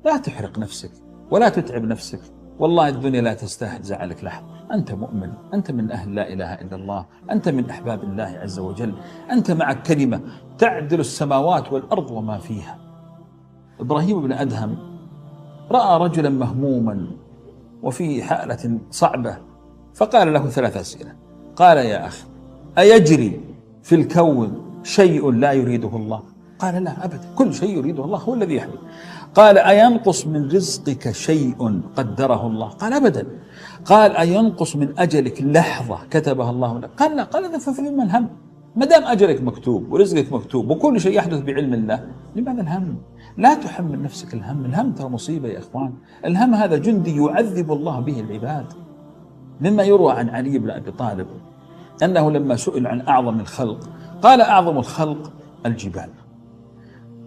لا تحرق نفسك ولا تتعب نفسك. والله الدنيا لا تستاهل زعلك لحظة. أنت مؤمن، أنت من أهل لا إله إلا الله، أنت من أحباب الله عز وجل، أنت معك كلمة تعدل السماوات والأرض وما فيها. إبراهيم بن أدهم رأى رجلا مهموما وفي حالة صعبة، فقال له 3 أسئلة. قال: يا أخي، أيجري في الكون شيء لا يريده الله؟ قال: لا أبدا، كل شيء يريده الله هو الذي يحيي. قال: أينقص من رزقك شيء قدره الله؟ قال: أبدا. قال: أينقص من أجلك لحظة كتبها الله لك؟ قال: لا. قال: إذا ففيما الهم؟ ما دام أجلك مكتوب ورزقك مكتوب وكل شيء يحدث بعلم الله، لماذا الهم؟ لا تحمل نفسك الهم. الهم ترى مصيبة يا إخوان. الهم هذا جندي يعذب الله به العباد. مما يروى عن علي بن أبي طالب أنه لما سئل عن أعظم الخلق قال: أعظم الخلق الجبال.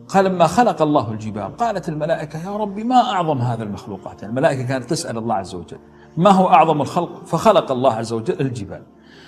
قال: لما خلق الله الجبال قالت الملائكة: يا ربي، ما أعظم هذا المخلوقات؟ يعني الملائكة كانت تسأل الله عز وجل ما هو أعظم الخلق، فخلق الله عز وجل الجبال.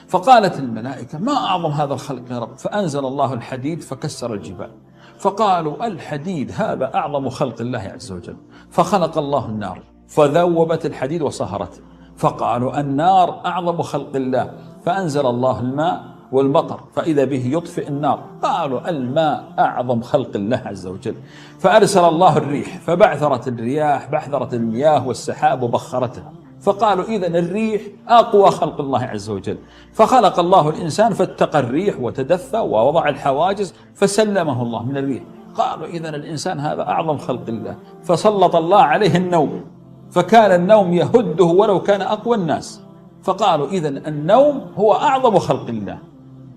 فقالت الملائكة: ما أعظم هذا الخلق يا رب؟ فأنزل الله الحديد فكسر الجبال. فقالوا: الحديد هذا أعظم خلق الله عز وجل. فخلق الله النار فذوبت الحديد وصهرته. فقالوا: النار أعظم خلق الله. فأنزل الله الماء والمطر فإذا به يطفئ النار. قالوا: الماء أعظم خلق الله عز وجل. فأرسل الله الريح فبعثرت الرياح بعثرت المياه والسحاب وبخرتها. فقالوا: إذن الريح أقوى خلق الله عز وجل. فخلق الله الإنسان فاتقى الريح وتدفى ووضع الحواجز فسلمه الله من الريح. قالوا: إذن الإنسان هذا أعظم خلق الله. فسلط الله عليه النوم فكان النوم يهده ولو كان أقوى الناس. فقالوا: إذن النوم هو أعظم خلق الله.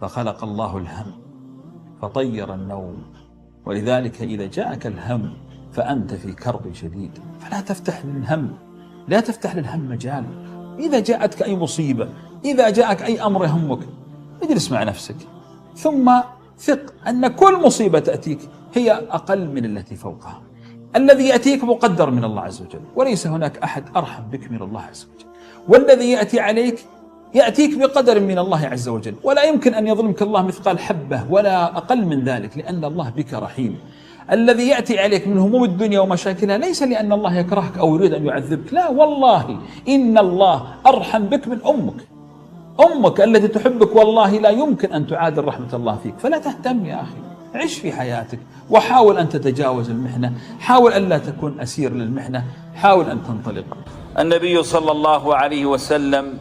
فخلق الله الهم فطير النوم. ولذلك إذا جاءك الهم فأنت في كرب شديد، فلا تفتح للهم، لا تفتح للهم مجال. إذا جاءتك أي مصيبة، إذا جاءك أي أمر يهمك، اجلس مع نفسك ثم ثق أن كل مصيبة تأتيك هي أقل من التي فوقها. الذي يأتيك مقدر من الله عز وجل، وليس هناك أحد أرحم بك من الله عز وجل. والذي يأتي عليك يأتيك بقدر من الله عز وجل، ولا يمكن أن يظلمك الله مثقال حبة ولا أقل من ذلك، لأن الله بك رحيم. الذي يأتي عليك من هموم الدنيا ومشاكلها ليس لأن الله يكرهك أو يريد أن يعذبك، لا والله، إن الله أرحم بك من أمك التي تحبك. والله لا يمكن أن تعادل رحمة الله فيك. فلا تهتم يا أخي، عش في حياتك وحاول أن تتجاوز المحنة، حاول أن لا تكون أسير للمحنة، حاول أن تنطلق. النبي صلى الله عليه وسلم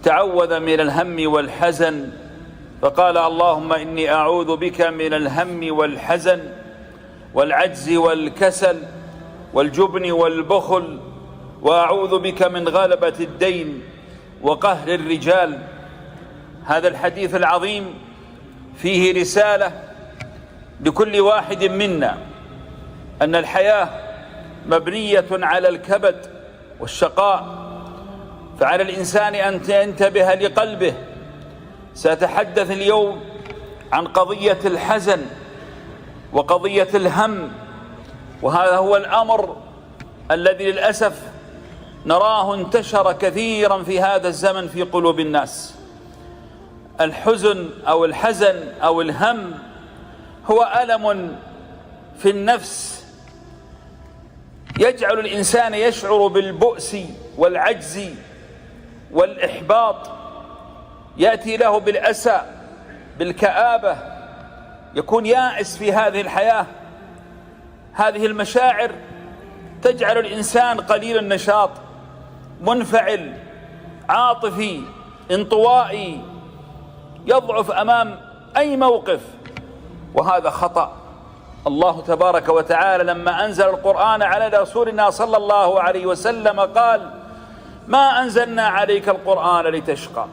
تعوذ من الهم والحزن فقال: اللهم إني أعوذ بك من الهم والحزن والعجز والكسل والجبن والبخل، وأعوذ بك من غلبة الدين وقهر الرجال. هذا الحديث العظيم فيه رسالة لكل واحد منا أن الحياة مبنية على الكبد والشقاء، فعلى الإنسان أن ينتبه لقلبه. سأتحدث اليوم عن قضية الحزن وقضية الهم، وهذا هو الأمر الذي للأسف نراه انتشر كثيرا في هذا الزمن في قلوب الناس. الحزن أو الحزن أو الهم هو ألم في النفس يجعل الإنسان يشعر بالبؤس والعجز والإحباط، يأتي له بالأسى بالكآبة، يكون يائس في هذه الحياة. هذه المشاعر تجعل الإنسان قليل النشاط، منفعل، عاطفي، انطوائي، يضعف أمام أي موقف، وهذا خطأ. الله تبارك وتعالى لما أنزل القرآن على رسولنا صلى الله عليه وسلم قال: ما أنزلنا عليك القرآن لتشقى.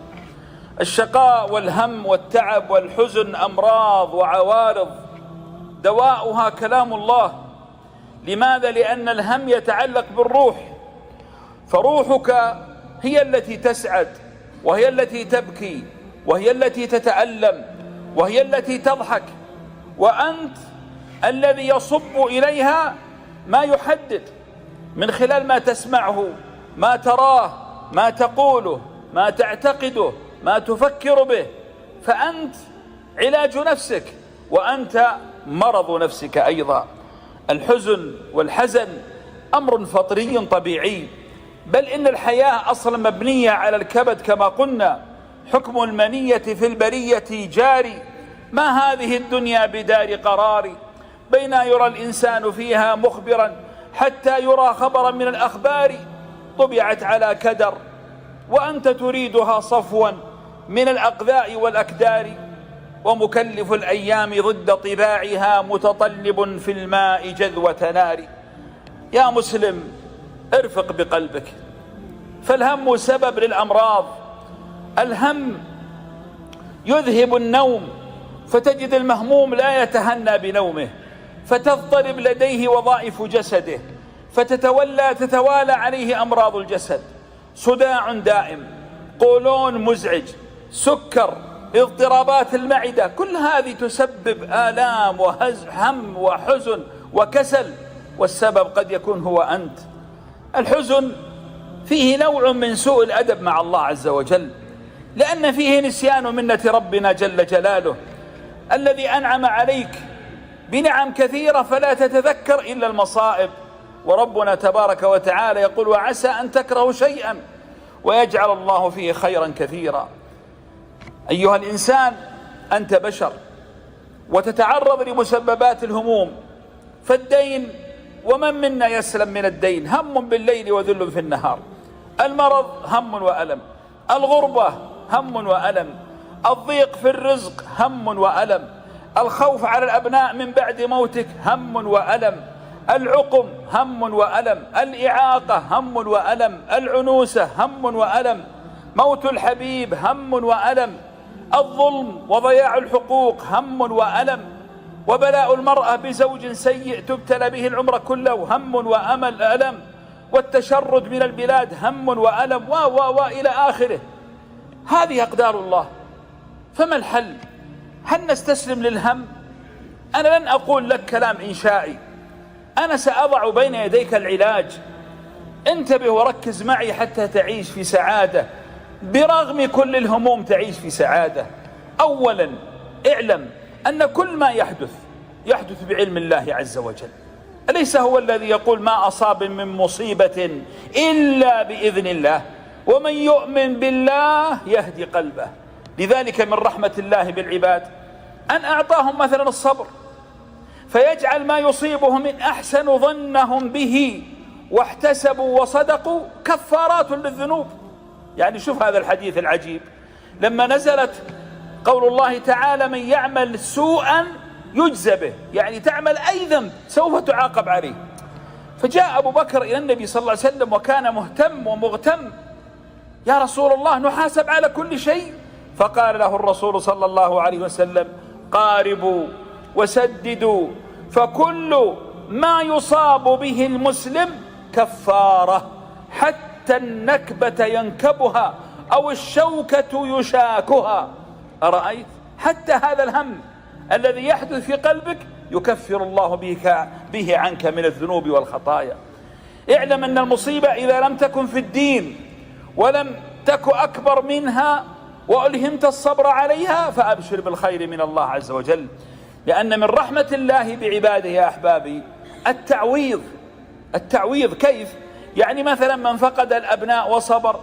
الشقاء والهم والتعب والحزن أمراض وعوارض، دواؤها كلام الله. لماذا؟ لأن الهم يتعلق بالروح، فروحك هي التي تسعد، وهي التي تبكي، وهي التي تتألم، وهي التي تضحك، وأنت الذي يصب إليها ما يحدد من خلال ما تسمعه، ما تراه، ما تقوله، ما تعتقده، ما تفكر به. فأنت علاج نفسك، وأنت مرض نفسك أيضا. الحزن والحزن أمر فطري طبيعي، بل إن الحياة أصلا مبنية على الكبد كما قلنا. حكم المنية في البرية جاري، ما هذه الدنيا بدار قرار، بين يرى الإنسان فيها مخبرا حتى يرى خبرا من الأخبار. طبعت على كدر وأنت تريدها صفوا من الأقذاء والأكدار، ومكلف الأيام ضد طباعها متطلب في الماء جذوة نار. يا مسلم ارفق بقلبك، فالهم سبب للأمراض. الهم يذهب النوم، فتجد المهموم لا يتهنى بنومه، فتضطرب لديه وظائف جسده، تتوالى عليه أمراض الجسد، صداع دائم، قولون مزعج، سكر، اضطرابات المعدة، كل هذه تسبب آلام وهم وحزن وكسل، والسبب قد يكون هو أنت. الحزن فيه نوع من سوء الأدب مع الله عز وجل، لأن فيه نسيان منة ربنا جل جلاله الذي أنعم عليك بنعم كثيرة فلا تتذكر إلا المصائب. وربنا تبارك وتعالى يقول: وعسى أن تكرهوا شيئا ويجعل الله فيه خيرا كثيرا. أيها الإنسان أنت بشر وتتعرض لمسببات الهموم، فالدين ومن منا يسلم من الدين؟ هم بالليل وذل في النهار. المرض هم وألم، الغربة هم وألم، الضيق في الرزق هم وألم، الخوف على الأبناء من بعد موتك هم وألم، العقم هم وألم، الإعاقة هم وألم، العنوسة هم وألم، موت الحبيب هم وألم، الظلم وضياع الحقوق هم وألم، وبلاء المرأة بزوج سيء تبتلى به العمر كله هم وأمل ألم، والتشرد من البلاد هم وألم وإلى آخره. هذه أقدار الله، فما الحل؟ هل نستسلم للهم؟ أنا لن أقول لك كلام إنشائي، أنا سأضع بين يديك العلاج. انتبه وركز معي حتى تعيش في سعادة، برغم كل الهموم تعيش في سعادة. أولا اعلم أن كل ما يحدث بعلم الله عز وجل. أليس هو الذي يقول: ما أصاب من مصيبة إلا بإذن الله، ومن يؤمن بالله يهدي قلبه. لذلك من رحمة الله بالعباد أن أعطاهم مثلا الصبر، فيجعل ما يصيبهم من أحسن ظنهم به واحتسبوا وصدقوا كفارات للذنوب. يعني شوف هذا الحديث العجيب، لما نزلت قول الله تعالى: من يعمل سوءا يجزى به، يعني تعمل أي ذنب سوف تعاقب عليه. فجاء أبو بكر إلى النبي صلى الله عليه وسلم وكان مهتم ومغتم: يا رسول الله نحاسب على كل شيء؟ فقال له الرسول صلى الله عليه وسلم: قاربوا وسددوا، فكل ما يصاب به المسلم كفارة، حتى النكبة ينكبها أو الشوكة يشاكها. أرأيت؟ حتى هذا الهم الذي يحدث في قلبك يكفر الله به عنك من الذنوب والخطايا. اعلم أن المصيبة إذا لم تكن في الدين ولم تك أكبر منها وألهمت الصبر عليها فأبشر بالخير من الله عز وجل، لأن من رحمة الله بعباده يا أحبابي التعويض. كيف؟ يعني مثلا من فقد الأبناء وصبر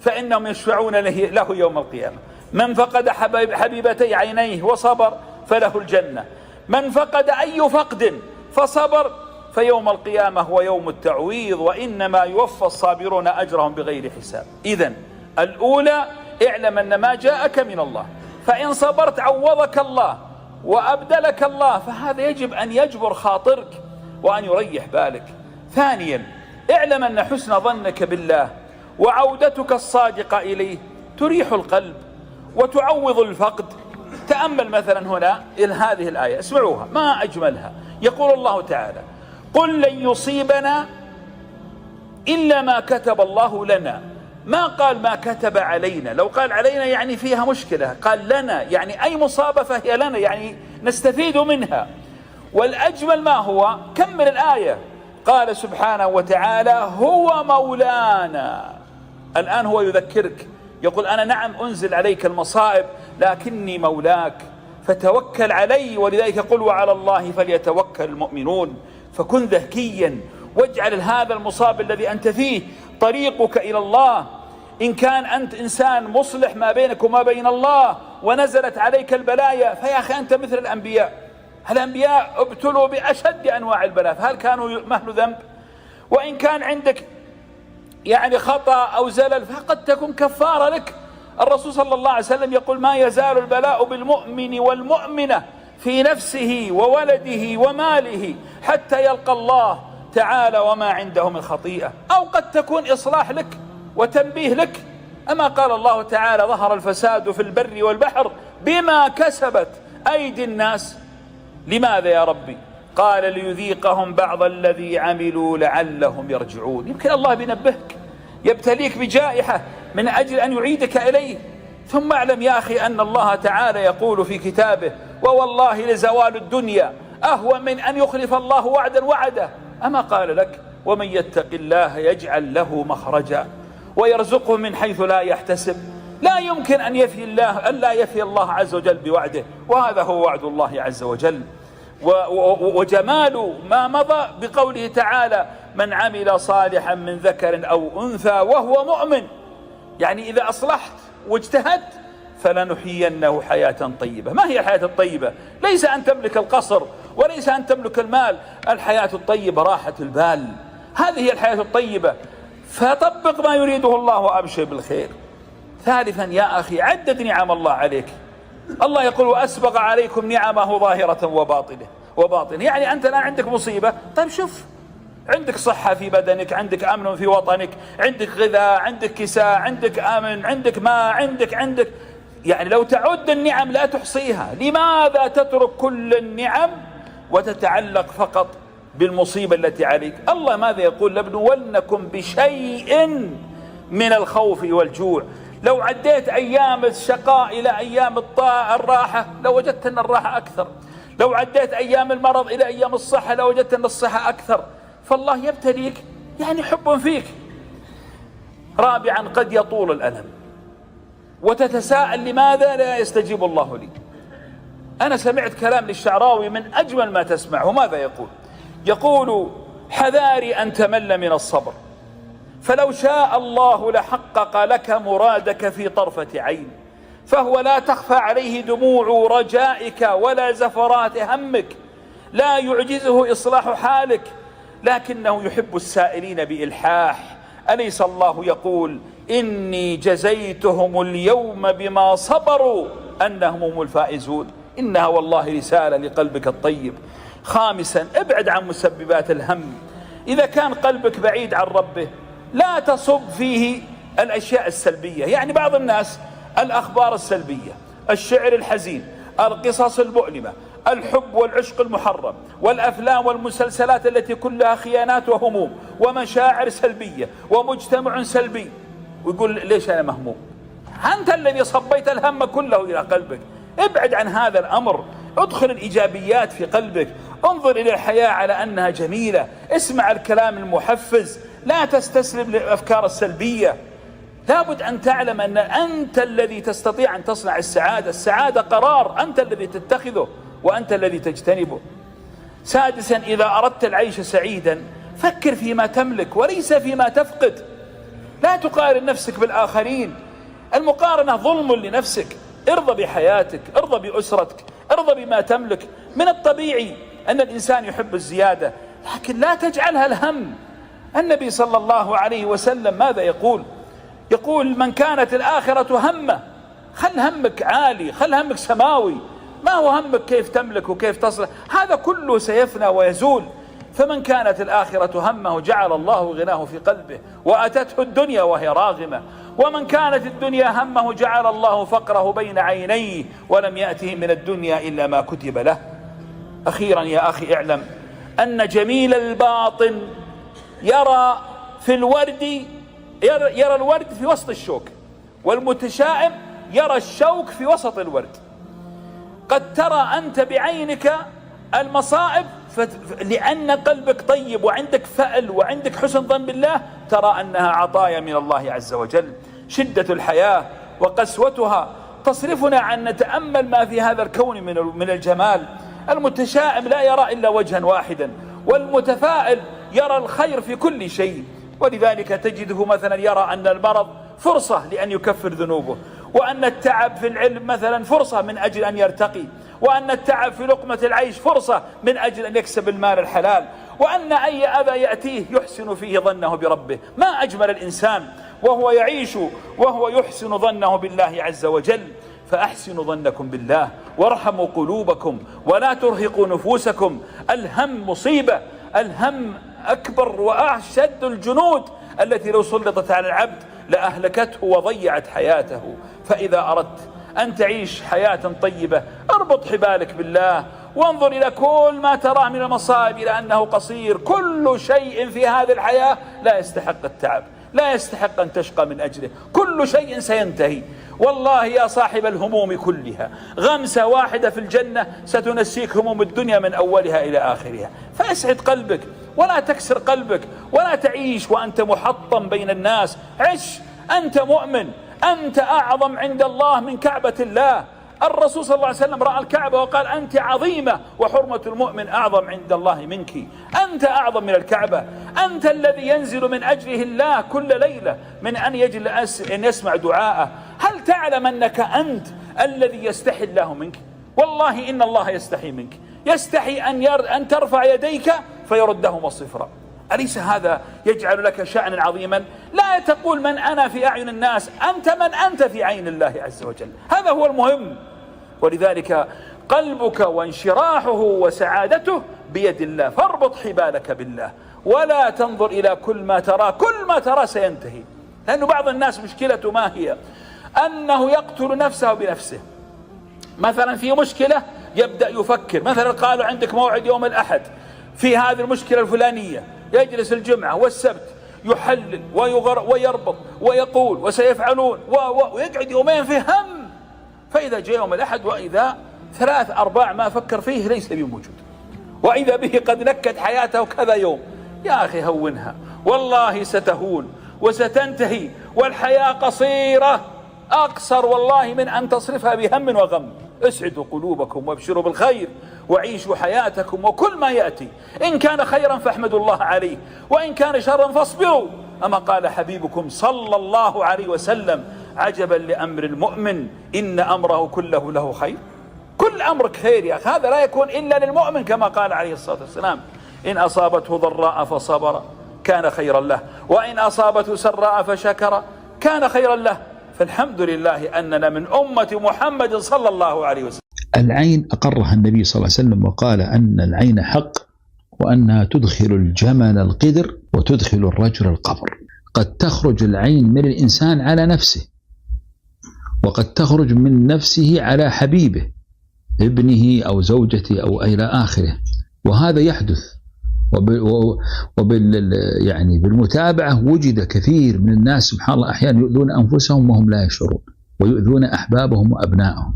فإنهم يشفعون له يوم القيامة، من فقد حبيبتي عينيه وصبر فله الجنة، من فقد أي فقد فصبر فيوم القيامة هو يوم التعويض، وإنما يوفى الصابرون أجرهم بغير حساب. إذن الأولى اعلم أن ما جاءك من الله، فإن صبرت عوضك الله وأبدلك الله، فهذا يجب أن يجبر خاطرك وأن يريح بالك. ثانيا اعلم أن حسن ظنك بالله وعودتك الصادقة إليه تريح القلب وتعوض الفقد. تأمل مثلا هنا إلى هذه الآية، اسمعوها ما أجملها. يقول الله تعالى: قل لن يصيبنا إلا ما كتب الله لنا. ما قال ما كتب علينا، لو قال علينا يعني فيها مشكلة، قال لنا يعني أي مصابة فهي لنا، يعني نستفيد منها. والأجمل ما هو، كمل الآية، قال سبحانه وتعالى: هو مولانا. الآن هو يذكرك، يقول: أنا نعم أنزل عليك المصائب لكني مولاك فتوكل علي. ولذلك يقول: وعلى الله فليتوكل المؤمنون. فكن ذكيا، واجعل هذا المصاب الذي أنت فيه طريقك إلى الله. إن كان أنت إنسان مصلح ما بينك وما بين الله ونزلت عليك البلايا، فيا أخي أنت مثل الأنبياء. الأنبياء ابتلوا بأشد أنواع البلاء، فهل كانوا مهل ذنب؟ وإن كان عندك يعني خطأ أو زلل فقد تكون كفارة لك. الرسول صلى الله عليه وسلم يقول: ما يزال البلاء بالمؤمن والمؤمنة في نفسه وولده وماله حتى يلقى الله تعالى وما عنده من خطيئة. أو قد تكون إصلاح لك وتنبيه لك، أما قال الله تعالى: ظهر الفساد في البر والبحر بما كسبت أيدي الناس. لماذا يا ربي؟ قال: ليذيقهم بعض الذي عملوا لعلهم يرجعون. يمكن الله بينبهك، يبتليك بجائحة من أجل أن يعيدك إليه. ثم اعلم يا أخي أن الله تعالى يقول في كتابه: ووالله لزوال الدنيا أهون من أن يخلف الله وعدا وعده. أما قال لك: ومن يتق الله يجعل له مخرجا ويرزقه من حيث لا يحتسب. لا يمكن أن لا يفي الله عز وجل بوعده، وهذا هو وعد الله عز وجل. وجمال ما مضى بقوله تعالى: من عمل صالحا من ذكر أو أنثى وهو مؤمن. يعني إذا أصلحت واجتهدت فلنحيينه حياة طيبة. ما هي الحياة الطيبة؟ ليس أن تملك القصر وليس أن تملك المال. الحياة الطيبة راحة البال، هذه هي الحياة الطيبة. فطبق ما يريده الله وأبشر بالخير. ثالثا يا أخي، عدد نعم الله عليك. الله يقول: وأسبغ عليكم نعمه ظاهرة وباطنة. يعني أنت الآن عندك مصيبة، طيب شوف، عندك صحة في بدنك، عندك أمن في وطنك، عندك غذاء، عندك كساء، عندك أمن، عندك ماء، عندك يعني لو تعد النعم لا تحصيها. لماذا تترك كل النعم وتتعلق فقط بالمصيبة التي عليك؟ الله ماذا يقول؟ لنبلونكم بشيء من الخوف والجوع. لو عديت أيام الشقاء إلى أيام الراحة لوجدت أن الراحة أكثر. لو عديت أيام المرض إلى أيام الصحة لوجدت أن الصحة أكثر. فالله يبتليك، يعني حب فيك. رابعا، قد يطول الألم وتتساءل: لماذا لا يستجيب الله لي؟ أنا سمعت كلام للشعراوي من أجمل ما تسمع. وماذا يقول؟ يقول: حذاري أن تمل من الصبر، فلو شاء الله لحقق لك مرادك في طرفة عين، فهو لا تخفى عليه دموع رجائك ولا زفرات همك، لا يعجزه إصلاح حالك، لكنه يحب السائلين بإلحاح. أليس الله يقول: إني جزيتهم اليوم بما صبروا أنهم هم الفائزون؟ إنها والله رسالة لقلبك الطيب. خامسا، ابعد عن مسببات الهم. إذا كان قلبك بعيد عن ربه لا تصب فيه الأشياء السلبية. يعني بعض الناس الأخبار السلبية، الشعر الحزين، القصص المؤلمة، الحب والعشق المحرم، والأفلام والمسلسلات التي كلها خيانات وهموم ومشاعر سلبية ومجتمع سلبي، ويقول: ليش أنا مهموم؟ أنت الذي صبيت الهم كله إلى قلبك. ابعد عن هذا الأمر، ادخل الإيجابيات في قلبك، انظر إلى الحياة على أنها جميلة، اسمع الكلام المحفز، لا تستسلم للأفكار السلبية. لابد أن تعلم أن أنت الذي تستطيع أن تصنع السعادة. السعادة قرار أنت الذي تتخذه وأنت الذي تجتنبه. سادسا، إذا أردت العيش سعيدا فكر فيما تملك وليس فيما تفقد. لا تقارن نفسك بالآخرين، المقارنة ظلم لنفسك. ارضى بحياتك، ارضى بأسرتك، ارضى بما تملك. من الطبيعي أن الإنسان يحب الزيادة، لكن لا تجعلها الهم. النبي صلى الله عليه وسلم ماذا يقول؟ يقول: من كانت الآخرة همه، خل همك عالي، خل همك سماوي. ما هو همك كيف تملك وكيف تصلح، هذا كله سيفنى ويزول. فمن كانت الآخرة همه جعل الله غناه في قلبه وأتته الدنيا وهي راغمة، ومن كانت الدنيا همه جعل الله فقره بين عينيه ولم يأته من الدنيا إلا ما كتب له. أخيرا يا أخي، اعلم أن جميل الباطن يرى الورد في وسط الشوك، والمتشائم يرى الشوك في وسط الورد. قد ترى أنت بعينك المصائب لأن قلبك طيب وعندك فأل وعندك حسن ظن بالله، ترى أنها عطايا من الله عز وجل. شدة الحياة وقسوتها تصرفنا عن نتأمل ما في هذا الكون من الجمال. المتشائم لا يرى إلا وجها واحدا، والمتفائل يرى الخير في كل شيء. ولذلك تجده مثلا يرى أن المرض فرصة لأن يكفر ذنوبه، وأن التعب في العلم مثلا فرصة من أجل أن يرتقي، وأن التعب في لقمة العيش فرصة من أجل أن يكسب المال الحلال، وأن أي أذى يأتيه يحسن فيه ظنه بربه. ما أجمل الإنسان وهو يعيش وهو يحسن ظنه بالله عز وجل. فأحسنوا ظنكم بالله وارحموا قلوبكم ولا ترهقوا نفوسكم. الهم مصيبة، الهم أكبر وأشد الجنود التي لو سلطت على العبد لأهلكته وضيعت حياته. فإذا أردت أن تعيش حياة طيبة اربط حبالك بالله، وانظر إلى كل ما تراه من المصائب إلى أنه قصير. كل شيء في هذه الحياة لا يستحق التعب، لا يستحق أن تشقى من أجله. كل شيء سينتهي. والله يا صاحب الهموم كلها غمسة واحدة في الجنة ستنسيك هموم الدنيا من أولها إلى آخرها. فأسعد قلبك ولا تكسر قلبك، ولا تعيش وأنت محطم بين الناس. عش أنت مؤمن، أنت أعظم عند الله من كعبة الله. الرسول صلى الله عليه وسلم رأى الكعبة وقال أنت عظيمة، وحرمة المؤمن أعظم عند الله منك. أنت أعظم من الكعبة، أنت الذي ينزل من أجله الله كل ليلة من أن يجلس أن يسمع دعاءه. هل تعلم أنك أنت الذي يستحي الله منك؟ والله إن الله يستحي منك، يستحي أن ترفع يديك فيردهما صفرا. أليس هذا يجعل لك شأنا عظيما؟ لا تقول من أنا في أعين الناس، أنت من أنت في عين الله عز وجل. هذا هو المهم. ولذلك قلبك وانشراحه وسعادته بيد الله، فاربط حبالك بالله ولا تنظر إلى كل ما ترى. كل ما ترى سينتهي. لأن بعض الناس مشكلته ما هي؟ أنه يقتل نفسه بنفسه. مثلا في مشكلة يبدأ يفكر، مثلا قالوا عندك موعد يوم الأحد في هذه المشكلة الفلانية، يجلس الجمعة والسبت يحلل ويربط ويقول وسيفعلون ويقعد يومين في هم. فإذا جاء يوم الأحد وإذا 3-4 ما فكر فيه ليس بموجود، وإذا به قد نكت حياته كذا يوم. يا أخي هونها، والله ستهون وستنتهي، والحياة قصيرة أقصر والله من أن تصرفها بهم وغم. اسعدوا قلوبكم وابشروا بالخير وعيشوا حياتكم، وكل ما يأتي إن كان خيرا فاحمدوا الله عليه، وإن كان شرا فاصبروا. أما قال حبيبكم صلى الله عليه وسلم عجبا لأمر المؤمن إن أمره كله له خير. كل أمرك خير يا أخي، هذا لا يكون إلا للمؤمن كما قال عليه الصلاة والسلام إن أصابته ضراء فصبر كان خيرا له، وإن أصابته سراء فشكر كان خيرا له. فالحمد لله أننا من أمة محمد صلى الله عليه وسلم. العين أقرها النبي صلى الله عليه وسلم وقال أن العين حق، وأنها تدخل الجمل القدر وتدخل الرجل القبر. قد تخرج العين من الإنسان على نفسه، وقد تخرج من نفسه على حبيبه ابنه أو زوجته أو إلى آخره. وهذا يحدث، يعني بالمتابعة وجد كثير من الناس سبحان الله أحيانا يؤذون أنفسهم وهم لا يشعرون، ويؤذون أحبابهم وأبنائهم.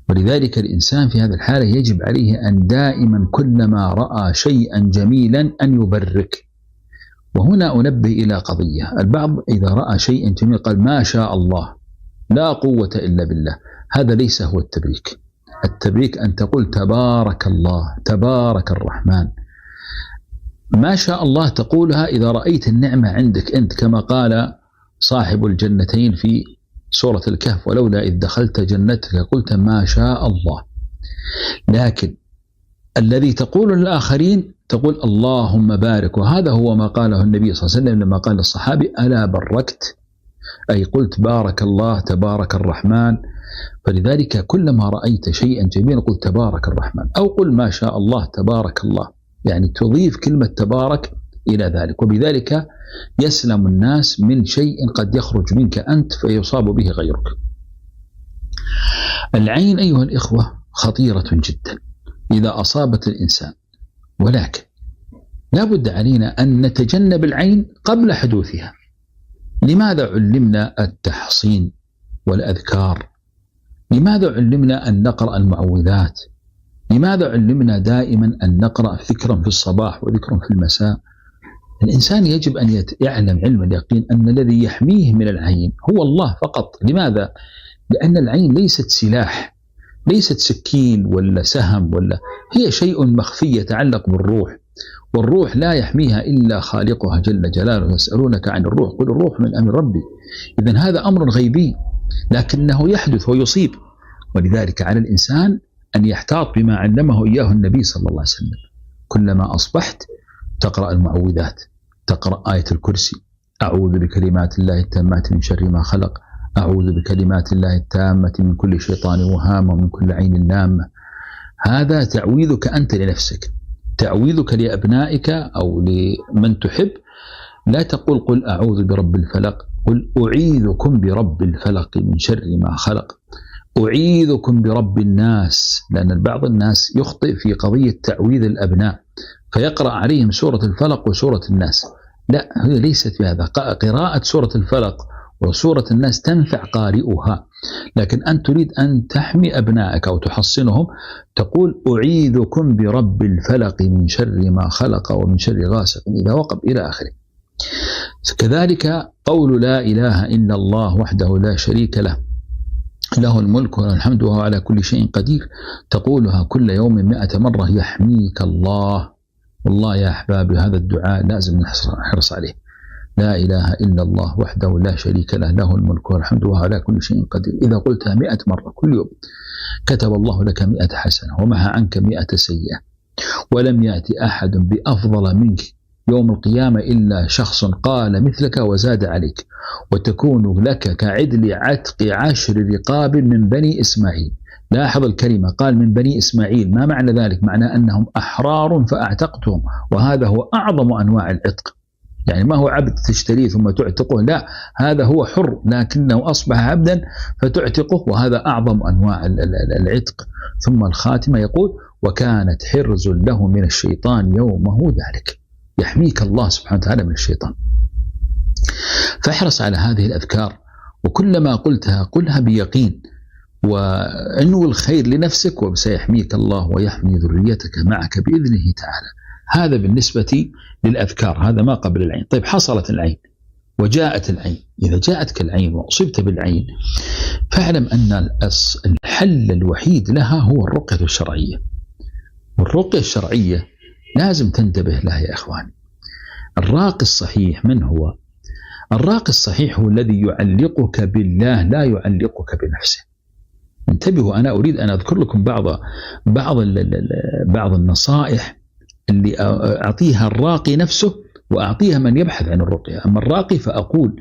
ولذلك الإنسان في هذه الحالة يجب عليه أن دائما كلما رأى شيئا جميلا أن يبرك. وهنا أنبه إلى قضية، البعض إذا رأى شيئا جميل قال ما شاء الله لا قوة إلا بالله. هذا ليس هو التبريك. التبريك أن تقول تبارك الله تبارك الرحمن. ما شاء الله تقولها إذا رأيت النعمة عندك أنت، كما قال صاحب الجنتين في سورة الكهف ولولا إذ دخلت جنتك قلت ما شاء الله. لكن الذي تقول للآخرين تقول اللهم بارك. وهذا هو ما قاله النبي صلى الله عليه وسلم لما قال للصحابي ألا بركت، أي قلت بارك الله تبارك الرحمن. فلذلك كلما رأيت شيئا جميلا قل تبارك الرحمن، أو قل ما شاء الله تبارك الله، يعني تضيف كلمة تبارك إلى ذلك. وبذلك يسلم الناس من شيء قد يخرج منك أنت فيصاب به غيرك. العين أيها الإخوة خطيرة جدا إذا أصابت الإنسان، ولكن لا بد علينا أن نتجنب العين قبل حدوثها. لماذا علمنا التحصين والأذكار؟ لماذا علمنا أن نقرأ المعوذات؟ لماذا علمنا دائما أن نقرأ ذكرا في الصباح وذكرا في المساء؟ الإنسان يجب أن يعلم علم اليقين أن الذي يحميه من العين هو الله فقط. لماذا؟ لأن العين ليست سلاح ليست سكين ولا سهم ولا، هي شيء مخفي يتعلق بالروح، والروح لا يحميها إلا خالقها جل جلاله. يسألونك عن الروح قل الروح من أمر ربي. إذن هذا أمر غيبي لكنه يحدث ويصيب، ولذلك على الإنسان أن يحتاط بما علمه إياه النبي صلى الله عليه وسلم. كلما أصبحت تقرأ المعوذات، تقرأ آية الكرسي، أعوذ بكلمات الله التامات من شر ما خلق، أعوذ بكلمات الله التامة من كل شيطان وهام ومن كل عين لامة. هذا تعويذك أنت لنفسك، تعويذك لأبنائك أو لمن تحب. لا تقول قل أعوذ برب الفلق، قل أعيذكم برب الفلق من شر ما خلق، أعيذكم برب الناس، لأن بعض الناس يخطئ في قضية تعويذ الأبناء فيقرأ عليهم سورة الفلق وسورة الناس. لا، هي ليست في هذا. قراءة سورة الفلق وسورة الناس تنفع قارئها، لكن أنت تريد أن تحمي أبنائك أو تحصنهم، تقول أعيذكم برب الفلق من شر ما خلق ومن شر غاسق إذا وقب إلى آخره. كذلك قول لا إله إلا الله وحده لا شريك له، له الملك وله الحمد وهو على كل شيء قدير، تقولها كل يوم 100 مرة يحميك الله. والله يا أحبابي هذا الدعاء لازم نحرص عليه. لا إله إلا الله وحده لا شريك له، له الملك والحمد وهو على كل شيء قدير. إذا قلتها 100 مرة كل يوم كتب الله لك 100 حسنة ومحى عنك 100 سيئة، ولم يأتي أحد بأفضل منك يوم القيامة إلا شخص قال مثلك وزاد عليك، وتكون لك كعدل عتق 10 رقاب من بني إسماعيل. لاحظ الكلمة، قال من بني إسماعيل، ما معنى ذلك؟ معنى أنهم أحرار فأعتقتهم، وهذا هو أعظم أنواع العتق. يعني ما هو عبد تشتريه ثم تعتقه، لا، هذا هو حر لكنه أصبح عبدا فتعتقه، وهذا أعظم أنواع العتق. ثم الخاتمة يقول وكانت حرز له من الشيطان يومه ذلك، يحميك الله سبحانه وتعالى من الشيطان. فاحرص على هذه الأذكار، وكلما قلتها قلها بيقين، وأنو الخير لنفسك وسيحميك الله ويحمي ذريتك معك بإذنه تعالى. هذا بالنسبة للأذكار، هذا ما قبل العين. طيب حصلت العين وجاءت العين، إذا جاءتك العين وأصبت بالعين فاعلم أن الحل الوحيد لها هو الرقية الشرعية. والرقية الشرعية لازم تنتبه لها يا إخواني. الراقي الصحيح من هو؟ الراقي الصحيح هو الذي يعلقك بالله لا يعلقك بنفسه. انتبهوا، أنا أريد أن أذكر لكم بعض النصائح اللي أعطيها الراقي نفسه وأعطيها من يبحث عن الرقية. أما الراقي فأقول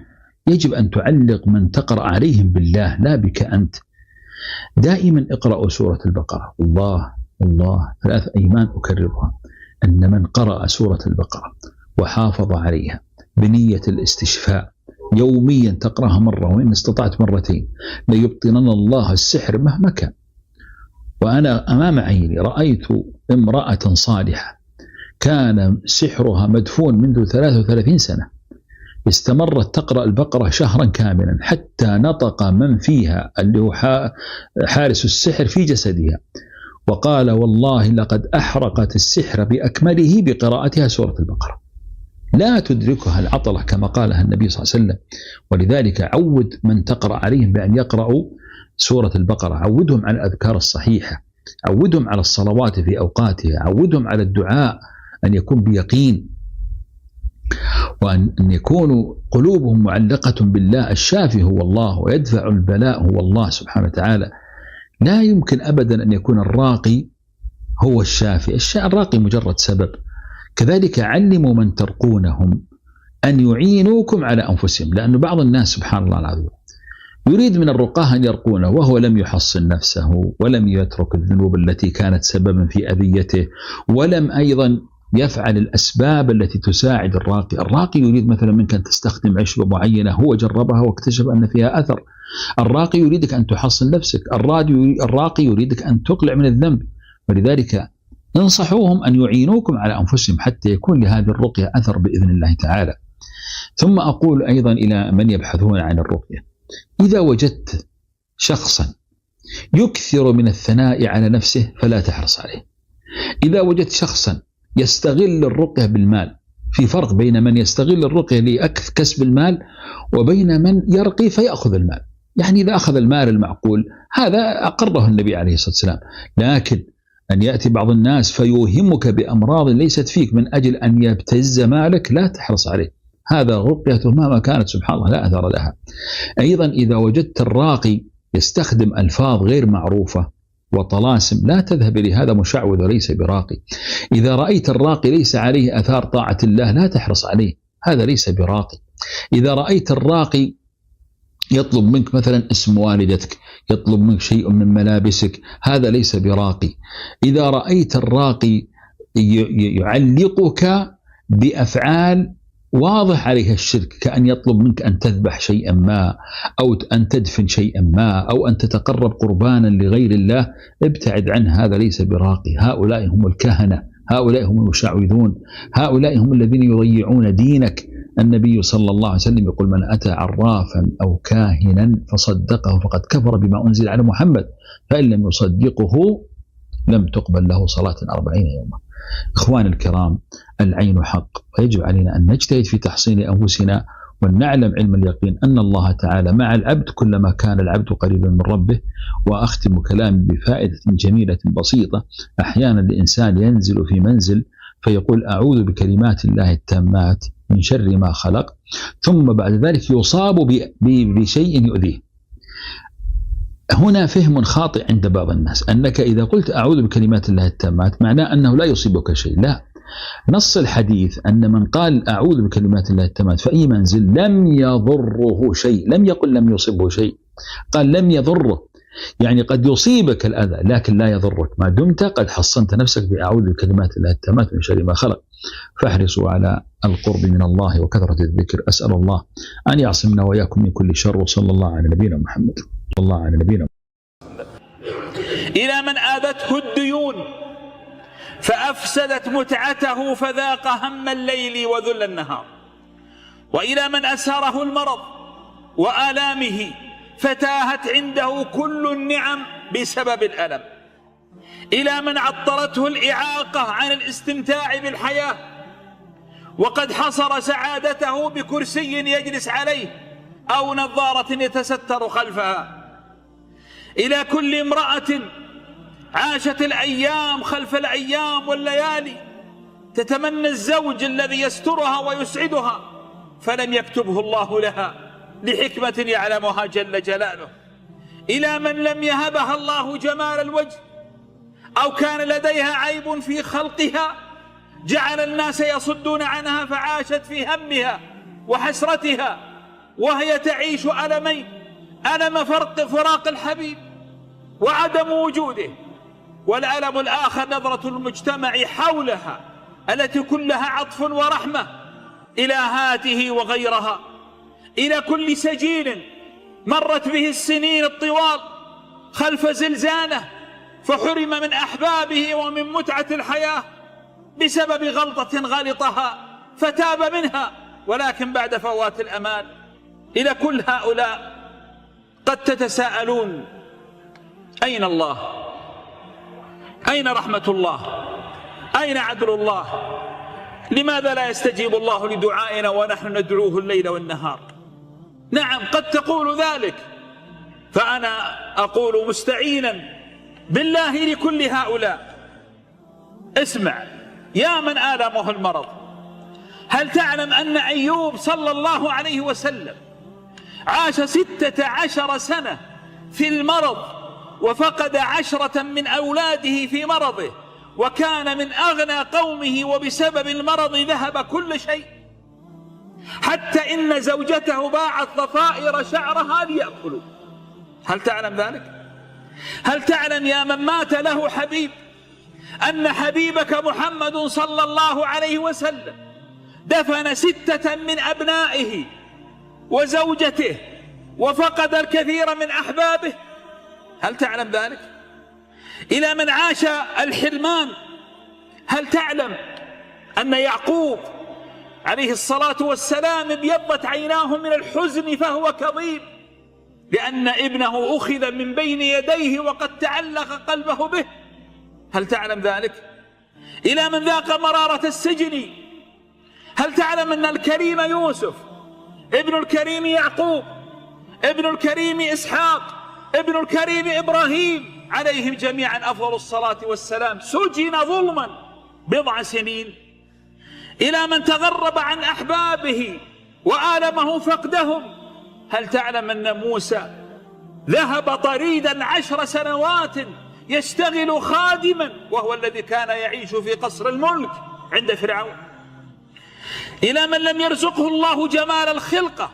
يجب أن تعلق من تقرأ عليهم بالله لا بك أنت. دائما اقرأوا سورة البقرة، الله 3 أيمان أكررها، أن من قرأ سورة البقرة وحافظ عليها بنية الاستشفاء يوميا، تقرأها مرة وإن استطعت مرتين، ليبطلن الله السحر مهما كان. وأنا أمام عيني رأيت امرأة صالحة كان سحرها مدفون منذ 33 سنة، استمرت تقرأ البقرة شهرا كاملا حتى نطق من فيها اللي هو حارس السحر في جسدها، وقال والله لقد أحرقت السحر بأكمله بقراءتها سورة البقرة، لا تدركها العطلة كما قالها النبي صلى الله عليه وسلم. ولذلك عود من تقرأ عليهم بأن يقرأوا سورة البقرة، عودهم على الأذكار الصحيحة، عودهم على الصلوات في أوقاتها، عودهم على الدعاء أن يكون بيقين، وأن يكونوا قلوبهم معلقة بالله. الشافي هو الله ويدفع البلاء هو الله سبحانه وتعالى. لا يمكن أبدا أن يكون الراقي هو الشافي، الراقي مجرد سبب. كذلك علموا من ترقونهم أن يعينوكم على أنفسهم، لأن بعض الناس سبحان الله العظيم يريد من الرقاه أن يرقونه وهو لم يحصن نفسه ولم يترك الذنوب التي كانت سببا في أذيته، ولم أيضا يفعل الأسباب التي تساعد الراقي. الراقي يريد مثلا منك أن تستخدم عشبة معينة هو جربها واكتشف أن فيها أثر. الراقي يريدك أن تحصن نفسك، الراقي يريدك أن تقلع من الذنب. ولذلك انصحوهم أن يعينوكم على أنفسهم حتى يكون لهذه الرقية أثر بإذن الله تعالى. ثم أقول أيضا إلى من يبحثون عن الرقية، إذا وجدت شخصا يكثر من الثناء على نفسه فلا تحرص عليه. إذا وجدت شخصا يستغل الرقية بالمال، في فرق بين من يستغل الرقية لكسب المال وبين من يرقي فيأخذ المال. يعني إذا أخذ المال المعقول هذا أقره النبي عليه الصلاة والسلام. لكن أن يأتي بعض الناس فيوهمك بأمراض ليست فيك من أجل أن يبتز مالك، لا تحرص عليه، هذا رقيته مهما كانت سبحان الله لا أثر لها. أيضا إذا وجدت الراقي يستخدم ألفاظ غير معروفة وطلاسم لا تذهب لهذا مشعوذ وليس براقي. إذا رأيت الراقي ليس عليه أثار طاعة الله لا تحرص عليه، هذا ليس براقي. إذا رأيت الراقي يطلب منك مثلا اسم والدتك، يطلب منك شيء من ملابسك، هذا ليس براقي. إذا رأيت الراقي يعلقك بأفعال واضح عليها الشرك، كأن يطلب منك أن تذبح شيئا ما، أو أن تدفن شيئا ما، أو أن تتقرب قربانا لغير الله، ابتعد عنه، هذا ليس براقي. هؤلاء هم الكهنة، هؤلاء هم المشعوذون، هؤلاء هم الذين يضيعون دينك. النبي صلى الله عليه وسلم يقول: من أتى عرافا أو كاهنا فصدقه فقد كفر بما أنزل على محمد، فإن لم يصدقه لم تقبل له صلاة 40 يوما. إخوان الكرام، العين حق، ويجب علينا أن نجتهد في تحصين أنفسنا، وأن نعلم علم اليقين أن الله تعالى مع العبد كلما كان العبد قريبا من ربه. وأختم كلامي بفائدة جميلة بسيطة. أحيانا الإنسان ينزل في منزل فيقول: أعوذ بكلمات الله التامات من شر ما خلق، ثم بعد ذلك يصاب بشيء يؤذيه. هنا فهم خاطئ عند بعض الناس أنك إذا قلت أعوذ بكلمات الله التامات معناه أنه لا يصيبك شيء. لا، نص الحديث أن من قال أعوذ بكلمات الله التامات في أي منزل لم يضره شيء، لم يقل لم يصيبه شيء، قال لم يضره، يعني قد يصيبك الأذى لكن لا يضرك ما دمت قد حصنت نفسك بأعوذ بكلمات الله التامات من شر ما خلق. فاحرصوا على القرب من الله وكثرة الذكر. أسأل الله أن يعصمنا وإياكم من كل شر، وصلى الله على نبينا محمد. صلى الله على نبينا محمد. إلى من آذته الديون فأفسدت متعته فذاق هم الليل وذل النهار، وإلى من أسهره المرض وآلامه فتاهت عنده كل النعم بسبب الألم، إلى من عطرته الإعاقة عن الاستمتاع بالحياة وقد حصر سعادته بكرسي يجلس عليه أو نظارة يتستر خلفها، إلى كل امرأة عاشت الأيام خلف الأيام والليالي تتمنى الزوج الذي يسترها ويسعدها فلم يكتبه الله لها لحكمة يعلمها جل جلاله، إلى من لم يهبها الله جمال الوجه أو كان لديها عيب في خلقها جعل الناس يصدون عنها فعاشت في همها وحسرتها وهي تعيش ألمين: ألم فراق الحبيب وعدم وجوده، والألم الآخر نظرة المجتمع حولها التي كلها عطف ورحمة إلى هاته وغيرها، إلى كل سجين مرت به السنين الطوال خلف زلزانه فحرم من أحبابه ومن متعة الحياة بسبب غلطة غلطها فتاب منها ولكن بعد فوات الأمان. إلى كل هؤلاء قد تتساءلون: أين الله؟ أين رحمة الله؟ أين عدل الله؟ لماذا لا يستجيب الله لدعائنا ونحن ندعوه الليل والنهار؟ نعم قد تقول ذلك، فأنا أقول مستعينا بالله لكل هؤلاء: اسمع يا من آلمه المرض، هل تعلم أن أيوب صلى الله عليه وسلم عاش 16 سنة في المرض وفقد 10 من أولاده في مرضه وكان من أغنى قومه وبسبب المرض ذهب كل شيء، حتى إن زوجته باعت ضفائر شعرها ليأكلوا. هل تعلم ذلك؟ هل تعلم يا من مات له حبيب أن حبيبك محمد صلى الله عليه وسلم دفن 6 من أبنائه وزوجته وفقد الكثير من أحبابه؟ هل تعلم ذلك؟ إلى من عاش الحرمان، هل تعلم أن يعقوب عليه الصلاة والسلام ابيضت عيناه من الحزن فهو كظيم لأن ابنه أخذ من بين يديه وقد تعلق قلبه به؟ هل تعلم ذلك؟ إلى من ذاق مرارة السجن، هل تعلم أن الكريم يوسف ابن الكريم يعقوب ابن الكريم إسحاق، ابن الكريم إبراهيم عليهم جميعا أفضل الصلاة والسلام، سجن ظلما 10 سنين إلى من تغرب عن أحبابه وآلمه فقدهم. هل تعلم أن موسى ذهب طريدا 10 سنوات يشتغل خادما، وهو الذي كان يعيش في قصر الملك عند فرعون، إلى من لم يرزقه الله جمال الخلقة؟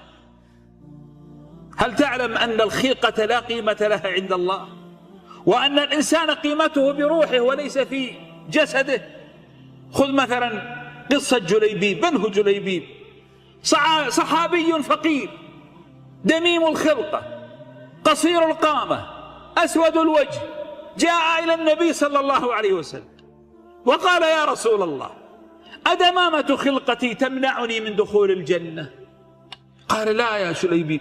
هل تعلم أن الخلقة لا قيمة لها عند الله، وأن الإنسان قيمته بروحه وليس في جسده؟ خذ مثلا قصة جليبيب، من هو جليبيب؟ صحابي فقير دميم الخلقة قصير القامة أسود الوجه، جاء إلى النبي صلى الله عليه وسلم وقال: يا رسول الله، أدمامة خلقتي تمنعني من دخول الجنة؟ قال: لا يا جليبيب.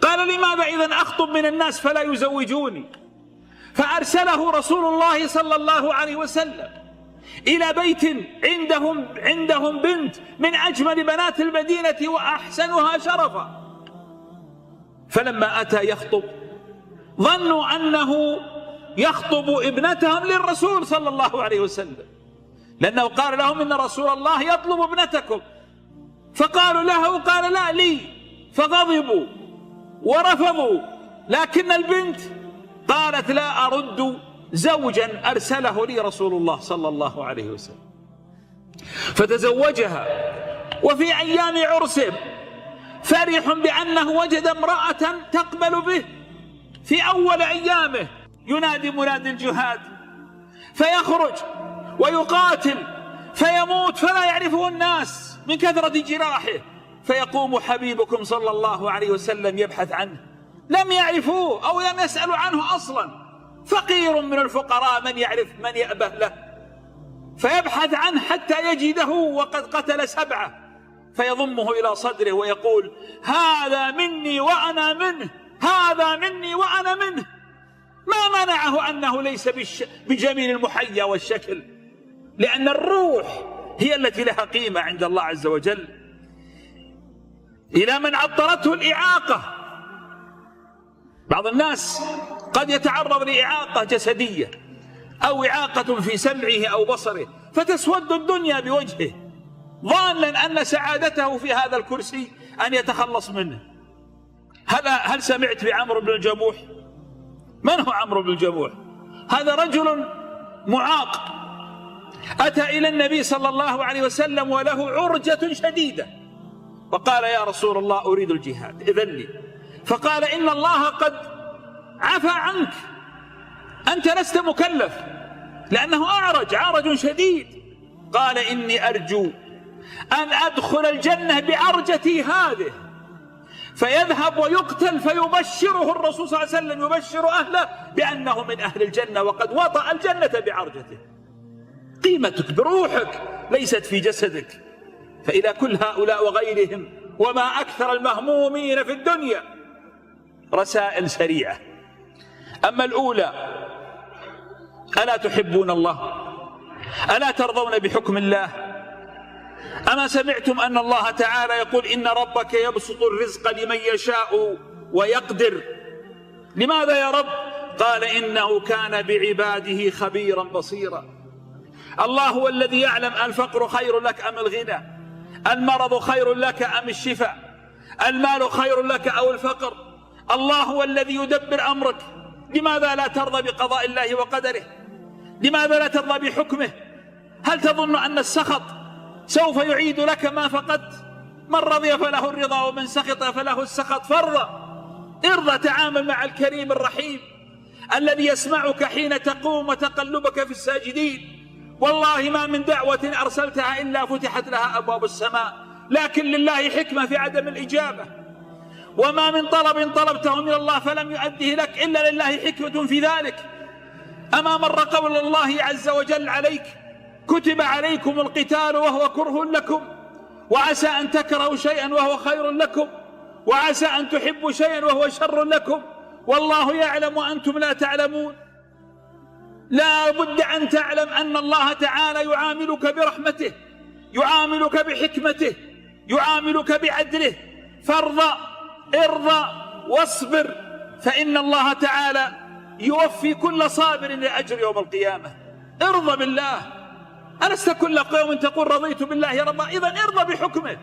قال: لماذا إذن أخطب من الناس فلا يزوجوني؟ فأرسله رسول الله صلى الله عليه وسلم إلى بيت عندهم بنت من أجمل بنات المدينة وأحسنها شرفا، فلما أتى يخطب ظنوا أنه يخطب ابنتهم للرسول صلى الله عليه وسلم، لأنه قال لهم: إن رسول الله يطلب ابنتكم. فقالوا له، قال: لا لي. فغضبوا ورفضوا، لكن البنت قالت: لا أرد زوجا أرسله لي رسول الله صلى الله عليه وسلم. فتزوجها، وفي أيام عرسه فرح بأنه وجد امرأة تقبل به. في أول أيامه ينادي منادي الجهاد فيخرج ويقاتل فيموت فلا يعرفه الناس من كثرة جراحه، فيقوم حبيبكم صلى الله عليه وسلم يبحث عنه، لم يعرفوه أو لم يسألوا عنه أصلا، فقير من الفقراء من يعرف من يأبه له، فيبحث عنه حتى يجده وقد قتل 7، فيضمه إلى صدره ويقول: هذا مني وأنا منه، هذا مني وأنا منه. ما منعه أنه ليس بجميل المحيا والشكل، لأن الروح هي التي لها قيمة عند الله عز وجل. إلى من عطرته الإعاقة، بعض الناس قد يتعرض لإعاقة جسدية أو إعاقة في سمعه أو بصره فتسود الدنيا بوجهه، ظانا أن سعادته في هذا الكرسي أن يتخلص منه. هل سمعت بعمرو بن الجموح؟ من هو عمرو بن الجموح؟ هذا رجل معاق أتى إلى النبي صلى الله عليه وسلم وله عرجة شديدة، وقال: يا رسول الله، أريد الجهاد، إذن لي. فقال: إن الله قد عفى عنك، أنت لست مكلف، لأنه عرج شديد. قال: إني أرجو أن أدخل الجنة بعرجتي هذه، فيذهب ويقتل فيبشره الرسول صلى الله عليه وسلم، يبشر أهله بأنه من أهل الجنة وقد وطأ الجنة بعرجته. قيمتك بروحك ليست في جسدك. فإلى كل هؤلاء وغيرهم وما أكثر المهمومين في الدنيا رسائل سريعة. أما الأولى: ألا تحبون الله؟ ألا ترضون بحكم الله؟ أما سمعتم أن الله تعالى يقول: إن ربك يبسط الرزق لمن يشاء ويقدر؟ لماذا يا رب؟ قال: إنه كان بعباده خبيرا بصيرا. الله هو الذي يعلم الفقر خير لك أم الغنى، المرض خير لك أم الشفاء، المال خير لك أو الفقر. الله هو الذي يدبر أمرك. لماذا لا ترضى بقضاء الله وقدره؟ لماذا لا ترضى بحكمه؟ هل تظن أن السخط سوف يعيد لك ما فقدت؟ من رضي فله الرضا ومن سخط فله السخط. ارضى، تعامل مع الكريم الرحيم الذي يسمعك حين تقوم وتقلبك في الساجدين. والله ما من دعوة أرسلتها إلا فتحت لها أبواب السماء، لكن لله حكمة في عدم الإجابة. وما من طلب طلبته من الله فلم يؤده لك إلا لله حكمة في ذلك. أما مر قول الله عز وجل عليك: كتب عليكم القتال وهو كره لكم، وعسى أن تكرهوا شيئا وهو خير لكم، وعسى أن تحبوا شيئا وهو شر لكم، والله يعلم وأنتم لا تعلمون. لا بد أن تعلم أن الله تعالى يعاملك برحمته، يعاملك بحكمته، يعاملك بعدله. فارضى، ارضى واصبر فإن الله تعالى يوفي كل صابر لأجر يوم القيامة. ارضى بالله، ألست كل يوم تقول رضيت بالله ربا؟ إذن ارضى بحكمه.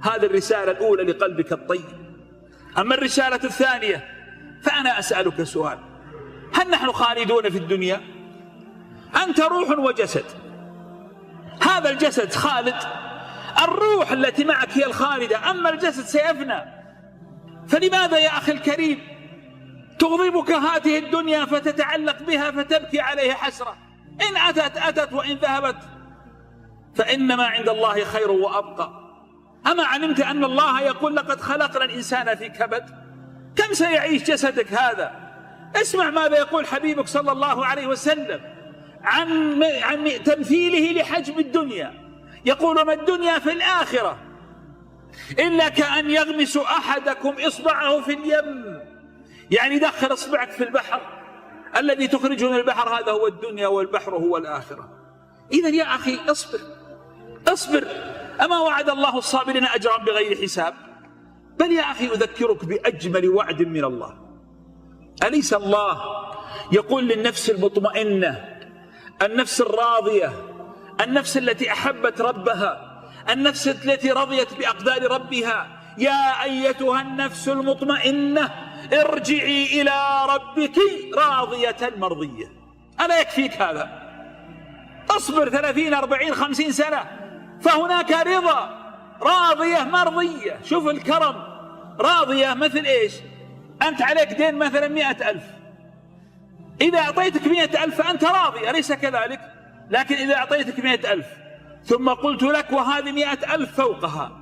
هذه الرسالة الأولى لقلبك الطيب. أما الرسالة الثانية فأنا أسألك سؤال: هل نحن خالدون في الدنيا؟ أنت روح وجسد، هذا الجسد خالد، الروح التي معك هي الخالدة، أما الجسد سيفنى. فلماذا يا أخي الكريم تغضبك هذه الدنيا فتتعلق بها فتبكي عليها حسرة؟ إن أتت أتت وإن ذهبت فإنما عند الله خير وأبقى. أما علمت أن الله يقول لقد خلقنا الإنسان في كبد؟ كم سيعيش جسدك هذا؟ اسمع ماذا يقول حبيبك صلى الله عليه وسلم عن تمثيله لحجم الدنيا. يقول: ما الدنيا في الآخرة إلا كأن يغمس أحدكم إصبعه في اليم. يعني دخل إصبعك في البحر، الذي تخرجه من البحر هذا هو الدنيا، والبحر هو الآخرة. إذن يا أخي اصبر. أما وعد الله الصابرين أجرا بغير حساب؟ بل يا أخي أذكرك بأجمل وعد من الله. أليس الله يقول للنفس المطمئنة، النفس الراضية، النفس التي أحبت ربها، النفس التي رضيت بأقدار ربها: يا أيتها النفس المطمئنة ارجعي إلى ربك راضية مرضية. ألا يكفيك هذا؟ اصبر 30 40 50 سنة فهناك رضا، راضية مرضية. شوف الكرم، راضية مثل إيش؟ أنت عليك دين مثلا 100,000، إذا أعطيتك 100,000 فأنت راضي، أليس كذلك؟ لكن إذا أعطيتك 100,000 ثم قلت لك وهذه 100,000 فوقها،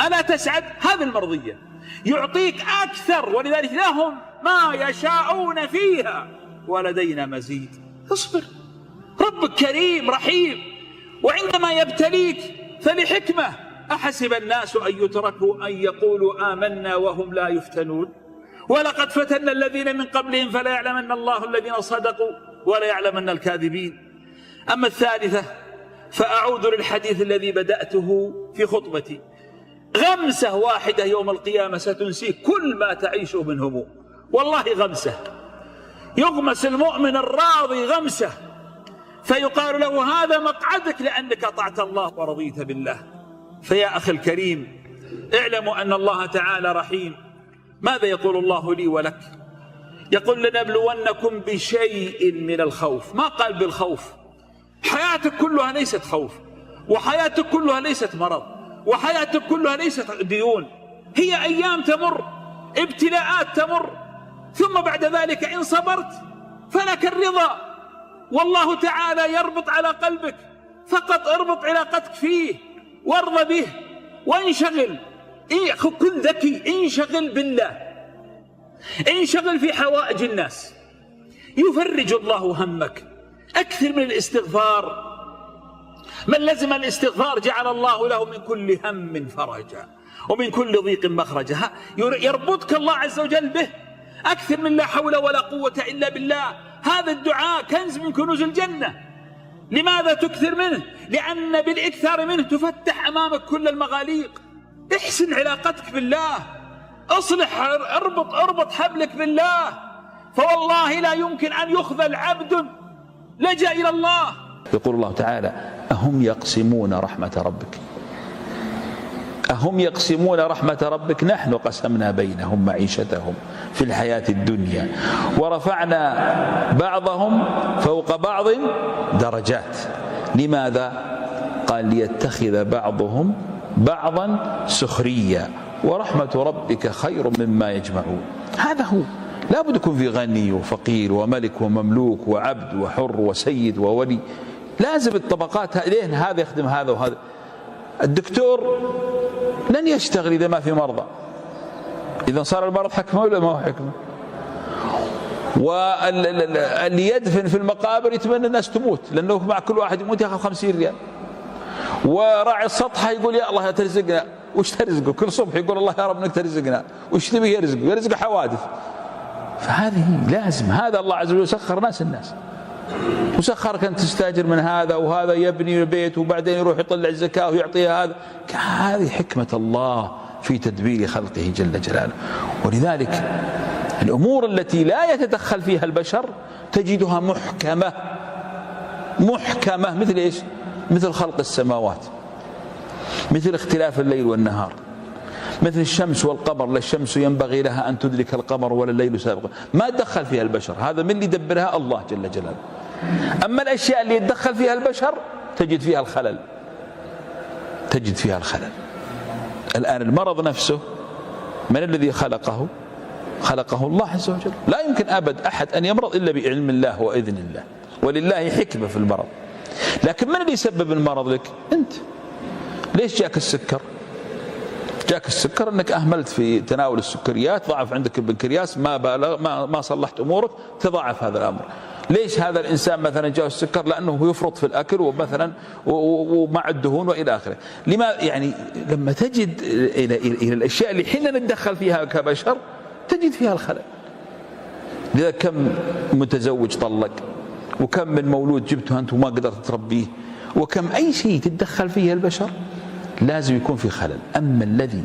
ألا تسعد؟ هذه المرضية. يعطيك أكثر، ولذلك لهم ما يشاءون فيها ولدينا مزيد. اصبر، ربك كريم رحيم، وعندما يبتليك فلحكمة. أحسب الناس أن يتركوا أن يقولوا آمنا وهم لا يفتنون؟ ولقد فتنا الذين من قبلهم فلا يعلمن الله الذين صدقوا ولا يعلمن الكاذبين. أما الثالثة فأعود للحديث الذي بدأته في خطبتي: غمسة واحدة يوم القيامة ستنسيك كل ما تعيشه من هموم. والله غمسة، يغمس المؤمن الراضي غمسة فيقال له: هذا مقعدك لأنك أطعت الله ورضيت بالله. فيا أخي الكريم، اعلموا أن الله تعالى رحيم. ماذا يقول الله لي ولك؟ يقول: لنبلونكم بشيء من الخوف. ما قال بالخوف. حياتك كلها ليست خوف، وحياتك كلها ليست مرض، وحياتك كلها ليست ديون. هي أيام تمر، ابتلاءات تمر، ثم بعد ذلك إن صبرت فلك الرضا. والله تعالى يربط على قلبك، فقط اربط علاقتك فيه وارضى به وانشغل. كن ذكي، انشغل بالله، انشغل في حوائج الناس، يفرج الله همك. أكثر من الاستغفار. من لزم الاستغفار جعل الله له من كل هم فرجا ومن كل ضيق مخرجا. يربطك الله عز وجل به. أكثر من لا حول ولا قوة إلا بالله. هذا الدعاء كنز من كنوز الجنة. لماذا تكثر منه؟ لأن بالإكثار منه تفتح أمامك كل المغاليق. احسن علاقتك بالله، اصلح، اربط حبلك بالله، فوالله لا يمكن أن يخذل عبد لجأ إلى الله. يقول الله تعالى: أهم يقسمون رحمة ربك؟ أهم يقسمون رحمة ربك؟ نحن قسمنا بينهم معيشتهم في الحياة الدنيا ورفعنا بعضهم فوق بعض درجات. لماذا؟ قال: ليتخذ بعضهم بعضا سخريا ورحمة ربك خير مما يجمعون. هذا هو. لا بد يكون في غني وفقير وملك ومملوك وعبد وحر وسيد وولي. لازم الطبقات لين هذا يخدم هذا وهذا. الدكتور لن يشتغل إذا ما في مرضى. إذا صار المرض حكمة ولا ما هو حكمة؟ واللي يدفن في المقابر يتمنى الناس تموت، لأنه مع كل واحد يموت يأخذ 50 ريال. وراعي السطح يقول: يا الله ترزقنا. وش ترزقه؟ كل صبح يقول: الله يا رب انك ترزقنا. وش تبي يرزقه حوادث. فهذه لازم. هذا الله عز وجل سخر الناس وسخرك أن تستاجر من هذا، وهذا يبني البيت وبعدين يروح يطلع الزكاة ويعطيها هذا. هذه حكمة الله في تدبير خلقه جل جلاله. ولذلك الأمور التي لا يتدخل فيها البشر تجدها محكمة مثل إيش؟ مثل خلق السماوات، مثل اختلاف الليل والنهار، مثل الشمس والقمر. لا الشمس ينبغي لها أن تدرك القمر ولا الليل سابقا، ما تدخل فيها البشر، هذا من اللي يدبرها؟ الله جل جلاله. أما الأشياء اللي يتدخل فيها البشر تجد فيها الخلل، تجد فيها الخلل. الآن المرض نفسه من الذي خلقه؟ خلقه الله عز وجل. لا يمكن أبد أحد أن يمرض إلا بعلم الله وإذن الله، ولله حكمة في المرض. لكن من اللي يسبب المرض لك؟ أنت. ليش جاك السكر؟ جاك السكر أنك أهملت في تناول السكريات، ضعف عندك البنكرياس، ما صلحت أمورك، تضاعف هذا الأمر. ليش هذا الإنسان مثلا جاء السكر؟ لأنه يفرط في الأكل ومثلا ومع الدهون وإلى آخره. لما يعني لما تجد إلى الأشياء اللي حين نتدخل فيها كبشر تجد فيها الخلل. لذا كم متزوج طلق، وكم من مولود جبته أنت وما قدرت تربيه، وكم أي شيء تتدخل فيه البشر لازم يكون في خلل. أما الذي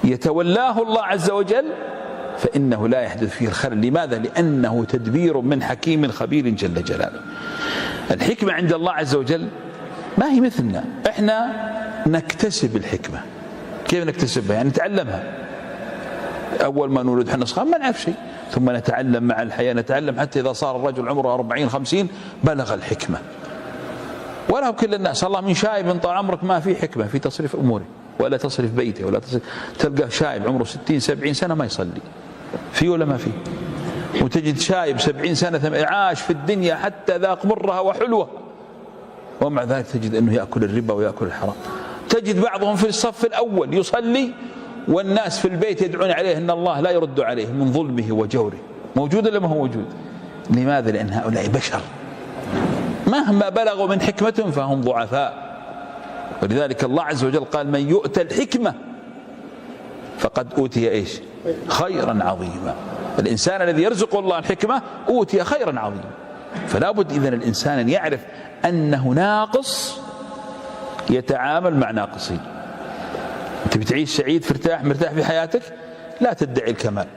يتولاه الله عز وجل فإنه لا يحدث فيه الخلل. لماذا؟ لأنه تدبير من حكيم خبير جل جلاله. الحكمة عند الله عز وجل ما هي مثلنا، احنا نكتسب الحكمة. كيف نكتسبها؟ يعني نتعلمها. أول ما نولد احنا صغار ما نعرف شيء، ثم نتعلم مع الحياة، نتعلم حتى إذا صار الرجل عمره 40-50 بلغ الحكمة. ولا كل الناس، الله من شايب طال عمرك ما في حكمة في تصريف أموره ولا تصريف بيته ولا تصريف. تلقى شايب عمره 60-70 سنة ما يصلي، في ولا ما في؟ وتجد شايب 70 سنة عاش في الدنيا حتى ذاق مرها وحلوة، ومع ذلك تجد أنه يأكل الربا ويأكل الحرام. تجد بعضهم في الصف الأول يصلي والناس في البيت يدعون عليه أن الله لا يرد عليه من ظلمه وجوره. موجود ولا ما هو موجود؟ لماذا؟ لأن هؤلاء بشر مهما بلغوا من حكمتهم فهم ضعفاء. ولذلك الله عز وجل قال من يؤتى الحكمة فقد أوتي إيش؟ خيرا عظيما. الإنسان الذي يرزق الله الحكمة أوتي خيرا عظيما. فلا بد إذن الإنسان أن يعرف أنه ناقص يتعامل مع ناقصين. أنت بتعيش سعيد مرتاح في حياتك، لا تدعي الكمال.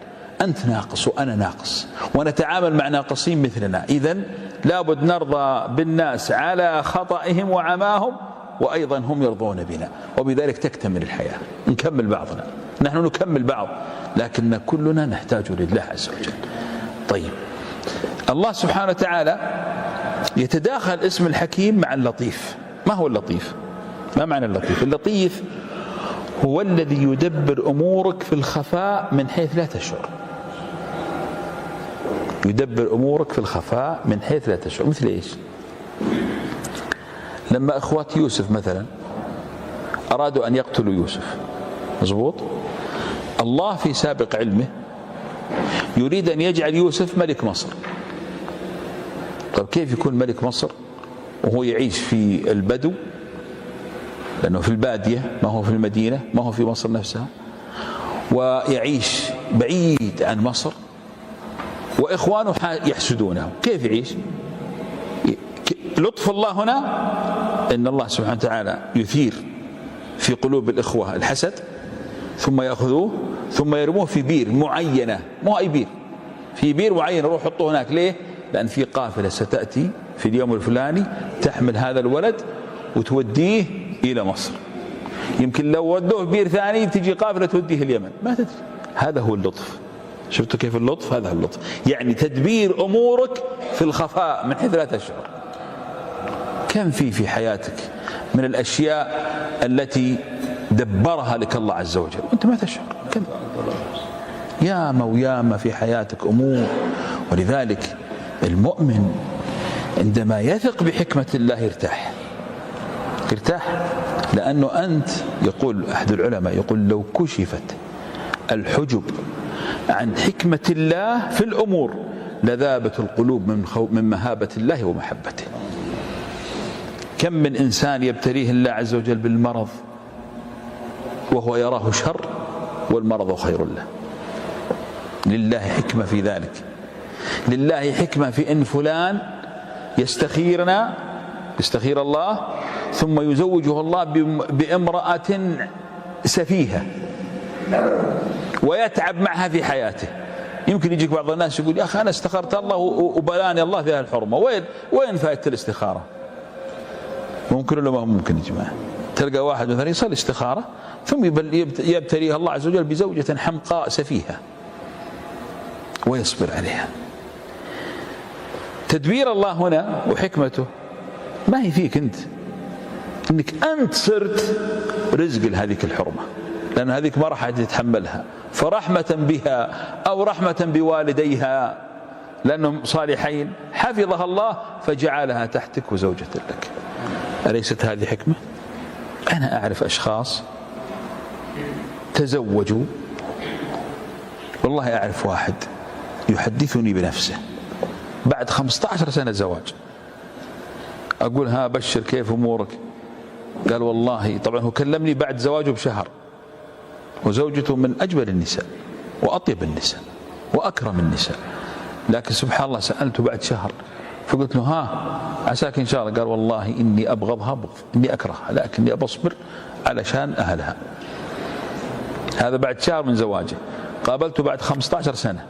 أنت ناقص وأنا ناقص ونتعامل مع ناقصين مثلنا. إذن لابد نرضى بالناس على خطئهم وعماهم، وأيضا هم يرضون بنا، وبذلك تكتمل الحياة. نكمل بعضنا، نحن نكمل بعض، لكن كلنا نحتاج لله عز وجل. طيب، الله سبحانه وتعالى يتداخل اسم الحكيم مع اللطيف. ما هو اللطيف؟ ما معنى اللطيف؟ اللطيف هو الذي يدبر أمورك في الخفاء من حيث لا تشعر. يدبر أمورك في الخفاء من حيث لا تشعر. مثل إيش؟ لما أخوات يوسف مثلا أرادوا أن يقتلوا يوسف، مظبوط؟ الله في سابق علمه يريد أن يجعل يوسف ملك مصر. طب كيف يكون ملك مصر وهو يعيش في البدو؟ لأنه في البادية، ما هو في المدينة، ما هو في مصر نفسها، ويعيش بعيد عن مصر، وإخوانه يحسدونه. كيف يعيش؟ لطف الله هنا إن الله سبحانه وتعالى يثير في قلوب الإخوة الحسد، ثم يأخذوه ثم يرموه في بير معينة، مو أي بير، في بير معين روح حطوه هناك. ليه؟ لأن في قافلة ستأتي في اليوم الفلاني تحمل هذا الولد وتوديه إلى مصر. يمكن لو ودوه بير ثاني تجي قافلة توديه اليمن، ما تدري. هذا هو اللطف. شفتوا كيف اللطف؟ هذا اللطف، يعني تدبير أمورك في الخفاء من حيث لا تشعر. كم في حياتك من الأشياء التي دبرها لك الله عز وجل وأنت ما تشعر؟ كم ياما وياما في حياتك أمور. ولذلك المؤمن عندما يثق بحكمة الله يرتاح، لأنه أنت، يقول أحد العلماء، يقول لو كشفت الحجب عن حكمة الله في الأمور لذابت القلوب من مهابة الله ومحبته. كم من إنسان يبتليه الله عز وجل بالمرض وهو يراه شر والمرض خير له. لله حكمة في ذلك. لله حكمة في إن فلان يستخير الله ثم يزوجه الله بامرأة سفيهة ويتعب معها في حياته. يمكن يجيك بعض الناس يقول يا أخي أنا استخرت الله وبلاني الله في الحرمة، وين فائدة الاستخارة؟ ممكن ولا ما ممكن يا جماعة؟ تلقى واحد مثلا يصلي استخارة ثم يبتليها الله عز وجل بزوجة حمقاء سفيهة ويصبر عليها. تدبير الله هنا وحكمته ما هي فيك أنت، إنك أنت صرت رزق لهذيك الحرمة، لأن هذيك ما راح تتحملها، فرحمة بها أو رحمة بوالديها لأنهم صالحين حفظها الله فجعلها تحتك وزوجة لك. أليست هذه حكمة؟ أنا أعرف أشخاص تزوجوا، والله أعرف واحد يحدثني بنفسه بعد 15 سنة زواج، أقول ها بشر كيف أمورك؟ قال والله، طبعا هو كلمني بعد زواجه بشهر، وزوجته من أجمل النساء وأطيب النساء وأكرم النساء، لكن سبحان الله سألته بعد شهر فقلت له ها عساك إن شاء الله؟ قال والله إني أبغضها بغض، إني أكرهها لكني أبصبر علشان أهلها. هذا بعد شهر من زواجه. قابلته بعد 15 سنة،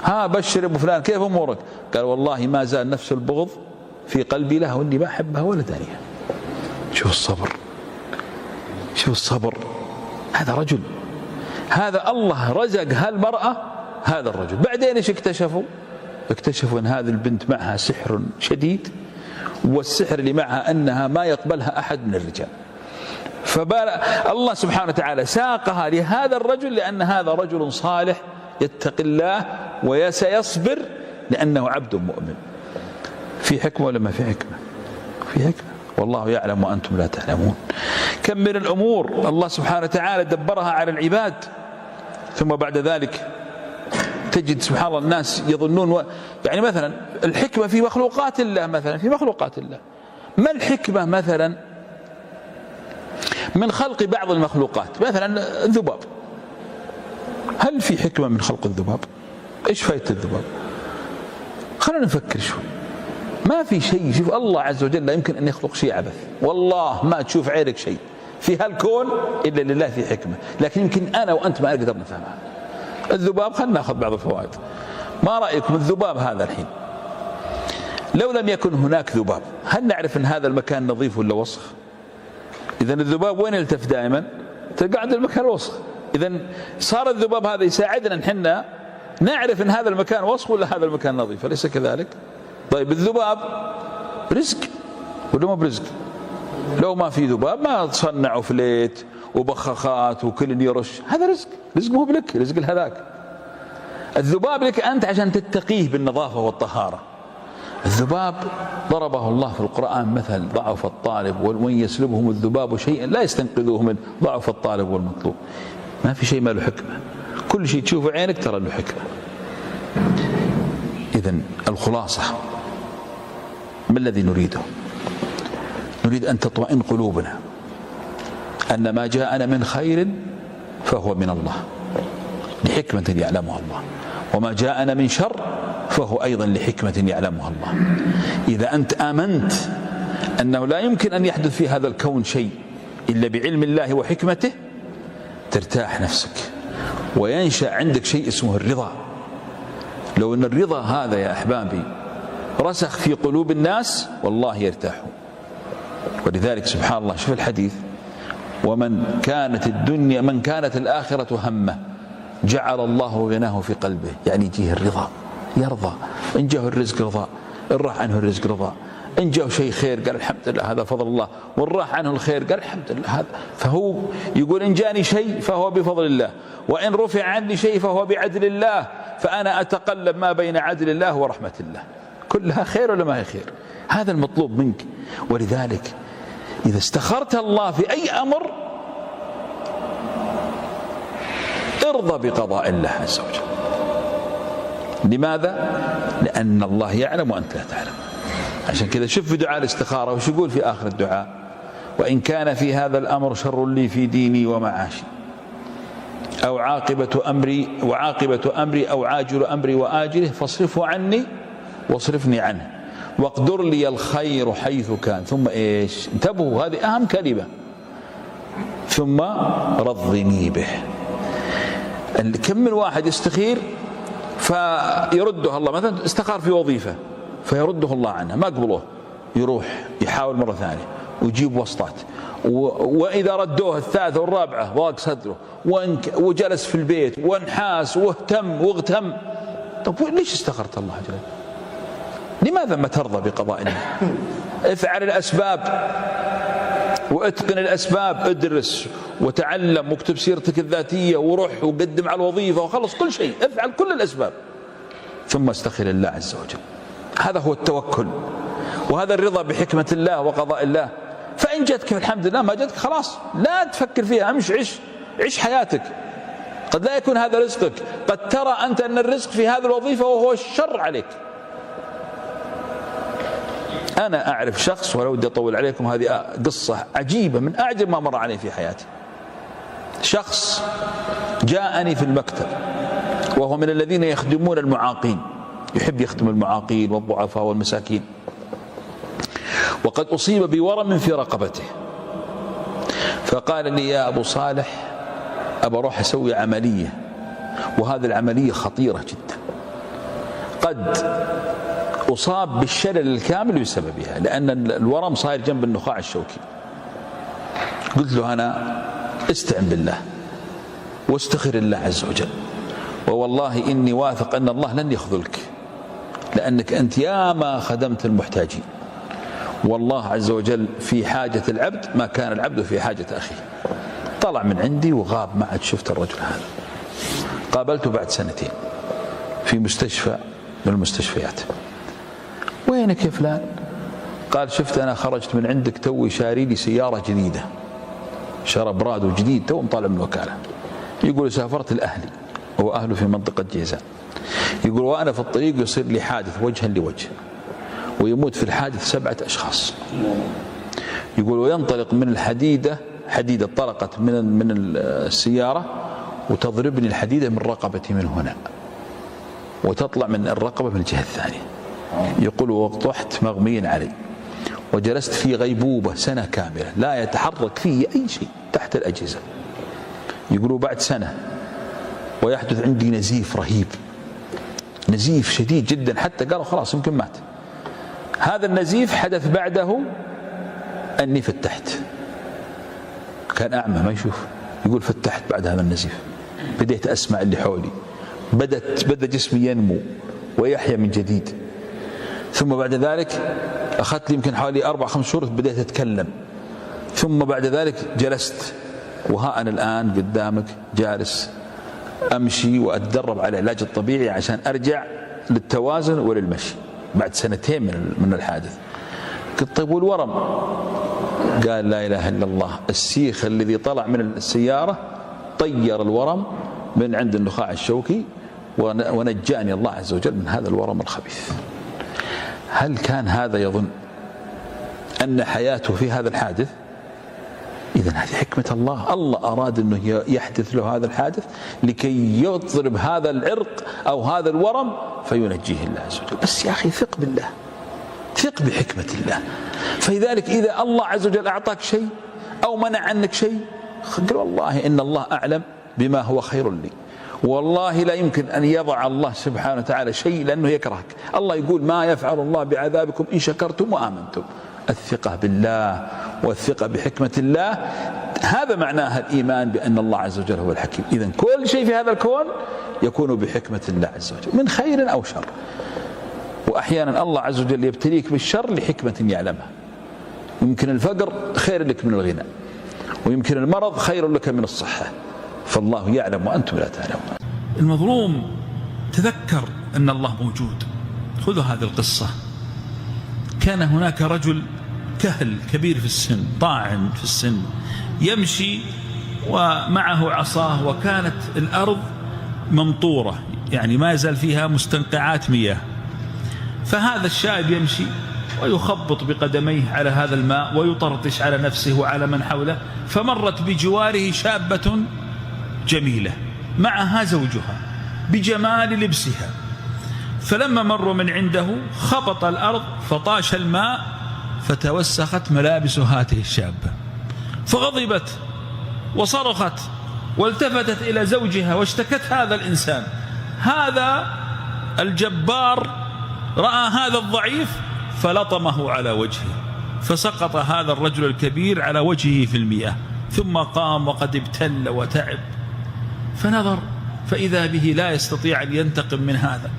ها بشر أبو فلان كيف أمورك؟ قال والله ما زال نفس البغض في قلبي لها وإني ما أحبها ولا دانيها. شوف الصبر، شوف الصبر. هذا رجل، هذا الله رزق هالمرأة هذا الرجل. بعدين إيش اكتشفوا؟ اكتشفوا أن هذه البنت معها سحر شديد، والسحر اللي معها أنها ما يقبلها أحد من الرجال. فالله سبحانه وتعالى ساقها لهذا الرجل لأن هذا رجل صالح يتقي الله وسيصبر لأنه عبد مؤمن. في حكمة ولا ما في حكمة؟ في حكمة، والله يعلم وأنتم لا تعلمون. كم من الأمور الله سبحانه وتعالى دبرها على العباد، ثم بعد ذلك تجد سبحان الله الناس يظنون يعني مثلا الحكمة في مخلوقات الله، مثلا في مخلوقات الله. ما الحكمة مثلا من خلق بعض المخلوقات؟ مثلا الذباب، هل في حكمة من خلق الذباب؟ ايش فايدة الذباب؟ خلينا نفكر شوي. ما في شيء. شوف الله عز وجل لا يمكن أن يخلق شيء عبث، والله ما تشوف عينك شيء في هالكون إلا لله في حكمة، لكن يمكن أنا وأنت ما نقدر نفهمها. الذباب خلنا نأخذ بعض الفوائد. ما رأيكم الذباب هذا الحين لو لم يكن هناك ذباب هل نعرف أن هذا المكان نظيف ولا وسخ؟ إذن الذباب وين يلتف دائما؟ تقعد المكان وسخ. إذن صار الذباب هذا يساعدنا نحن نعرف أن هذا المكان وسخ ولا هذا المكان نظيف، أليس كذلك؟ طيب الذباب رزق ولا ما برزق؟ لو ما في ذباب ما تصنعوا فليت وبخاخات وكل يرش، هذا رزق. رزق مو بلك، رزق لهذاك. الذباب لك أنت عشان تتقيه بالنظافة والطهارة. الذباب ضربه الله في القرآن مثل ضعف الطالب ومن يسلبهم الذباب شيئا لا يستنقذوه منه، ضعف الطالب والمطلوب. ما في شيء ما له حكمة، كل شيء تشوفه عينك ترى له حكمة. إذن الخلاصة ما الذي نريده؟ نريد أن تطمئن قلوبنا أن ما جاءنا من خير فهو من الله لحكمة يعلمها الله، وما جاءنا من شر فهو أيضا لحكمة يعلمها الله. إذا أنت آمنت أنه لا يمكن أن يحدث في هذا الكون شيء إلا بعلم الله وحكمته ترتاح نفسك وينشأ عندك شيء اسمه الرضا. لو أن الرضا هذا يا أحبابي رسخ في قلوب الناس والله يرتاحوا. ولذلك سبحان الله شوف الحديث: ومن كانت الدنيا من كانت الآخرة همه جعل الله غناه في قلبه. يعني يجيه الرضا، يرضى. إن جاءه الرزق رضا، إن راح عنه الرزق رضا، إن جاءه شيء خير قال الحمد لله هذا فضل الله، وإن راح عنه الخير قال الحمد لله هذا. فهو يقول إن جاني شيء فهو بفضل الله، وإن رفع عني شيء فهو بعدل الله، فأنا أتقلب ما بين عدل الله ورحمة الله. كلها خير ولا ما هي خير؟ هذا المطلوب منك. ولذلك إذا استخرت الله في أي أمر ارضى بقضاء الله عز وجل. لماذا؟ لأن الله يعلم وأنت لا تعلم. عشان كذا شوف في دعاء الاستخارة وش يقول في آخر الدعاء: وإن كان في هذا الأمر شر لي في ديني ومعاشي أو عاقبة أمري أو عاجل أمري وآجله فاصرفه عني واصرفني عنه واقدر لي الخير حيث كان. ثم إيش؟ انتبهوا، هذه أهم كلمة. ثم رضني به. كم من واحد يستخير فيرده الله، مثلا استخار في وظيفة فيرده الله عنها، ما قبلوه، يروح يحاول مرة ثانية ويجيب وسطات، وإذا ردوه الثالثة والرابعة ضاق صدره وجلس في البيت وانحاس واغتم. طب ليش استخرت الله جل؟ لماذا ما ترضى بقضاء الله؟ افعل الأسباب واتقن الأسباب، ادرس وتعلم واكتب سيرتك الذاتية وروح وقدم على الوظيفة وخلص كل شيء، افعل كل الأسباب ثم استخر الله عز وجل. هذا هو التوكل، وهذا الرضا بحكمة الله وقضاء الله. فإن جتك الحمد لله، ما جتك خلاص لا تفكر فيها، امش عيش حياتك. قد لا يكون هذا رزقك، قد ترى أنت أن الرزق في هذه الوظيفة وهو الشر عليك. أنا أعرف شخص، ولا ودي أطول عليكم، هذه قصة عجيبة من أعجب ما مر علي في حياتي. شخص جاءني في المكتب وهو من الذين يخدمون المعاقين، يحب يخدم المعاقين والضعفاء والمساكين، وقد أصيب بورم في رقبته، فقال لي يا أبو صالح أبى أروح أسوي عملية، وهذه العملية خطيرة جدا، قد أصاب بالشلل الكامل بسببها، لأن الورم صاير جنب النخاع الشوكي. قلت له أنا استعن بالله واستخر الله عز وجل، ووالله إني واثق أن الله لن يخذلك، لأنك أنت ياما خدمت المحتاجين، والله عز وجل في حاجة العبد ما كان العبد في حاجة أخيه. طلع من عندي وغاب، ما عاد شفت الرجل هذا. قابلته بعد 2 سنين في مستشفى من المستشفيات. وينك يا فلان؟ قال شفت أنا خرجت من عندك توي شاري لي سيارة جديدة، شرى برادو جديد تو مطالع من الوكالة. يقول سافرت لأهلي، هو أهله في منطقة جيزان. يقول وأنا في الطريق يصير لي حادث وجها لوجه، ويموت في الحادث 7 أشخاص. يقول وينطلق من الحديدة، حديدة طرقت من السيارة وتضربني الحديدة من رقبتي من هنا، وتطلع من الرقبة من الجهة الثانية. يقول وطحت مغميا علي، وجلست في غيبوبة 1 سنة كاملة لا يتحرك فيه أي شيء تحت الأجهزة. يقولوا بعد 1 سنة ويحدث عندي نزيف رهيب، نزيف شديد جدا، حتى قالوا خلاص يمكن مات. هذا النزيف حدث بعده أني فتحت، كان أعمى ما يشوف. يقول فتحت بعد هذا النزيف، بديت أسمع اللي حولي، بدأ جسمي ينمو ويحيا من جديد. ثم بعد ذلك أخذت لي يمكن حوالي 4-5 شهور بديت أتكلم. ثم بعد ذلك جلست، وها أنا الآن قدامك جالس أمشي وأتدرب على العلاج الطبيعي عشان أرجع للتوازن وللمشي بعد 2 سنين من الحادث. قلت طيب والورم؟ قال لا إله إلا الله، السيخ الذي طلع من السيارة طير الورم من عند النخاع الشوكي، ونجاني الله عز وجل من هذا الورم الخبيث. هل كان هذا يظن أن حياته في هذا الحادث؟ إذن هذه حكمة الله. الله أراد أنه يحدث له هذا الحادث لكي يضرب هذا العرق أو هذا الورم فينجيه الله عز وجل. بس يا أخي ثق بالله، ثق بحكمة الله. فلذلك إذا الله عز وجل أعطاك شيء أو منع عنك شيء، قل والله إن الله أعلم بما هو خير لي، والله لا يمكن أن يضع الله سبحانه وتعالى شيء لأنه يكرهك. الله يقول ما يفعل الله بعذابكم إن شكرتم وآمنتم. الثقة بالله والثقة بحكمة الله، هذا معناها الإيمان بأن الله عز وجل هو الحكيم. إذن كل شيء في هذا الكون يكون بحكمة الله عز وجل من خير أو شر. وأحيانا الله عز وجل يبتليك بالشر لحكمة يعلمها. يمكن الفقر خير لك من الغنى، ويمكن المرض خير لك من الصحة، فالله يعلم وأنتم لا تعلمون. المظلوم تذكر أن الله موجود. خذوا هذه القصة. كان هناك رجل كهل كبير في السن، طاعن في السن، يمشي ومعه عصاه، وكانت الأرض ممطورة، يعني ما يزال فيها مستنقعات مياه. فهذا الشاب يمشي ويخبط بقدميه على هذا الماء ويطرطش على نفسه وعلى من حوله. فمرت بجواره شابة جميلة معها زوجها بجمال لبسها، فلما مروا من عنده خبط الأرض فطاش الماء فتوسخت ملابس هاته الشابة، فغضبت وصرخت والتفتت إلى زوجها واشتكت هذا الإنسان. هذا الجبار رأى هذا الضعيف فلطمه على وجهه، فسقط هذا الرجل الكبير على وجهه في المياه، ثم قام وقد ابتل وتعب، فنظر فإذا به لا يستطيع أن ينتقم من هذا،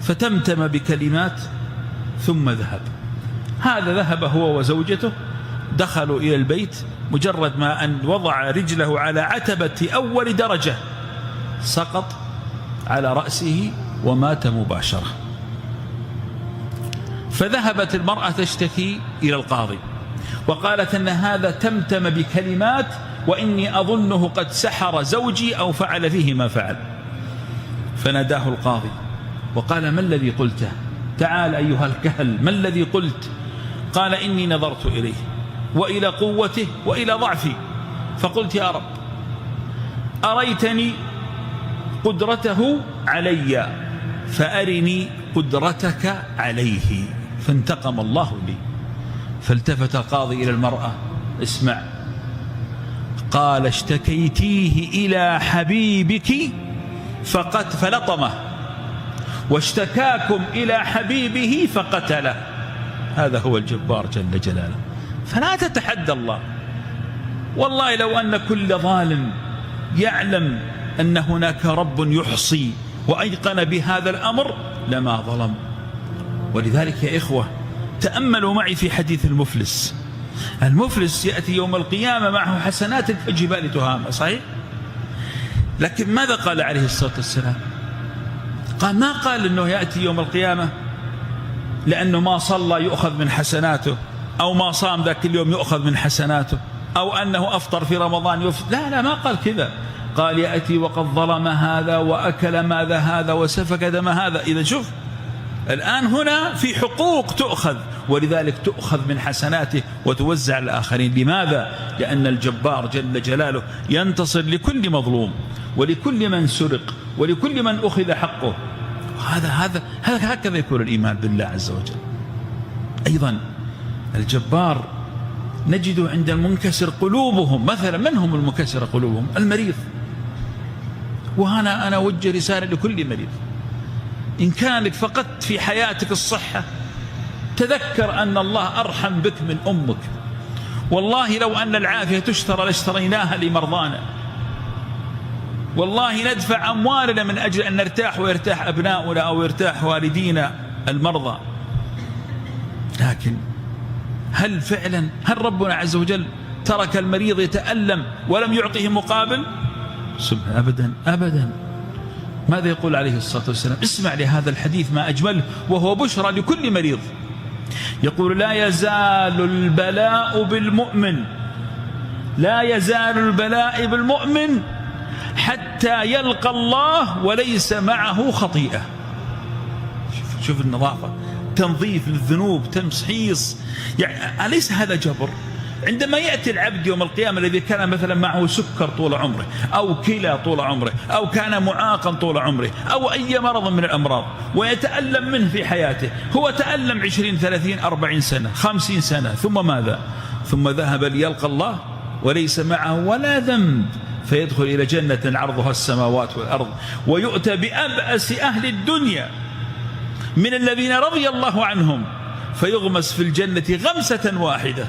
فتمتم بكلمات ثم ذهب. هذا ذهب هو وزوجته، دخلوا إلى البيت، مجرد ما أن وضع رجله على عتبة أول درجة سقط على رأسه ومات مباشرة. فذهبت المرأة تشتكي إلى القاضي وقالت أن هذا تمتم بكلمات وإني أظنه قد سحر زوجي أو فعل فيه ما فعل. فناداه القاضي وقال: ما الذي قلته؟ تعال أيها الكهل، ما الذي قلت؟ قال: إني نظرت إليه وإلى قوته وإلى ضعفي، فقلت: يا رب أريتني قدرته علي فأرني قدرتك عليه، فانتقم الله لي. فالتفت القاضي إلى المرأة: اسمع، قال: اشتكيتيه إلى حبيبك فلطمه، واشتكاكم إلى حبيبه فقتله. هذا هو الجبار جل جلاله. فلا تتحدى الله. والله لو أن كل ظالم يعلم أن هناك رب يحصي وأيقن بهذا الأمر لما ظلم. ولذلك يا إخوة تأملوا معي في حديث المفلس. المفلس يأتي يوم القيامة معه حسنات كجبال تهامة، صحيح؟ لكن ماذا قال عليه الصلاة والسلام؟ ما قال أنه يأتي يوم القيامة لأنه ما صلى يؤخذ من حسناته، أو ما صام ذاك اليوم يؤخذ من حسناته، أو أنه أفطر في رمضان يفطر. لا، ما قال كذا. قال: يأتي وقد ظلم هذا وأكل مال هذا وسفك دم هذا. إذا شوف الآن هنا في حقوق تؤخذ، ولذلك تؤخذ من حسناته وتوزع على الآخرين. لماذا؟ لأن الجبار جل جلاله ينتصر لكل مظلوم ولكل من سرق ولكل من أخذ حقه. هكذا يكون الإيمان بالله عز وجل. أيضا الجبار نجد عند المنكسر قلوبهم. مثلا من هم المنكسر قلوبهم؟ المريض. وهنا أنا أوجه رسالة لكل مريض: إن كانت فقدت في حياتك الصحة تذكر أن الله أرحم بك من أمك. والله لو أن العافية تشترى لاشتريناها لمرضانا. والله ندفع أموالنا من أجل أن نرتاح ويرتاح أبناؤنا أو يرتاح والدينا المرضى. لكن هل فعلا ربنا عز وجل ترك المريض يتألم ولم يعطيه مقابل؟ أبدا أبدا. ماذا يقول عليه الصلاة والسلام؟ اسمع لهذا الحديث ما أجمله، وهو بشرى لكل مريض. يقول: لا يزال البلاء بالمؤمن، لا يزال البلاء بالمؤمن حتى يلقى الله وليس معه خطيئة. شوف النظافة، تنظيف للذنوب، تمحيص. يعني أليس هذا جبر؟ عندما يأتي العبد يوم القيامة الذي كان مثلا معه سكر طول عمره، أو كلى طول عمره، أو كان معاقا طول عمره، أو أي مرض من الأمراض، ويتألم منه في حياته، هو تألم 20 30 40 سنة 50 سنة، ثم ماذا؟ ثم ذهب ليلقى الله وليس معه ولا ذنب، فيدخل إلى جنة عرضها السماوات والأرض، ويؤتى بأبأس أهل الدنيا من الذين رضي الله عنهم، فيغمس في الجنة غمسة واحدة،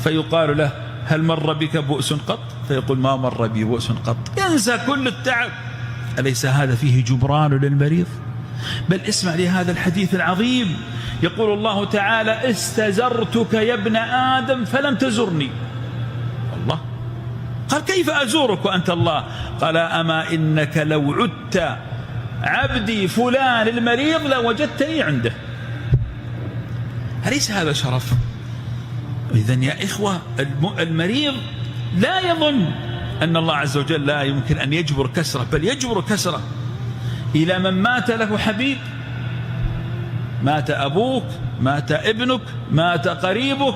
فيقال له: هل مر بك بؤس قط؟ فيقول: ما مر بي بؤس قط. ينسى كل التعب. أليس هذا فيه جبران للمريض؟ بل اسمع لهذا الحديث العظيم. يقول الله تعالى: استزرتك يا ابن آدم فلم تزرني. الله قال: كيف أزورك وأنت الله؟ قال: أما إنك لو عدت عبدي فلان المريض لوجدتني عنده. أليس هذا شرف؟ إذن يا إخوة المريض لا يظن أن الله عز وجل لا يمكن أن يجبر كسره، بل يجبر كسره. إلى من مات له حبيب، مات أبوك، مات ابنك، مات قريبك،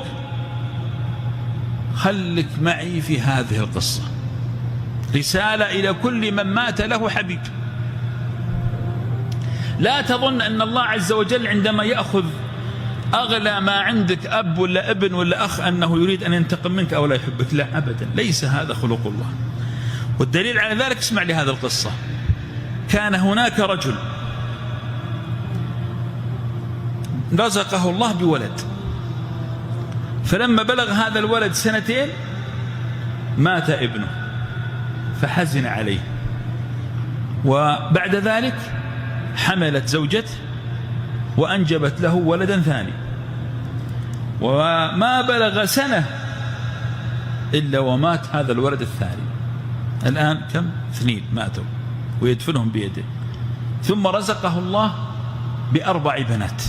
خلك معي في هذه القصة. رسالة إلى كل من مات له حبيب. لا تظن أن الله عز وجل عندما يأخذ أغلى ما عندك أب ولا ابن ولا أخ أنه يريد أن ينتقم منك أو لا يحبك. لا أبدا، ليس هذا خلق الله. والدليل على ذلك اسمع لهذا القصة. كان هناك رجل رزقه الله بولد، فلما بلغ هذا الولد 2 مات ابنه فحزن عليه، وبعد ذلك حملت زوجته وأنجبت له ولدا ثاني، وما بلغ 1 إلا ومات هذا الولد الثاني. الآن كم؟ 2 ماتوا ويدفنهم بيده. ثم رزقه الله ب4 بنات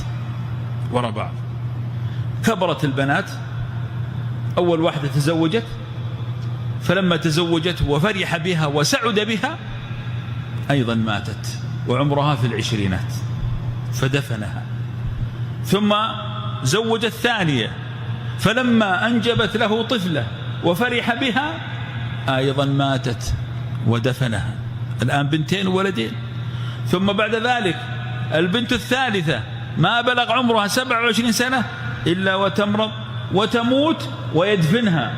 وراء بعض. كبرت البنات، أول واحدة تزوجت، فلما تزوجت وفرح بها وسعد بها أيضا ماتت وعمرها في 20، فدفنها. ثم زوج الثانية، فلما أنجبت له طفلة وفرح بها أيضا ماتت ودفنها. الآن 2 وولدين. ثم بعد ذلك البنت الثالثة ما بلغ عمرها 27 سنة إلا وتمرض وتموت ويدفنها.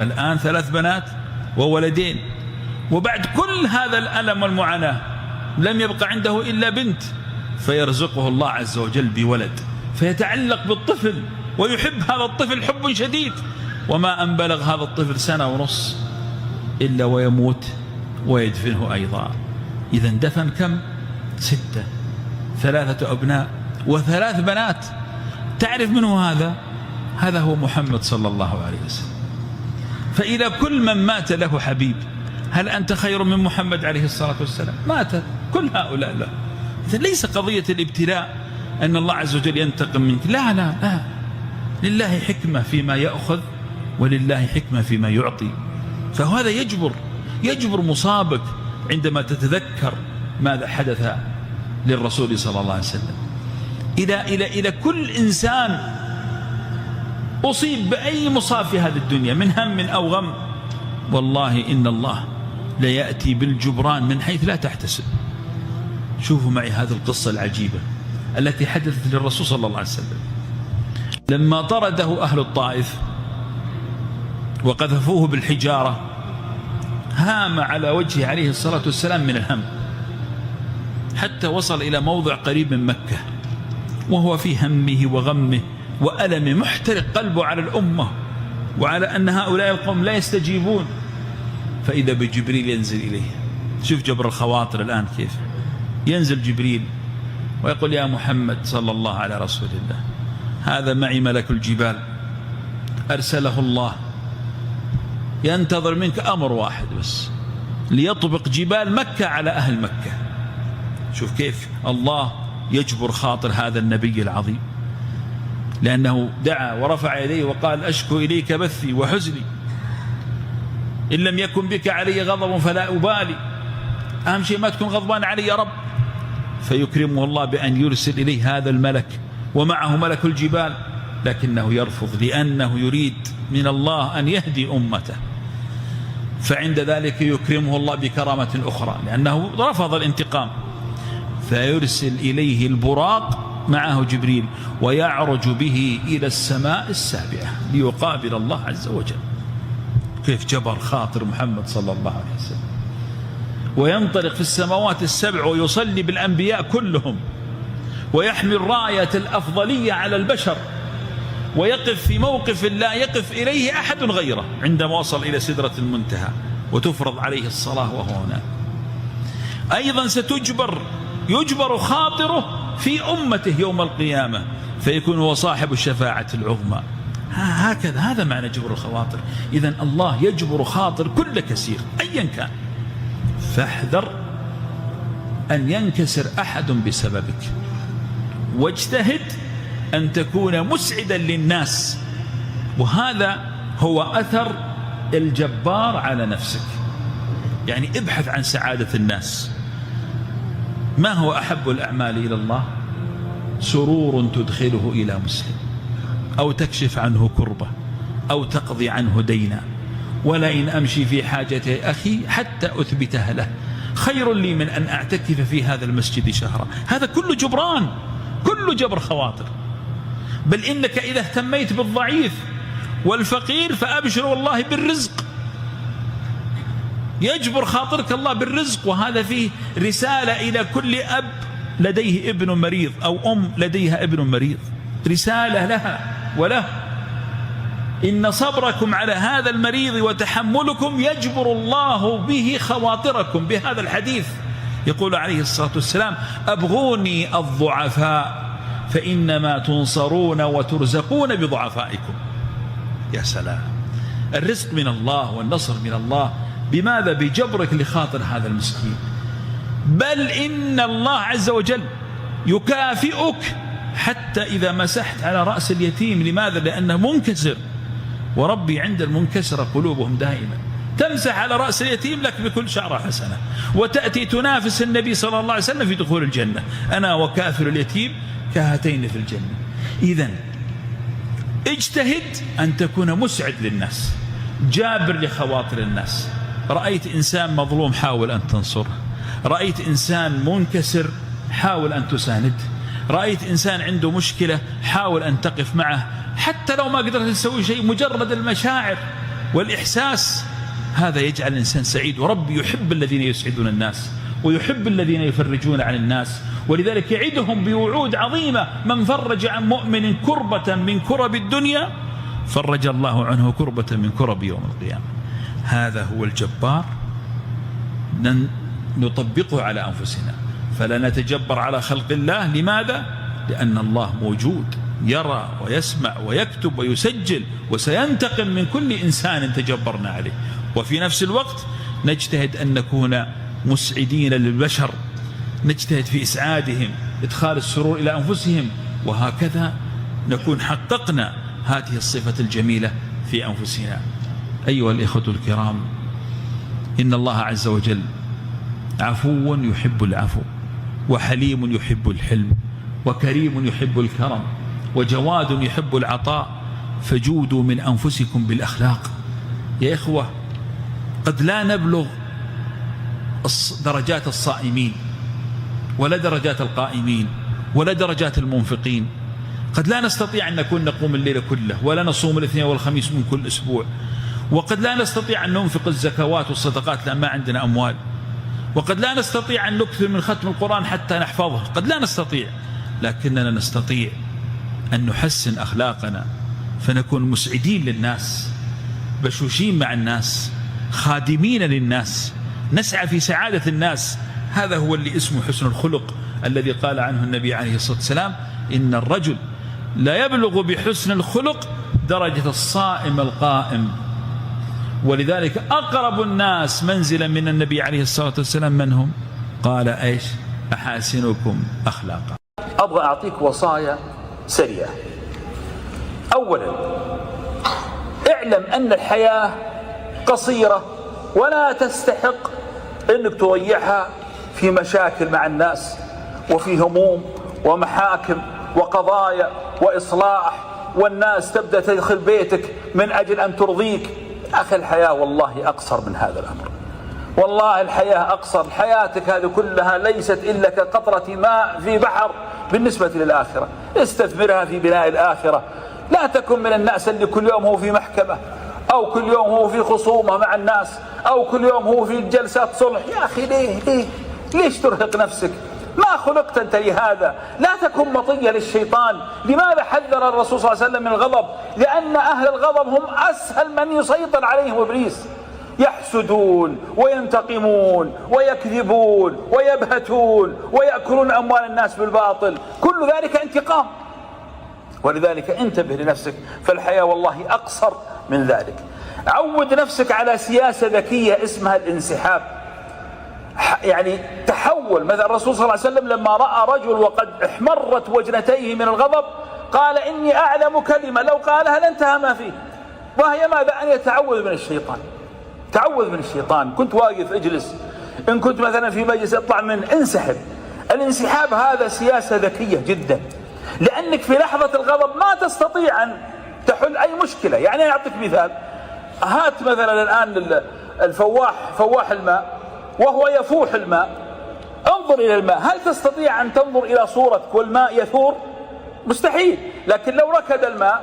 الآن 3 بنات وولدين. وبعد كل هذا الألم والمعاناة لم يبقى عنده إلا بنت، فيرزقه الله عز وجل بولد، فيتعلق بالطفل ويحب هذا الطفل حب شديد. وما أن بلغ هذا الطفل 1.5 سنة إلا ويموت ويدفنه أيضا. إذن دفن كم؟ 6، 3 أبناء و3 بنات. تعرف منه هذا؟ هذا هو محمد صلى الله عليه وسلم. فإذا كل من مات له حبيب، هل أنت خير من محمد عليه الصلاة والسلام؟ مات كل هؤلاء. لا، ليس قضية الابتلاء أن الله عز وجل ينتقم منك، لا لا لا، لله حكمة فيما يأخذ ولله حكمة فيما يعطي. فهذا يجبر مصابك عندما تتذكر ماذا حدث للرسول صلى الله عليه وسلم. إذا كل إنسان أصيب بأي مصاب في هذه الدنيا من هم أو غم، والله إن الله ليأتي بالجبران من حيث لا تحتسب. شوفوا معي هذه القصة العجيبة التي حدثت للرسول صلى الله عليه وسلم. لما طرده أهل الطائف وقذفوه بالحجارة، هام على وجهه عليه الصلاة والسلام من الهم، حتى وصل إلى موضع قريب من مكة وهو في همه وغمه وألم، محترق قلبه على الأمة وعلى أن هؤلاء القوم لا يستجيبون. فإذا بجبريل ينزل إليه. شوف جبر الخواطر الآن كيف ينزل جبريل ويقول: يا محمد صلى الله على رسول الله، هذا معي ملك الجبال أرسله الله ينتظر منك أمر واحد بس، ليطبق جبال مكة على أهل مكة. شوف كيف الله يجبر خاطر هذا النبي العظيم، لأنه دعا ورفع يديه وقال: أشكو إليك بثي وحزني، إن لم يكن بك علي غضب فلا أبالي. أهم شيء ما تكون غضبان علي يا رب. فيكرمه الله بأن يرسل إليه هذا الملك ومعه ملك الجبال، لكنه يرفض لأنه يريد من الله أن يهدي أمته. فعند ذلك يكرمه الله بكرامة أخرى لأنه رفض الانتقام، فيرسل إليه البراق معه جبريل ويعرج به إلى السماء السابعة ليقابل الله عز وجل. كيف جبر خاطر محمد صلى الله عليه وسلم، وينطلق في السماوات السبع ويصلي بالأنبياء كلهم، ويحمل راية الأفضلية على البشر، ويقف في موقف لا يقف إليه أحد غيره عندما وصل إلى سدرة المنتهى وتفرض عليه الصلاة وهو هناك. أيضا يجبر خاطره في أمته يوم القيامة، فيكون هو صاحب الشفاعة العظمى. هكذا، هذا معنى جبر الخواطر. إذن الله يجبر خاطر كل كثير أيا كان، فاحذر أن ينكسر أحد بسببك، واجتهد أن تكون مسعدا للناس. وهذا هو أثر الجبار على نفسك، يعني ابحث عن سعادة الناس. ما هو أحب الأعمال إلى الله؟ سرور تدخله إلى مسلم، أو تكشف عنه كربة، أو تقضي عنه دينا. ولئن أمشي في حاجة أخي حتى أثبتها له خير لي من أن أعتكف في هذا المسجد شهرا. هذا كله جبران، كله جبر خواطر. بل إنك إذا اهتميت بالضعيف والفقير فأبشر والله بالرزق، يجبر خاطرك الله بالرزق. وهذا فيه رسالة إلى كل أب لديه ابن مريض أو أم لديها ابن مريض، رسالة لها وله: إن صبركم على هذا المريض وتحملكم يجبر الله به خواطركم. بهذا الحديث يقول عليه الصلاة والسلام: أبغوني الضعفاء فإنما تنصرون وترزقون بضعفائكم. يا سلام، الرزق من الله والنصر من الله. بماذا؟ بجبرك لخاطر هذا المسكين. بل إن الله عز وجل يكافئك حتى إذا مسحت على رأس اليتيم. لماذا؟ لأنه منكسر، وربي عند المنكسر قلوبهم دائما. تمسح على رأس اليتيم لك بكل شعرة حسنة، وتأتي تنافس النبي صلى الله عليه وسلم في دخول الجنة: أنا وكافر اليتيم كهاتين في الجنة. إذن اجتهد أن تكون مسعد للناس، جابر لخواطر الناس. رأيت إنسان مظلوم حاول أن تنصره، رأيت إنسان منكسر حاول أن تسانده، رأيت إنسان عنده مشكلة حاول أن تقف معه، حتى لو ما قدرت تسوي شيء، مجرد المشاعر والإحساس هذا يجعل الإنسان سعيد. وربي يحب الذين يسعدون الناس ويحب الذين يفرجون عن الناس، ولذلك يعدهم بوعود عظيمة: من فرج عن مؤمن كربة من كرب الدنيا فرج الله عنه كربة من كرب يوم القيامة. هذا هو الجبار، نطبقه على أنفسنا، فلا نتجبر على خلق الله. لماذا؟ لأن الله موجود، يرى ويسمع ويكتب ويسجل، وسينتقم من كل إنسان تجبرنا عليه. وفي نفس الوقت نجتهد أن نكون مسعدين للبشر، نجتهد في إسعادهم، إدخال السرور إلى أنفسهم، وهكذا نكون حققنا هذه الصفة الجميلة في أنفسنا. أيها الإخوة الكرام، إن الله عز وجل عفو يحب العفو، وحليم يحب الحلم، وكريم يحب الكرم، وجواد يحب العطاء. فجودوا من أنفسكم بالأخلاق. يا إخوة، قد لا نبلغ درجات الصائمين، ولا درجات القائمين، ولا درجات المنفقين. قد لا نستطيع أن نقوم الليل كله، ولا نصوم الاثنين والخميس من كل أسبوع، وقد لا نستطيع أن ننفق الزكوات والصدقات لأن ما عندنا أموال، وقد لا نستطيع أن نكثر من ختم القرآن حتى نحفظه، قد لا نستطيع، لكننا نستطيع أن نحسن أخلاقنا فنكون مسعدين للناس، بشوشين مع الناس، خادمين للناس، نسعى في سعادة الناس. هذا هو اللي اسمه حسن الخلق، الذي قال عنه النبي عليه الصلاة والسلام: إن الرجل لا يبلغ بحسن الخلق درجة الصائم القائم. ولذلك أقرب الناس منزلا من النبي عليه الصلاة والسلام من هم؟ قال إيش؟ أحاسنكم أخلاقا. أبغى أعطيك وصايا سريعة. أولا، اعلم أن الحياة قصيرة ولا تستحق أنك تضيعها في مشاكل مع الناس، وفي هموم ومحاكم وقضايا وإصلاح، والناس تبدأ تدخل بيتك من أجل أن ترضيك. أخي، الحياة والله أقصر من هذا الأمر، والله الحياة أقصر. حياتك هذه كلها ليست إلا كقطرة ماء في بحر بالنسبة للآخرة. استثمرها في بناء الآخرة. لا تكن من الناس اللي كل يوم هو في محكمة، أو كل يوم هو في خصومة مع الناس، أو كل يوم هو في جلسات صلح. يا أخي، ليش ترهق نفسك؟ ما خلقت أنت لهذا. لا تكن مطية للشيطان. لماذا حذر الرسول صلى الله عليه وسلم من الغضب؟ لأن أهل الغضب هم أسهل من يسيطر عليهم إبليس. يحسدون وينتقمون ويكذبون ويبهتون ويأكلون أموال الناس بالباطل، كل ذلك انتقام. ولذلك انتبه لنفسك، فالحياة والله أقصر من ذلك. عود نفسك على سياسة ذكية اسمها الانسحاب. يعني تحول. مثلا الرسول صلى الله عليه وسلم لما رأى رجل وقد احمرت وجنتيه من الغضب قال: إني أعلم كلمة لو قالها لانتهى ما فيه، وهي ماذا؟ أن يتعوذ من الشيطان. تعوذ من الشيطان. كنت واقف اجلس، إن كنت مثلا في مجلس اطلع من انسحب. الانسحاب هذا سياسة ذكية جدا، لأنك في لحظة الغضب ما تستطيع أن تحل أي مشكلة. يعني أعطيك مثال، هات مثلا الآن فواح الماء وهو يفوح الماء، انظر إلى الماء، هل تستطيع أن تنظر إلى صورتك والماء يثور؟ مستحيل، لكن لو ركد الماء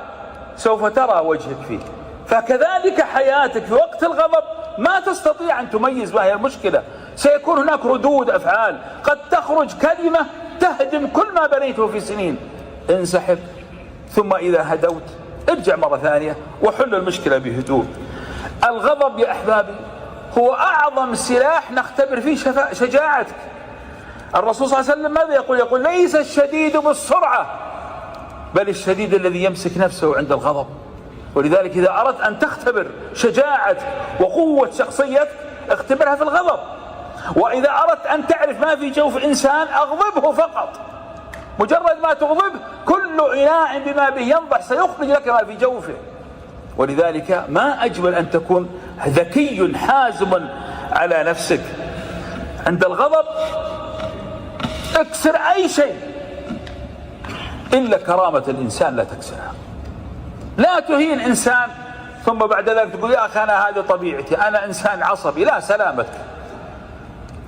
سوف ترى وجهك فيه. فكذلك حياتك في وقت الغضب ما تستطيع أن تميز ما هي المشكلة، سيكون هناك ردود أفعال، قد تخرج كلمة تهدم كل ما بنيته في سنين. انسحب، ثم إذا هدوت ارجع مرة ثانية وحل المشكلة بهدوء. الغضب يا أحبابي هو أعظم سلاح نختبر فيه شجاعتك. الرسول صلى الله عليه وسلم ماذا يقول؟ يقول ليس الشديد بالسرعة بل الشديد الذي يمسك نفسه عند الغضب. ولذلك إذا أردت أن تختبر شجاعتك وقوة شخصيتك اختبرها في الغضب. وإذا أردت أن تعرف ما في جوف إنسان أغضبه فقط، مجرد ما تغضبه كل إناء بما به ينضح سيخرج لك ما في جوفه. ولذلك ما أجمل أن تكون ذكي حازم على نفسك. عند الغضب اكسر أي شيء إلا كرامة الإنسان لا تكسرها. لا تهين إنسان ثم بعد ذلك تقول يا أخي أنا هذه طبيعتي، أنا إنسان عصبي. لا، سلامتك،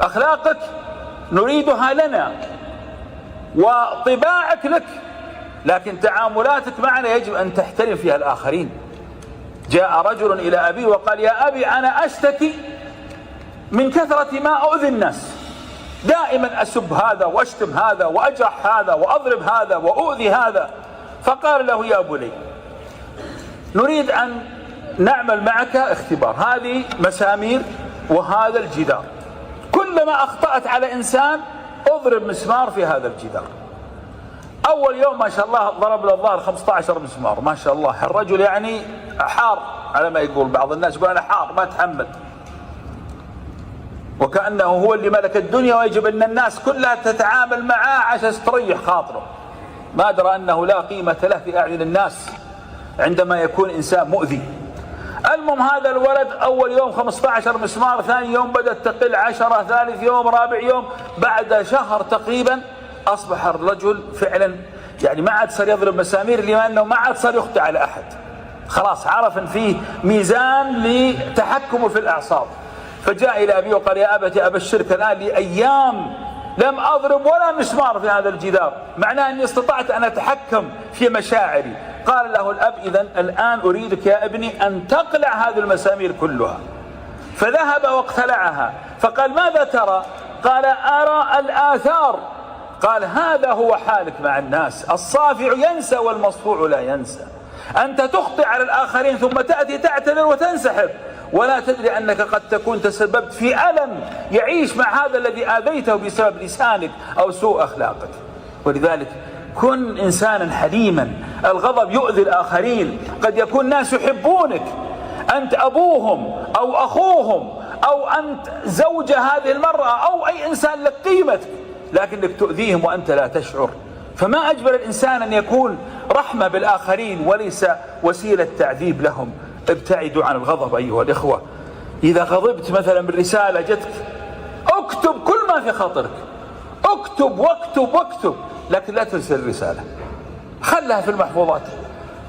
أخلاقك نريدها لنا وطباعك لك، لكن تعاملاتك معنا يجب أن تحترم فيها الآخرين. جاء رجل إلى أبي وقال يا أبي أنا أشتكي من كثرة ما أؤذي الناس، دائما أسب هذا وأشتم هذا وأجرح هذا وأضرب هذا وأؤذي هذا. فقال له يا بني نريد أن نعمل معك اختبار، هذه مسامير وهذا الجدار، كلما أخطأت على إنسان اضرب مسمار في هذا الجدار. أول يوم ما شاء الله ضرب له الظاهر 15 مسمار، ما شاء الله الرجل يعني حار، على ما يقول بعض الناس يقول أنا حار ما أتحمل، وكأنه هو اللي ملك الدنيا ويجب أن الناس كلها تتعامل معاه عشان تريح خاطره. ما أدرى أنه لا قيمة له في أعين الناس عندما يكون إنسان مؤذي. المهم هذا الولد أول يوم 15 مسمار، ثاني يوم بدأت تقل 10، ثالث يوم، رابع يوم، بعد شهر تقريبا أصبح الرجل فعلا يعني ما عاد صار يضرب مسامير لأنه ما عاد صار يخطئ على أحد، خلاص عرف أن فيه ميزان لتحكمه في الأعصاب. فجاء إلى أبي وقال يا أبتي أبشرك الآن لأيام لم أضرب ولا مسمار في هذا الجدار، معناه أني استطعت أن أتحكم في مشاعري. قال له الأب إذن الآن أريدك يا ابني أن تقلع هذه المسامير كلها. فذهب واقتلعها. فقال ماذا ترى؟ قال أرى الآثار. قال هذا هو حالك مع الناس، الصافع ينسى والمصفوع لا ينسى. أنت تخطئ على الآخرين ثم تأتي تعتذر وتنسحب، ولا تدري أنك قد تكون تسببت في ألم يعيش مع هذا الذي آذيته بسبب لسانك أو سوء أخلاقك. ولذلك كن إنسانا حليما. الغضب يؤذي الآخرين، قد يكون ناس يحبونك، أنت أبوهم أو أخوهم أو أنت زوج هذه المرأة أو أي إنسان لك قيمتك، لكنك تؤذيهم وأنت لا تشعر. فما أجبر الإنسان أن يكون رحمة بالآخرين وليس وسيلة تعذيب لهم. ابتعدوا عن الغضب أيها الإخوة. إذا غضبت مثلا بالرسالة جتك، اكتب كل ما في خاطرك، اكتب واكتب واكتب، لكن لا ترسل الرسالة، خلها في المحفوظات.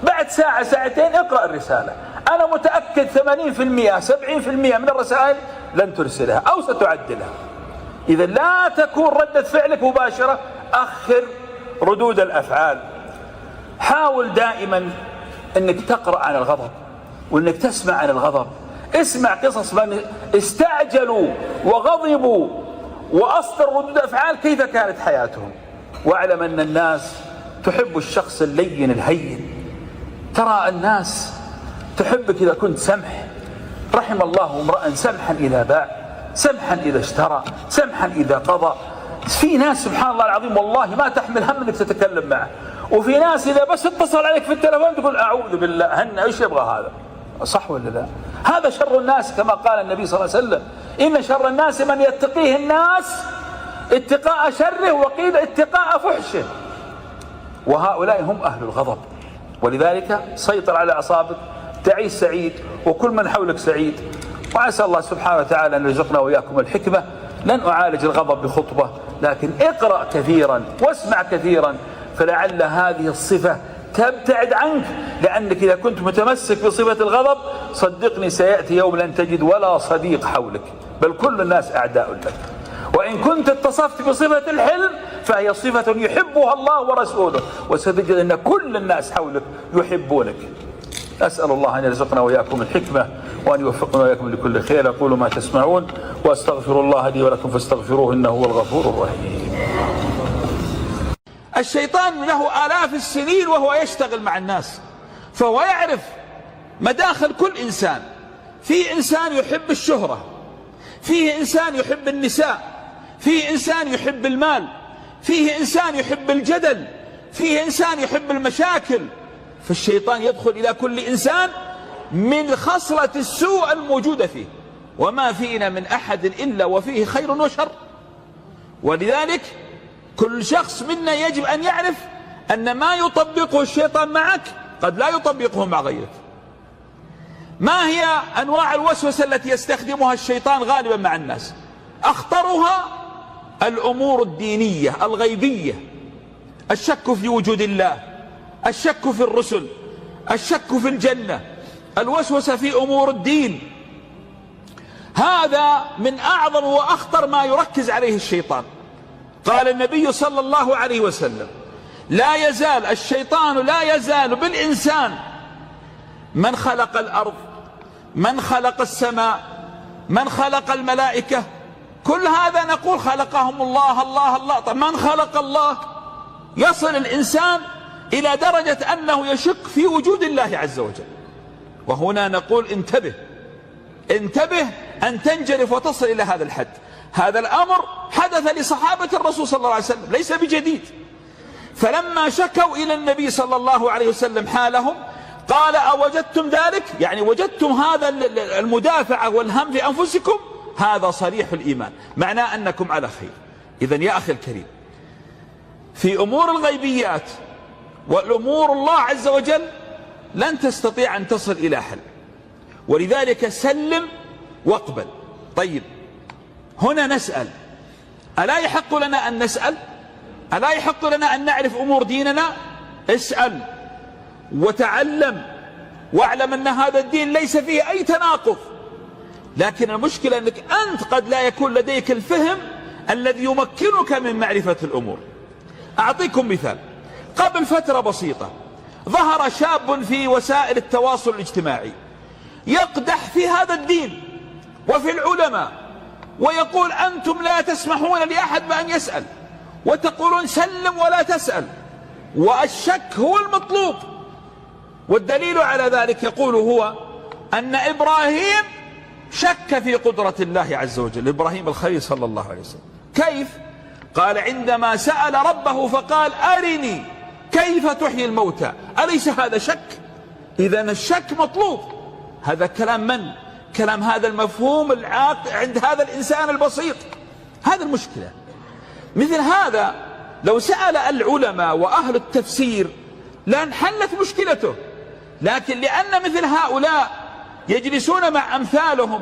بعد ساعة ساعتين اقرأ الرسالة. أنا متأكد 80% 70% من الرسائل لن ترسلها أو ستعدلها. إذا لا تكون ردة فعلك مباشرة، أخر ردود الأفعال. حاول دائما أنك تقرأ عن الغضب وأنك تسمع عن الغضب. اسمع قصص من استعجلوا وغضبوا وأصدروا ردود أفعال كيف كانت حياتهم، واعلم أن الناس تحب الشخص اللين الهين. ترى الناس تحبك إذا كنت سمح. رحم الله امرأ سمحا إذا باع، سمحا إذا اشترى، سمحا إذا قضى. في ناس سبحان الله العظيم والله ما تحمل هم أنك تتكلم معه، وفي ناس إذا بس اتصل عليك في التلفون تقول أعوذ بالله إيش يبغى هذا؟ صح ولا لا؟ هذا شر الناس كما قال النبي صلى الله عليه وسلم إن شر الناس من يتقيه الناس اتقاء شره وقيل اتقاء فحشه، وهؤلاء هم أهل الغضب. ولذلك سيطر على أعصابك، تعيش سعيد وكل من حولك سعيد. وعسى الله سبحانه وتعالى أن يرزقنا وإياكم الحكمة. لن أعالج الغضب بخطبة، لكن اقرأ كثيرا واسمع كثيرا، فلعل هذه الصفة تبتعد عنك. لأنك إذا كنت متمسك بصفة الغضب صدقني سيأتي يوم لن تجد ولا صديق حولك، بل كل الناس أعداء لك. وإن كنت اتصفت بصفة الحلم فهي صفة يحبها الله ورسوله، وستجد أن كل الناس حولك يحبونك. أسأل الله أن يرزقنا وإياكم الحكمة وأن يوفقنا وإياكم لكل خير. أقول ما تسمعون وأستغفر الله لي ولكم فاستغفروه إنه هو الغفور الرحيم. الشيطان له آلاف السنين وهو يشتغل مع الناس، فهو يعرف مداخل كل إنسان. فيه إنسان يحب الشهرة، فيه إنسان يحب النساء، فيه إنسان يحب المال، فيه إنسان يحب الجدل، فيه إنسان يحب المشاكل. فالشيطان يدخل إلى كل إنسان من خصلة السوء الموجودة فيه، وما فينا من أحد إلا وفيه خير وشر. ولذلك كل شخص منا يجب أن يعرف أن ما يطبقه الشيطان معك قد لا يطبقه مع غيرك. ما هي أنواع الوسوسة التي يستخدمها الشيطان غالبا مع الناس؟ أخطرها الأمور الدينية الغيبية، الشك في وجود الله، الشك في الرسل، الشك في الجنة، الوسوسة في أمور الدين. هذا من أعظم وأخطر ما يركز عليه الشيطان. قال النبي صلى الله عليه وسلم: لا يزال الشيطان لا يزال بالإنسان من خلق الأرض، من خلق السماء، من خلق الملائكة. كل هذا نقول خلقهم الله الله الله. طب من خلق الله؟ يصل الإنسان إلى درجة أنه يشك في وجود الله عز وجل. وهنا نقول انتبه، انتبه أن تنجرف وتصل إلى هذا الحد. هذا الأمر حدث لصحابة الرسول صلى الله عليه وسلم، ليس بجديد. فلما شكوا إلى النبي صلى الله عليه وسلم حالهم قال: أوجدتم ذلك؟ يعني وجدتم هذا المدافعة والهم في أنفسكم؟ هذا صريح الإيمان، معناه أنكم على خير. إذن يا أخي الكريم، في أمور الغيبيات والأمور الله عز وجل لن تستطيع أن تصل إلى حل، ولذلك سلم واقبل. طيب، هنا نسأل: ألا يحق لنا أن نسأل؟ ألا يحق لنا أن نعرف أمور ديننا؟ اسأل وتعلم واعلم أن هذا الدين ليس فيه أي تناقض. لكن المشكلة أنك أنت قد لا يكون لديك الفهم الذي يمكنك من معرفة الأمور. أعطيكم مثال. قبل فترة بسيطة ظهر شاب في وسائل التواصل الاجتماعي يقدح في هذا الدين وفي العلماء، ويقول: أنتم لا تسمحون لأحد بأن يسأل، وتقولون سلم ولا تسأل، والشك هو المطلوب. والدليل على ذلك يقول هو أن إبراهيم شك في قدرة الله عز وجل، إبراهيم الخليل صلى الله عليه وسلم. كيف؟ قال: عندما سأل ربه فقال: أرني كيف تحيي الموتى. أليس هذا شك؟ إذن الشك مطلوب. هذا كلام من؟ كلام هذا المفهوم العاقل عند هذا الإنسان البسيط. هذا المشكلة. مثل هذا لو سأل العلماء وأهل التفسير لانحلت مشكلته، لكن لأن مثل هؤلاء يجلسون مع أمثالهم،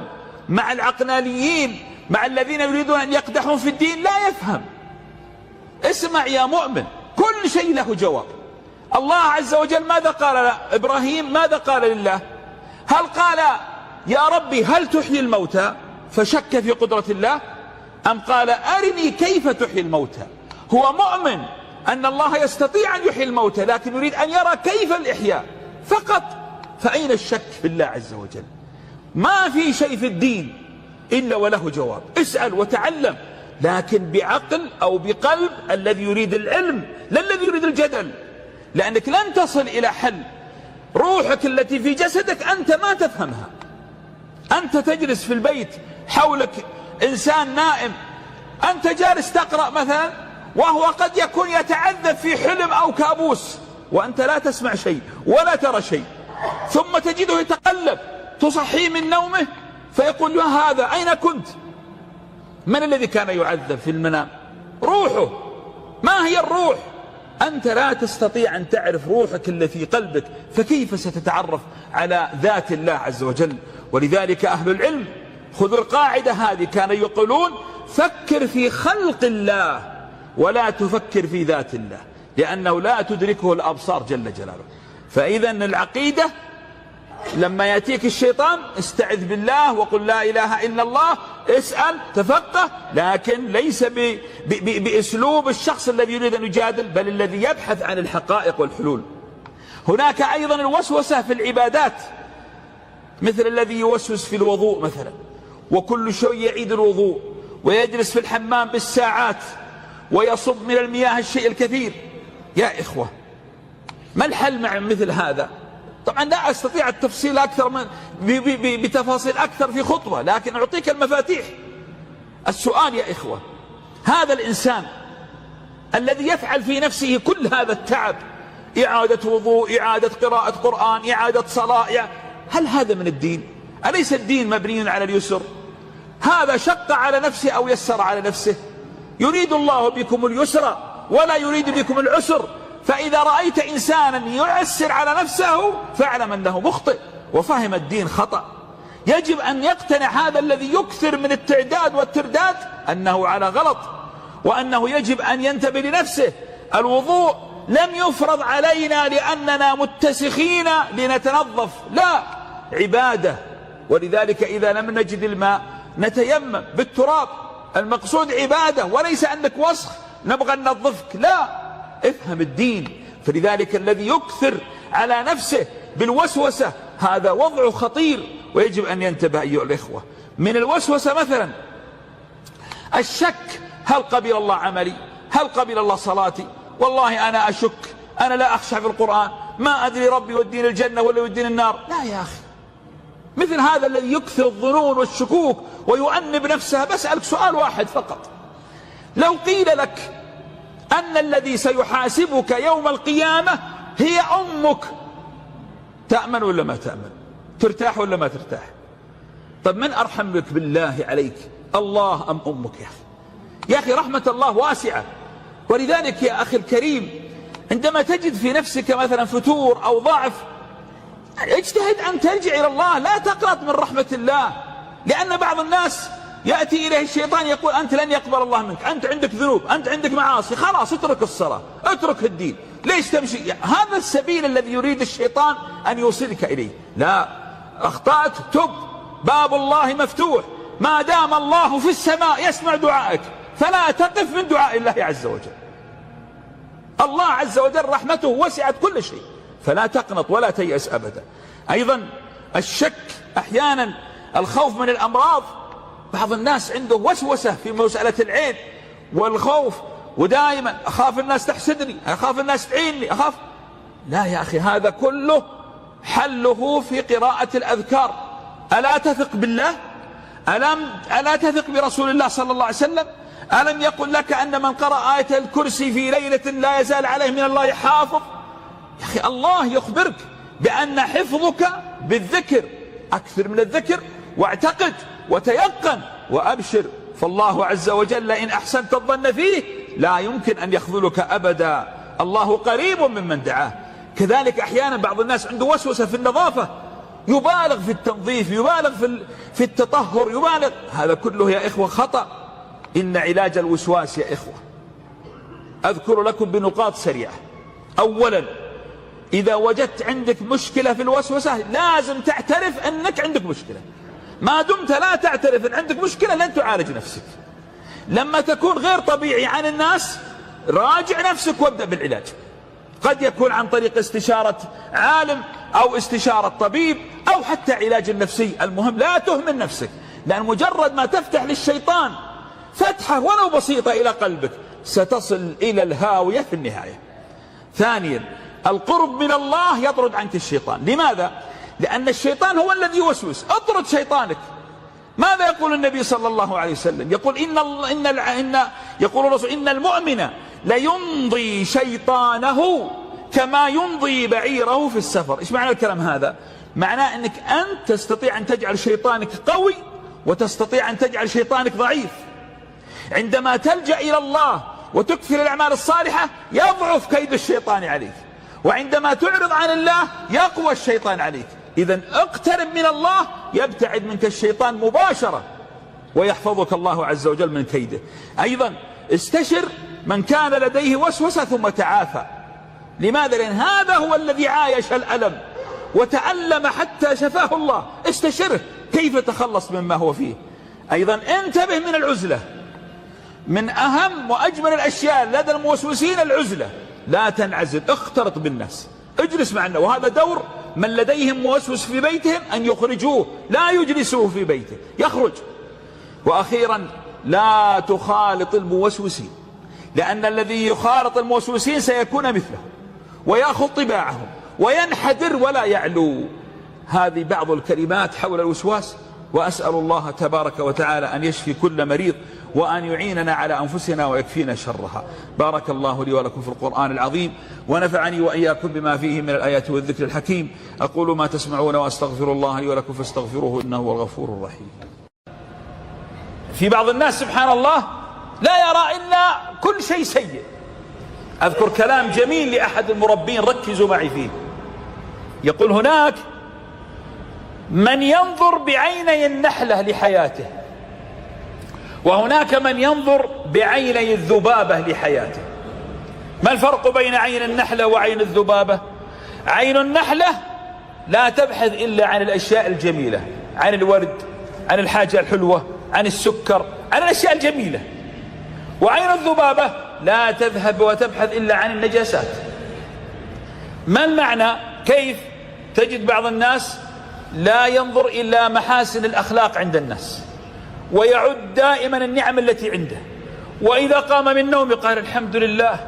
مع العقلانيين، مع الذين يريدون أن يقدحون في الدين، لا يفهم. اسمع يا مؤمن، كل شيء له جواب. الله عز وجل ماذا قال إبراهيم؟ ماذا قال لله؟ هل قال: يا ربي هل تحيي الموتى؟ فشك في قدرة الله، أم قال: أرني كيف تحيي الموتى؟ هو مؤمن أن الله يستطيع أن يحيي الموتى، لكن يريد أن يرى كيف الإحياء فقط. فأين الشك في الله عز وجل؟ ما في شيء في الدين إلا وله جواب. اسأل وتعلم، لكن بعقل أو بقلب الذي يريد العلم، لا الذي يريد الجدل، لأنك لن تصل إلى حل. روحك التي في جسدك أنت ما تفهمها. أنت تجلس في البيت حولك إنسان نائم، أنت جالس تقرأ مثلا وهو قد يكون يتعذب في حلم أو كابوس، وأنت لا تسمع شيء ولا ترى شيء، ثم تجده يتقلب، تصحيه من نومه فيقول له: هذا أين كنت؟ من الذي كان يعذب في المنام؟ روحه. ما هي الروح؟ أنت لا تستطيع أن تعرف روحك التي في قلبك، فكيف ستتعرف على ذات الله عز وجل؟ ولذلك أهل العلم خذوا القاعدة هذه، كانوا يقولون: فكر في خلق الله ولا تفكر في ذات الله، لأنه لا تدركه الأبصار جل جلاله. فإذا العقيدة لما يأتيك الشيطان استعذ بالله وقل لا إله إلا الله اسأل تفقه، لكن ليس بأسلوب الشخص الذي يريد أن يجادل، بل الذي يبحث عن الحقائق والحلول. هناك أيضا الوسوسة في العبادات، مثل الذي يوسوس في الوضوء مثلا، وكل شيء يعيد الوضوء، ويجلس في الحمام بالساعات، ويصب من المياه الشيء الكثير. يا إخوة، ما الحل مع مثل هذا؟ طبعا لا أستطيع التفصيل أكثر بتفاصيل أكثر في خطوة، لكن أعطيك المفاتيح. السؤال يا إخوة، هذا الإنسان الذي يفعل في نفسه كل هذا التعب، إعادة وضوء، إعادة قراءة قرآن، إعادة صلاة، هل هذا من الدين؟ أليس الدين مبني على اليسر؟ هذا شق على نفسه أو يسر على نفسه؟ يريد الله بكم اليسر ولا يريد بكم العسر. فإذا رأيت إنسانا يعسر على نفسه فاعلم أنه مخطئ وفهم الدين خطأ. يجب أن يقتنع هذا الذي يكثر من التعداد والترداد أنه على غلط، وأنه يجب أن ينتبه لنفسه. الوضوء لم يفرض علينا لأننا متسخين لنتنظف، لا، عبادة. ولذلك إذا لم نجد الماء نتيمم بالتراب، المقصود عبادة، وليس أنك وسخ نبغى ننظفك، لا، افهم الدين. فلذلك الذي يكثر على نفسه بالوسوسة هذا وضع خطير، ويجب أن ينتبه أيها الإخوة. من الوسوسة مثلا الشك، هل قبل الله عملي؟ هل قبل الله صلاتي؟ والله أنا أشك، أنا لا أخشع في القرآن، ما أدري ربي يوديني الجنة ولا يوديني النار. لا يا أخي، مثل هذا الذي يكثر الظنون والشكوك ويؤنب نفسه. بسألك سؤال واحد فقط، لو قيل لك أن الذي سيحاسبك يوم القيامة هي أمك، تأمن ولا ما تأمن؟ ترتاح ولا ما ترتاح؟ طب من أرحم بك بالله عليك، الله أم أمك؟ يا أخي رحمة الله واسعة. ولذلك يا أخي الكريم، عندما تجد في نفسك مثلا فتور أو ضعف، اجتهد أن ترجع إلى الله، لا تقنط من رحمة الله. لأن بعض الناس يأتي إليه الشيطان يقول أنت لن يقبل الله منك، أنت عندك ذنوب، أنت عندك معاصي، خلاص اترك الصلاة، اترك الدين، ليش تمشي؟ هذا السبيل الذي يريد الشيطان أن يوصلك إليه. لا، أخطأت، تب، باب الله مفتوح، ما دام الله في السماء يسمع دعائك، فلا تقف من دعاء الله عز وجل. الله عز وجل رحمته وسعت كل شيء، فلا تقنط ولا تيأس أبدا. أيضا الشك أحيانا، الخوف من الأمراض. بعض الناس عنده وسوسة في مسألة العين والخوف، ودائما أخاف الناس تحسدني، أخاف الناس تعيني، أخاف. لا يا أخي، هذا كله حله في قراءة الأذكار. ألا تثق بالله؟ ألا تثق برسول الله صلى الله عليه وسلم؟ ألم يقل لك أن من قرأ آية الكرسي في ليلة لا يزال عليه من الله حافظ؟ يا أخي الله يخبرك بأن حفظك بالذكر، أكثر من الذكر، واعتقد وتيقن وأبشر، فالله عز وجل إن أحسنت الظن فيه لا يمكن أن يخذلك أبدا، الله قريب ممن دعاه. كذلك أحيانا بعض الناس عنده وسوسة في النظافة، يبالغ في التنظيف، يبالغ في التطهر، يبالغ. هذا كله يا إخوة خطأ. إن علاج الوسواس يا إخوة، أذكر لكم بنقاط سريعة. أولا، إذا وجدت عندك مشكلة في الوسوسة لازم تعترف أنك عندك مشكلة. ما دمت لا تعترف أن عندك مشكلة لن تعالج نفسك. لما تكون غير طبيعي عن الناس راجع نفسك وابدأ بالعلاج. قد يكون عن طريق استشارة عالم أو استشارة طبيب أو حتى علاج النفسي. المهم لا تهمل نفسك، لأن مجرد ما تفتح للشيطان فتحة ولو بسيطة إلى قلبك ستصل إلى الهاوية في النهاية. ثانيا، القرب من الله يطرد عنك الشيطان. لماذا؟ لأن الشيطان هو الذي يوسوس. اطرد شيطانك. ماذا يقول النبي صلى الله عليه وسلم؟ يقول يقول الرسول إن المؤمن ليمضي شيطانه كما يمضي بعيره في السفر. إيش معنى الكلام هذا؟ معناه أنك أنت تستطيع أن تجعل شيطانك قوي وتستطيع أن تجعل شيطانك ضعيف. عندما تلجأ إلى الله وتكثر الأعمال الصالحة يضعف كيد الشيطان عليك، وعندما تعرض عن الله يقوى الشيطان عليك. إذن اقترب من الله يبتعد منك الشيطان مباشرة ويحفظك الله عز وجل من كيده. أيضا استشر من كان لديه وسوسة ثم تعافى. لماذا؟ لأن هذا هو الذي عايش الألم وتألم حتى شفاه الله. استشره كيف تخلص مما هو فيه. أيضا انتبه من العزلة. من أهم وأجمل الأشياء لدى الموسوسين العزلة. لا تنعزل، اختلط بالناس، اجلس مع الناس. وهذا دور من لديهم موسوس في بيتهم أن يخرجوه، لا يجلسوه في بيته، يخرج. وأخيرا لا تخالط الموسوسين، لأن الذي يخالط الموسوسين سيكون مثله ويأخذ طباعهم وينحدر ولا يعلو. هذه بعض الكلمات حول الوسواس، وأسأل الله تبارك وتعالى أن يشفي كل مريض وأن يعيننا على أنفسنا ويكفينا شرها. بارك الله لي ولكم في القرآن العظيم، ونفعني وإياكم بما فيه من الآيات والذكر الحكيم. أقول ما تسمعون وأستغفر الله لي ولكم فاستغفروه إنه هو الغفور الرحيم. في بعض الناس سبحان الله لا يرى إلا كل شيء سيء. أذكر كلام جميل لأحد المربين، ركزوا معي فيه. يقول هناك من ينظر بعيني النحلة لحياته، وهناك من ينظر بعيني الذبابة لحياته. ما الفرق بين عين النحلة وعين الذبابة؟ عين النحلة لا تبحث إلا عن الأشياء الجميلة، عن الورد، عن الحاجة الحلوة، عن السكر، عن الأشياء الجميلة. وعين الذبابة لا تذهب وتبحث إلا عن النجاسات. ما المعنى؟ كيف تجد بعض الناس لا ينظر إلا محاسن الأخلاق عند الناس، ويعد دائما النعم التي عنده، وإذا قام من نومه قال الحمد لله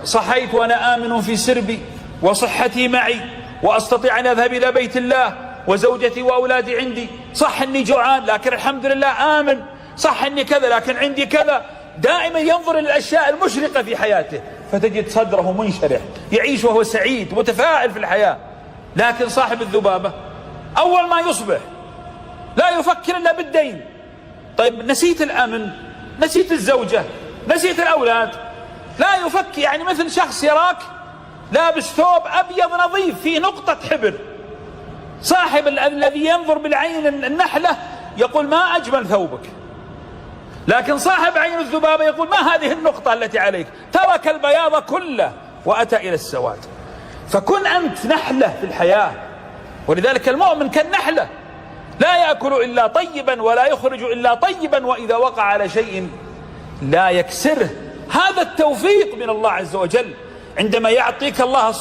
صحيت وأنا آمن في سربي وصحتي معي وأستطيع أن أذهب إلى بيت الله وزوجتي وأولادي عندي. صح أني جوعان لكن الحمد لله آمن، صح أني كذا لكن عندي كذا. دائما ينظر إلى الأشياء المشرقة في حياته، فتجد صدره منشرح، يعيش وهو سعيد متفائل في الحياة. لكن صاحب الذبابة أول ما يصبح لا يفكر إلا بالدين. طيب نسيت الأمن، نسيت الزوجة، نسيت الأولاد، لا يفكر. يعني مثل شخص يراك لابس ثوب أبيض نظيف فيه نقطة حبر. صاحب الذي ينظر بالعين النحلة يقول ما أجمل ثوبك، لكن صاحب عين الذبابة يقول ما هذه النقطة التي عليك، ترك البياض كله وأتى إلى السواد. فكن أنت نحلة في الحياة. ولذلك المؤمن كالنحلة لا يأكل إلا طيبا ولا يخرج إلا طيبا، وإذا وقع على شيء لا يكسره. هذا التوفيق من الله عز وجل، عندما يعطيك الله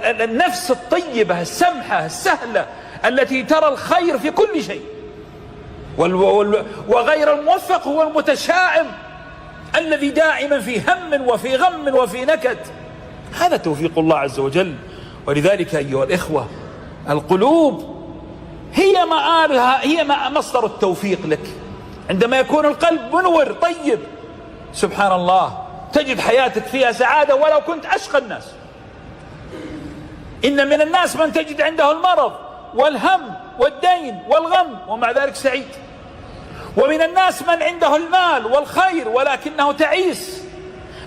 النفس الطيبة السمحة السهلة التي ترى الخير في كل شيء. وغير الموفق هو المتشائم الذي دائما في هم وفي غم وفي نكد. هذا توفيق الله عز وجل. ولذلك أيها الإخوة القلوب هي مآلها، هي مصدر التوفيق لك. عندما يكون القلب منور طيب سبحان الله تجد حياتك فيها سعادة ولو كنت أشقى الناس. إن من الناس من تجد عنده المرض والهم والدين والغم ومع ذلك سعيد، ومن الناس من عنده المال والخير ولكنه تعيس.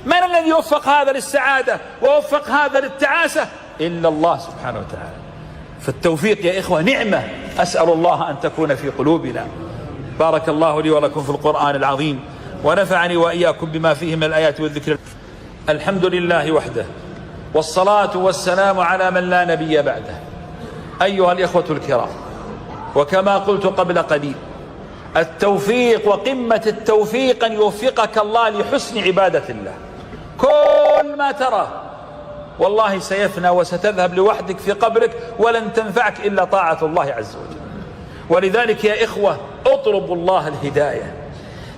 من الذي يوفق هذا للسعادة ووفق هذا للتعاسة؟ إلا الله سبحانه وتعالى. فالتوفيق يا إخوة نعمة، أسأل الله أن تكون في قلوبنا. بارك الله لي ولكم في القرآن العظيم، ونفعني وإياكم بما فيه من الآيات والذكر. الحمد لله وحده، والصلاة والسلام على من لا نبي بعده. أيها الإخوة الكرام، وكما قلت قبل قليل، التوفيق وقمة التوفيق أن يوفقك الله لحسن عبادة الله. كل ما ترى والله سيفنى وستذهب لوحدك في قبرك، ولن تنفعك إلا طاعة الله عز وجل. ولذلك يا إخوة اطلبوا الله الهداية،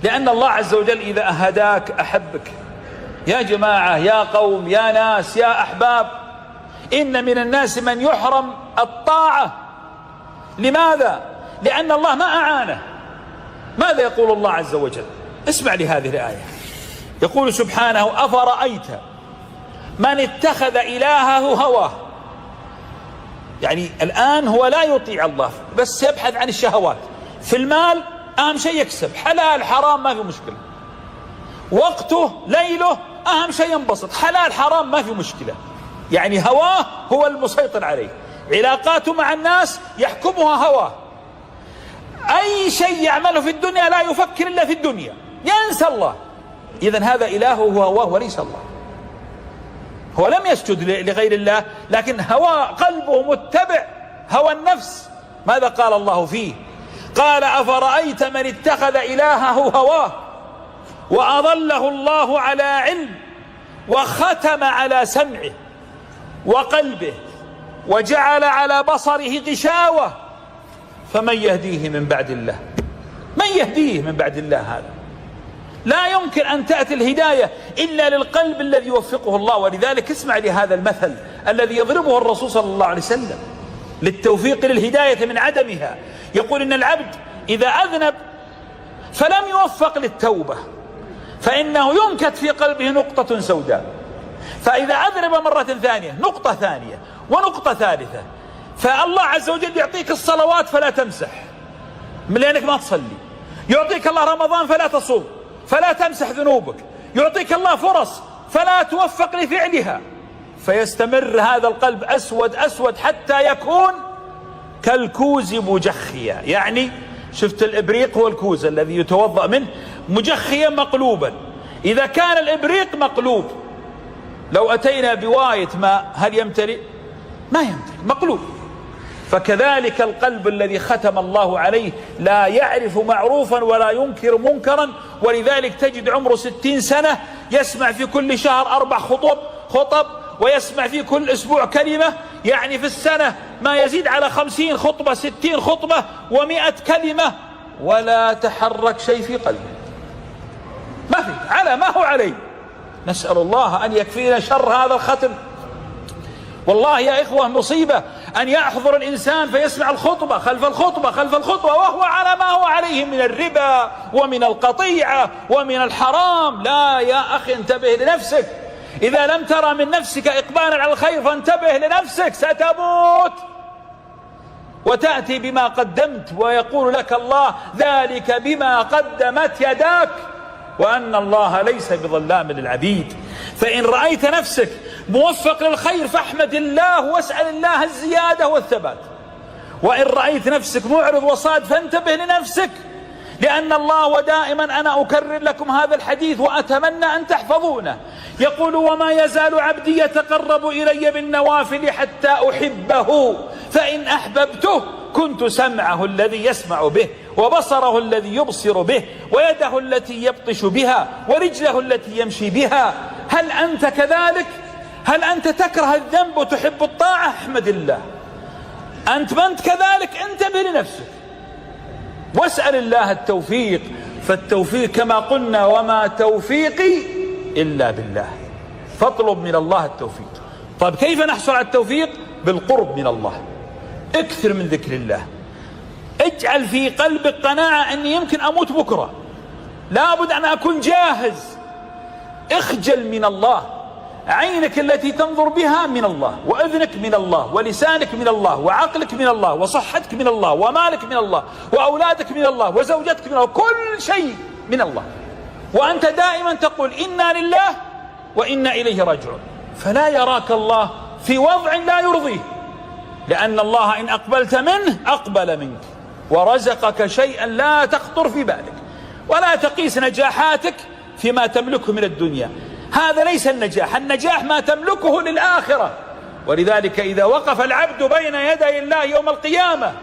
لأن الله عز وجل إذا أهداك أحبك. يا جماعة، يا قوم، يا ناس، يا أحباب، إن من الناس من يحرم الطاعة. لماذا؟ لأن الله ما أعانه. ماذا يقول الله عز وجل؟ اسمع لهذه الآية. يقول سبحانه: أفرأيت من اتخذ إلهه هواه. يعني الآن هو لا يطيع الله بس يبحث عن الشهوات. في المال أهم شيء يكسب، حلال حرام ما في مشكلة. وقته ليله أهم شيء ينبسط، حلال حرام ما في مشكلة. يعني هواه هو المسيطر عليه. علاقاته مع الناس يحكمها هواه. أي شيء يعمله في الدنيا لا يفكر إلا في الدنيا، ينسى الله. إذن هذا إلهه هو هواه وليس الله. هو لم يسجد لغير الله، لكن هوى قلبه متبع هوى النفس. ماذا قال الله فيه؟ قال أفرأيت من اتخذ إلهه هواه وأضله الله على علم وختم على سمعه وقلبه وجعل على بصره غشاوة فمن يهديه من بعد الله؟ من يهديه من بعد الله؟ هذا لا يمكن أن تأتي الهداية إلا للقلب الذي يوفقه الله. ولذلك اسمع لهذا المثل الذي يضربه الرسول صلى الله عليه وسلم للتوفيق للهداية من عدمها. يقول إن العبد إذا أذنب فلم يوفق للتوبة فإنه ينكت في قلبه نقطة سوداء، فإذا أذنب مرة ثانية نقطة ثانية ونقطة ثالثة، فالله عز وجل يعطيك الصلوات فلا تمسح لأنك ما تصلي، يعطيك الله رمضان فلا تصوم فلا تمسح ذنوبك، يعطيك الله فرص فلا توفق لفعلها، فيستمر هذا القلب أسود أسود حتى يكون كالكوز مجخيا. يعني شفت الإبريق هو الكوز الذي يتوضأ منه، مجخيا مقلوبا. إذا كان الإبريق مقلوب لو أتينا بواية ماء هل يمتلئ؟ ما يمتلئ، مقلوب. فكذلك القلب الذي ختم الله عليه لا يعرف معروفا ولا ينكر منكرا، ولذلك تجد عمره 60 سنة يسمع في كل شهر 4 خطب ويسمع في كل أسبوع كلمة، يعني في السنة ما يزيد على 50 خطبة 60 خطبة و100 كلمة، ولا تحرك شيء في قلبه، ما في، على ما هو عليه. نسأل الله أن يكفينا شر هذا الختم. والله يا إخوة مصيبة أن يحضر الإنسان فيسمع الخطبة خلف الخطبة خلف الخطبة وهو على ما هو عليه من الربا ومن القطيعة ومن الحرام. لا يا أخي، انتبه لنفسك. إذا لم ترى من نفسك إقبالا على الخير فانتبه لنفسك، ستموت وتأتي بما قدمت، ويقول لك الله ذلك بما قدمت يداك، وأن الله ليس بظلام للعبيد. فإن رأيت نفسك موفق للخير فاحمد الله واسأل الله الزيادة والثبات، وإن رأيت نفسك معرض وصاد فانتبه لنفسك، لأن الله، ودائما أنا أكرر لكم هذا الحديث وأتمنى أن تحفظونه، يقول وما يزال عبدي يتقرب إلي بالنوافل حتى أحبه، فإن أحببته كنت سمعه الذي يسمع به وبصره الذي يبصر به ويده التي يبطش بها ورجله التي يمشي بها. هل أنت كذلك؟ هل أنت تكره الذنب وتحب الطاعة؟ احمد الله. أنت من كذلك انتبه لنفسك واسأل الله التوفيق، فالتوفيق كما قلنا وما توفيقي إلا بالله، فاطلب من الله التوفيق. طيب كيف نحصل على التوفيق؟ بالقرب من الله، اكثر من ذكر الله، اجعل في قلبك قناعة أني يمكن أموت بكرة، لابد أن أكون جاهز. اخجل من الله، عينك التي تنظر بها من الله، وأذنك من الله، ولسانك من الله، وعقلك من الله، وصحتك من الله، ومالك من الله، وأولادك من الله، وزوجتك من الله، كل شيء من الله، وأنت دائما تقول إنا لله وإنا إليه راجعون. فلا يراك الله في وضع لا يرضيه، لأن الله إن أقبلت منه أقبل منك ورزقك شيئا لا تخطر في بالك. ولا تقيس نجاحاتك فيما تملكه من الدنيا، هذا ليس النجاح، النجاح ما تملكه للآخرة. ولذلك إذا وقف العبد بين يدي الله يوم القيامة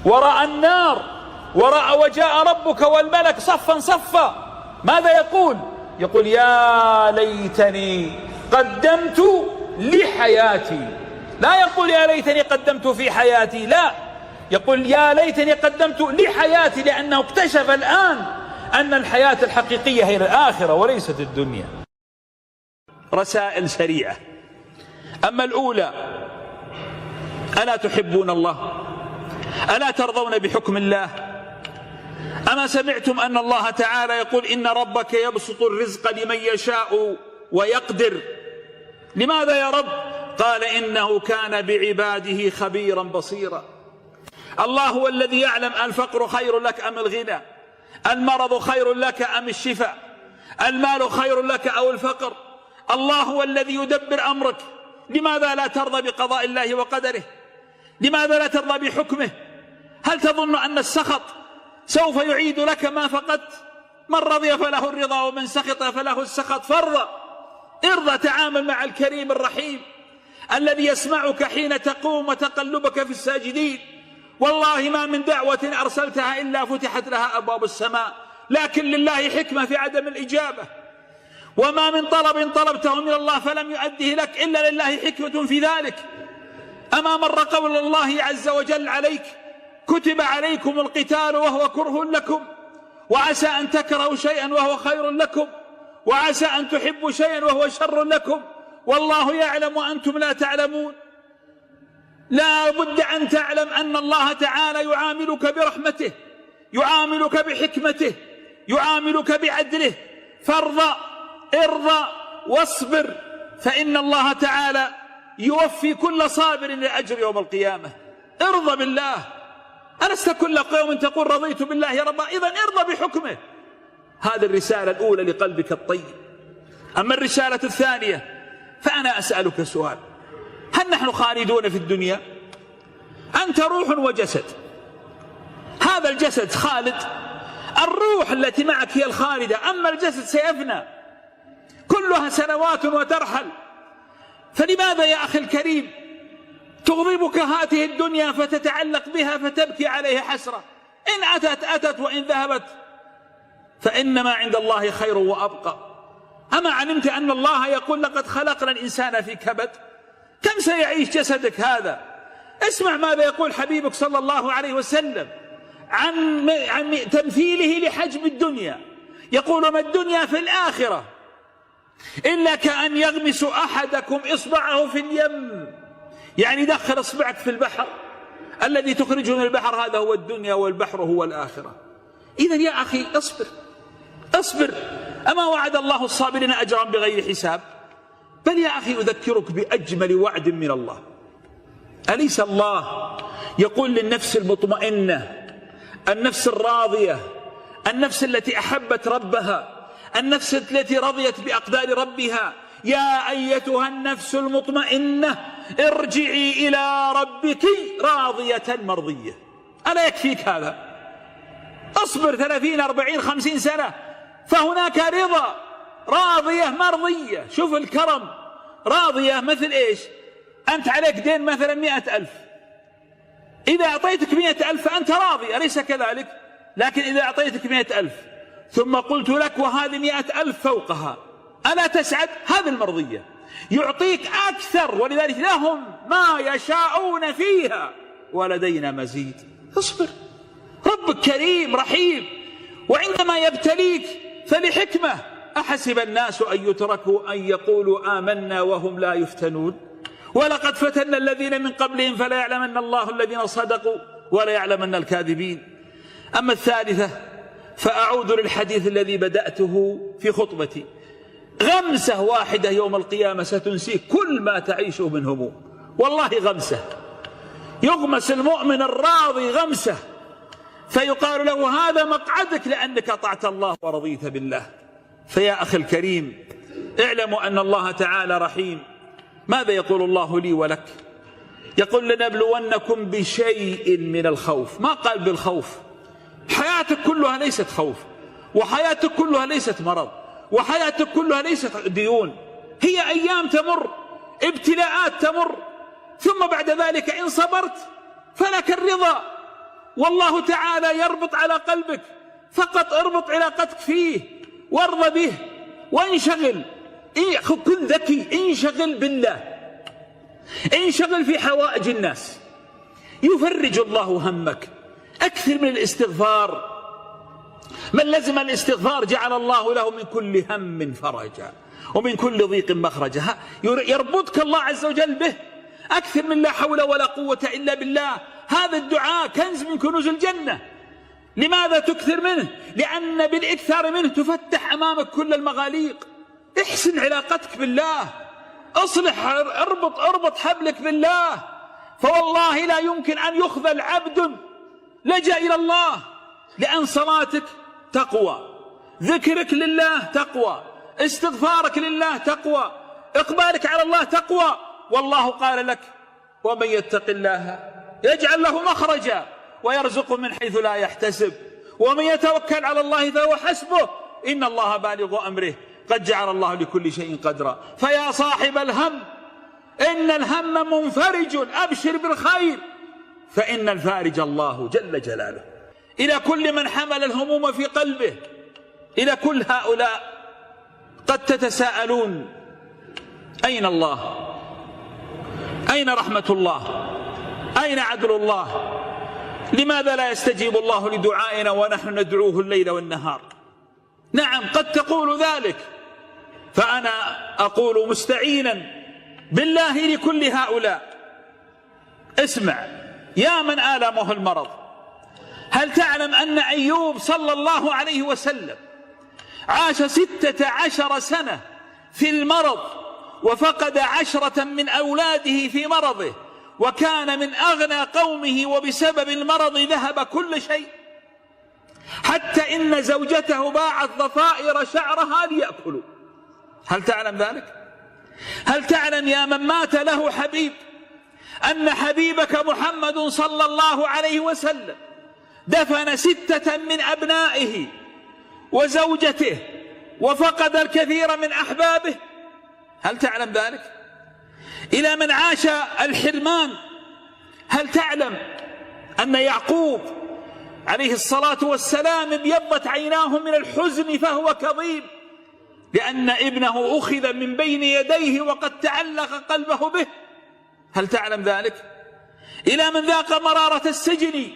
ورأى النار وجاء ربك والملك صفا صفا، ماذا يقول؟ يقول يا ليتني قدمت لحياتي. لا يقول يا ليتني قدمت في حياتي، لا، يقول يا ليتني قدمت لحياتي، لأنه اكتشف الآن أن الحياة الحقيقية هي الآخرة وليست الدنيا. رسائل سريعة. أما الأولى: ألا تحبون الله؟ ألا ترضون بحكم الله؟ أما سمعتم أن الله تعالى يقول إن ربك يبسط الرزق لمن يشاء ويقدر؟ لماذا يا رب؟ قال إنه كان بعباده خبيرا بصيرا. الله هو الذي يعلم الفقر خير لك أم الغنى، المرض خير لك أم الشفاء، المال خير لك أو الفقر. الله هو الذي يدبر أمرك. لماذا لا ترضى بقضاء الله وقدره؟ لماذا لا ترضى بحكمه؟ هل تظن أن السخط سوف يعيد لك ما فقدت؟ من رضي فله الرضا ومن سخط فله السخط. فارضى، ارضى، تعامل مع الكريم الرحيم الذي يسمعك حين تقوم وتقلبك في الساجدين، والله ما من دعوة أرسلتها إلا فتحت لها أبواب السماء، لكن لله حكمة في عدم الإجابة. وما من طلب طلبته من الله فلم يؤده لك إلا لله حكمة في ذلك. أما مر قول الله عز وجل عليك: كتب عليكم القتال وهو كره لكم، وعسى أن تكرهوا شيئا وهو خير لكم، وعسى أن تحبوا شيئا وهو شر لكم، والله يعلم وأنتم لا تعلمون. لا بد أن تعلم أن الله تعالى يعاملك برحمته، يعاملك بحكمته، يعاملك بعدله، فارضى ارضى واصبر، فإن الله تعالى يوفي كل صابر لأجر يوم القيامة. ارضى بالله. ألست كل يوم تقول رضيت بالله يا رب؟ إذن ارضى بحكمه. هذه الرسالة الأولى لقلبك الطيب. أما الرسالة الثانية فأنا أسألك سؤال: هل نحن خالدون في الدنيا؟ أنت روح وجسد، هذا الجسد خالد، الروح التي معك هي الخالدة، أما الجسد سيفنى، كلها سنوات وترحل. فلماذا يا أخي الكريم تغضبك هذه الدنيا فتتعلق بها فتبكي عليها حسرة؟ إن أتت أتت، وإن ذهبت فإنما عند الله خير وأبقى. أما علمت أن الله يقول: لقد خلقنا الإنسان في كبد؟ كم سيعيش جسدك هذا؟ اسمع ماذا يقول حبيبك صلى الله عليه وسلم عن تمثيله لحجم الدنيا. يقول: ما الدنيا في الآخرة إلا كأن يغمس أحدكم إصبعه في اليم. يعني دخل إصبعك في البحر، الذي تخرجه من البحر هذا هو الدنيا، والبحر هو الآخرة. إذن يا أخي اصبر اصبر. أما وعد الله الصابرين أجرا بغير حساب؟ بل يا أخي أذكرك بأجمل وعد من الله. أليس الله يقول للنفس المطمئنة، النفس الراضية، النفس التي أحبت ربها، النفس التي رضيت بأقدار ربها: يا أيتها النفس المطمئنة ارجعي إلى ربك راضية مرضية. ألا يكفيك هذا؟ اصبر 30 40 50 سنة فهناك رضا، راضية مرضية. شوف الكرم، راضية مثل إيش؟ أنت عليك دين مثلا 100,000، إذا أعطيتك 100,000 فأنت راضي، أليس كذلك؟ لكن إذا أعطيتك 100,000 ثم قلت لك وهذه 100,000 فوقها، ألا تسعد؟ هذه المرضية. يعطيك أكثر، ولذلك لهم ما يشاءون فيها ولدينا مزيد. اصبر، ربك كريم رحيم، وعندما يبتليك فلحكمة. أحسب الناس أن يتركوا أن يقولوا آمنا وهم لا يفتنون؟ ولقد فتنا الذين من قبلهم فلا يعلمن الله الذين صدقوا ولا يعلمن الكاذبين. أما الثالثة فأعود للحديث الذي بدأته في خطبتي: غمسة واحدة يوم القيامة ستنسيك كل ما تعيشه من هموم. والله غمسة، يغمس المؤمن الراضي غمسة فيقال له: هذا مقعدك لأنك أطعت الله ورضيت بالله. فيا أخي الكريم اعلموا أن الله تعالى رحيم. ماذا يقول الله لي ولك؟ يقول: لنبلونكم بشيء من الخوف. ما قال بالخوف. حياتك كلها ليست خوف، وحياتك كلها ليست مرض، وحياتك كلها ليست ديون. هي أيام تمر، ابتلاءات تمر، ثم بعد ذلك إن صبرت فلك الرضا. والله تعالى يربط على قلبك، فقط اربط علاقتك فيه وارضى به وانشغل. كن ذكي، انشغل بالله، انشغل في حوائج الناس، يفرج الله همك. أكثر من الاستغفار. من لزم الاستغفار جعل الله له من كل هم فرجا ومن كل ضيق مخرجا. يربطك الله عز وجل به. أكثر من لا حول ولا قوة إلا بالله. هذا الدعاء كنز من كنوز الجنة. لماذا تكثر منه؟ لأن بالإكثار منه تفتح أمامك كل المغاليق. احسن علاقتك بالله، اصلح، اربط حبلك بالله. فوالله لا يمكن أن يخذل عبد لجأ إلى الله، لأن صلاتك تقوى، ذكرك لله تقوى، استغفارك لله تقوى، إقبالك على الله تقوى. والله قال لك: ومن يتق الله يجعل له مخرجا ويرزقه من حيث لا يحتسب ومن يتوكل على الله فهو حسبه إن الله بالغ أمره قد جعل الله لكل شيء قدرا. فيا صاحب الهم إن الهم منفرج، أبشر بالخير، فإن الفارج الله جل جلاله. إلى كل من حمل الهموم في قلبه، إلى كل هؤلاء قد تتساءلون: أين الله؟ أين رحمة الله؟ أين عدل الله؟ لماذا لا يستجيب الله لدعائنا ونحن ندعوه الليل والنهار؟ نعم قد تقول ذلك، فأنا أقول مستعينا بالله لكل هؤلاء: اسمع يا من آلمه المرض، هل تعلم أن أيوب صلى الله عليه وسلم عاش 16 سنة في المرض، وفقد 10 من أولاده في مرضه، وكان من أغنى قومه، وبسبب المرض ذهب كل شيء، حتى إن زوجته باعت ضفائر شعرها ليأكلوا. هل تعلم ذلك؟ هل تعلم يا من مات له حبيب أن حبيبك محمد صلى الله عليه وسلم دفن 6 من أبنائه وزوجته، وفقد الكثير من أحبابه؟ هل تعلم ذلك؟ إلى من عاش الحرمان، هل تعلم أن يعقوب عليه الصلاة والسلام ابيضت عيناه من الحزن فهو كظيم، لأن ابنه أخذ من بين يديه وقد تعلق قلبه به؟ هل تعلم ذلك؟ إلى من ذاق مرارة السجن،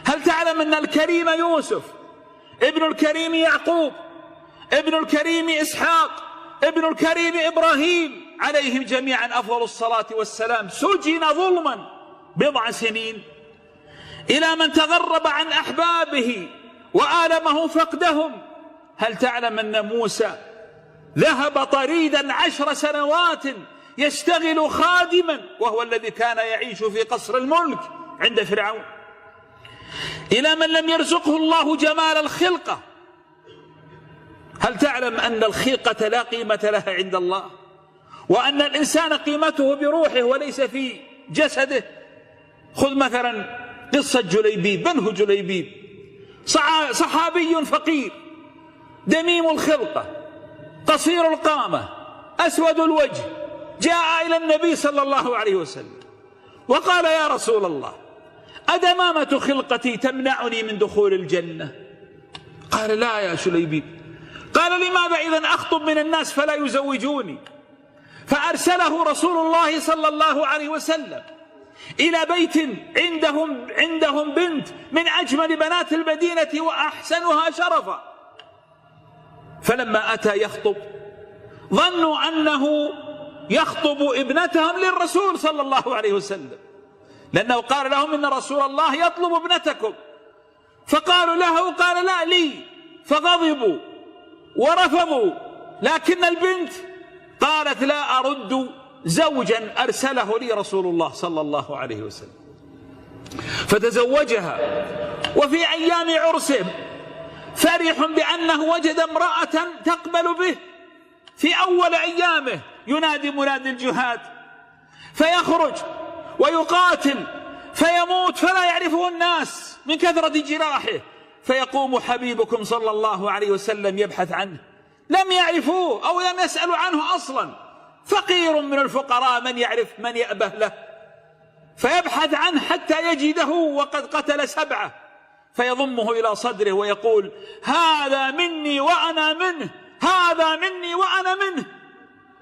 هل تعلم أن الكريم يوسف، ابن الكريم يعقوب، ابن الكريم إسحاق، ابن الكريم إبراهيم عليهم جميعا أفضل الصلاة والسلام، سجن ظلما 10 سنين؟ إلى من تغرب عن أحبابه وآلمه فقدهم، هل تعلم أن موسى ذهب طريدا 10 سنوات يشتغل خادما، وهو الذي كان يعيش في قصر الملك عند فرعون؟ إلى من لم يرزقه الله جمال الخلقة، هل تعلم أن الخلقة لا قيمة لها عند الله، وأن الإنسان قيمته بروحه وليس في جسده؟ خذ مثلا قصة جليبيب، بنه جليبيب، صحابي فقير دميم الخلقة قصير القامة أسود الوجه، جاء إلى النبي صلى الله عليه وسلم وقال: يا رسول الله، أدمامة خلقتي تمنعني من دخول الجنة؟ قال: لا يا جليبيب. قال: لماذا إذن أخطب من الناس فلا يزوجوني؟ فأرسله رسول الله صلى الله عليه وسلم إلى بيت عندهم بنت من أجمل بنات المدينة وأحسنها شرفا، فلما أتى يخطب ظنوا أنه يخطب ابنتهم للرسول صلى الله عليه وسلم، لأنه قال لهم: إن رسول الله يطلب ابنتكم، فقالوا له، قال: لا لي، فغضبوا ورفضوا، لكن البنت قالت: لا أرد زوجا أرسله لي رسول الله صلى الله عليه وسلم، فتزوجها. وفي أيام عرسه فرح بأنه وجد امرأة تقبل به، في أول أيامه ينادي منادي الجهاد، فيخرج ويقاتل فيموت فلا يعرفه الناس من كثرة جراحه، فيقوم حبيبكم صلى الله عليه وسلم يبحث عنه، لم يعرفوه أو لم يسألوا عنه أصلا، فقير من الفقراء من يعرف من يأبه له، فيبحث عنه حتى يجده وقد قتل 7، فيضمه إلى صدره ويقول: هذا مني وأنا منه، هذا مني وأنا منه.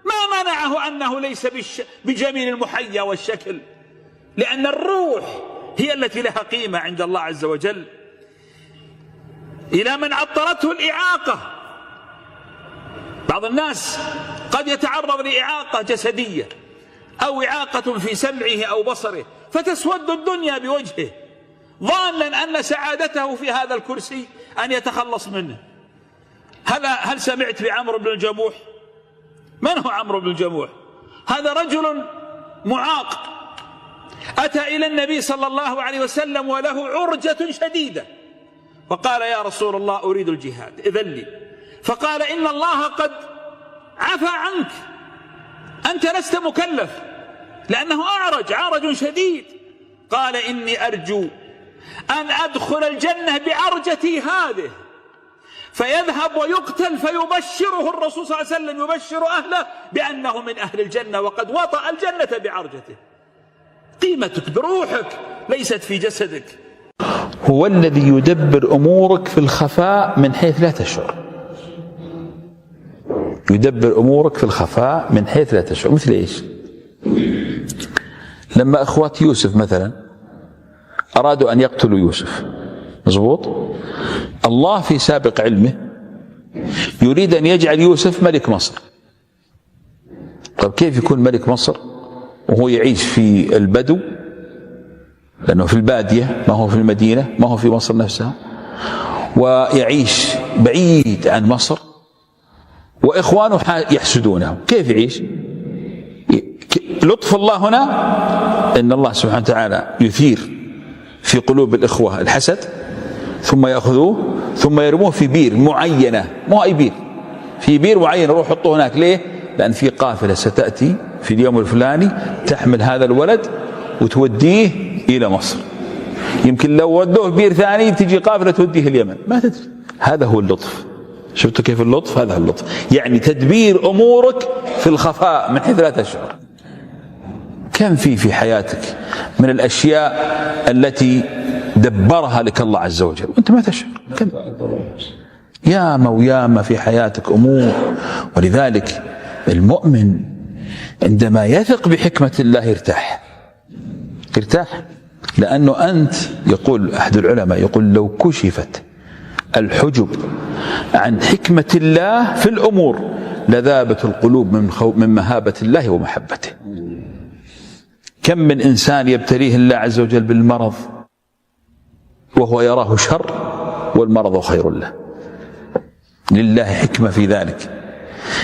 ما منعه أنه ليس بجميل المحيا والشكل، لأن الروح هي التي لها قيمة عند الله عز وجل. إلى من عطرته الإعاقة، بعض الناس قد يتعرض لإعاقة جسدية أو إعاقة في سمعه أو بصره، فتسود الدنيا بوجهه، ظانا أن سعادته في هذا الكرسي أن يتخلص منه. هل سمعت بعمرو بن الجموح؟ من هو عمرو بن الجموح؟ هذا رجل معاق أتى إلى النبي صلى الله عليه وسلم وله عرجة شديدة، فقال: يا رسول الله، أريد الجهاد، إذن لي. فقال: إن الله قد عفى عنك، أنت لست مكلف، لأنه عرج شديد. قال: إني أرجو أن أدخل الجنة بعرجتي هذه، فيذهب ويقتل فيبشره الرسول صلى الله عليه وسلم، يبشر أهله بأنه من أهل الجنة وقد وطأ الجنة بعرجته. قيمتك بروحك ليست في جسدك. هو الذي يدبر أمورك في الخفاء من حيث لا تشعر. يدبر أمورك في الخفاء من حيث لا تشعر. مثل إيش؟ لما أخوات يوسف مثلا أرادوا أن يقتلوا يوسف، مضبوط؟ الله في سابق علمه يريد أن يجعل يوسف ملك مصر. طب كيف يكون ملك مصر وهو يعيش في البدو؟ لأنه في البادية، ما هو في المدينة، ما هو في مصر نفسها، ويعيش بعيد عن مصر وإخوانه يحسدونه. كيف يعيش؟ لطف الله هنا إن الله سبحانه وتعالى يثير في قلوب الإخوة الحسد، ثم يأخذوه ثم يرموه في بير معينة، مو أي بير، في بير معين يروح يحطوه هناك. ليه؟ لأن في قافلة ستأتي في اليوم الفلاني تحمل هذا الولد وتوديه إلى مصر. يمكن لو ودوه بير ثاني تجي قافلة توديه اليمن، ما تدري. هذا هو اللطف. شفتوا كيف اللطف؟ هذا اللطف، يعني تدبير أمورك في الخفاء من حيث لا تشعر. كم في حياتك من الأشياء التي دبرها لك الله عز وجل وأنت ما تشعر؟ كم ياما وياما في حياتك أمور. ولذلك المؤمن عندما يثق بحكمة الله يرتاح، لأنه أنت، يقول أحد العلماء، يقول لو كشفت الحجب عن حكمة الله في الأمور لذابت القلوب من مهابة الله ومحبته. كم من إنسان يبتليه الله عز وجل بالمرض وهو يراه شر والمرض خير له. لله حكمة في ذلك،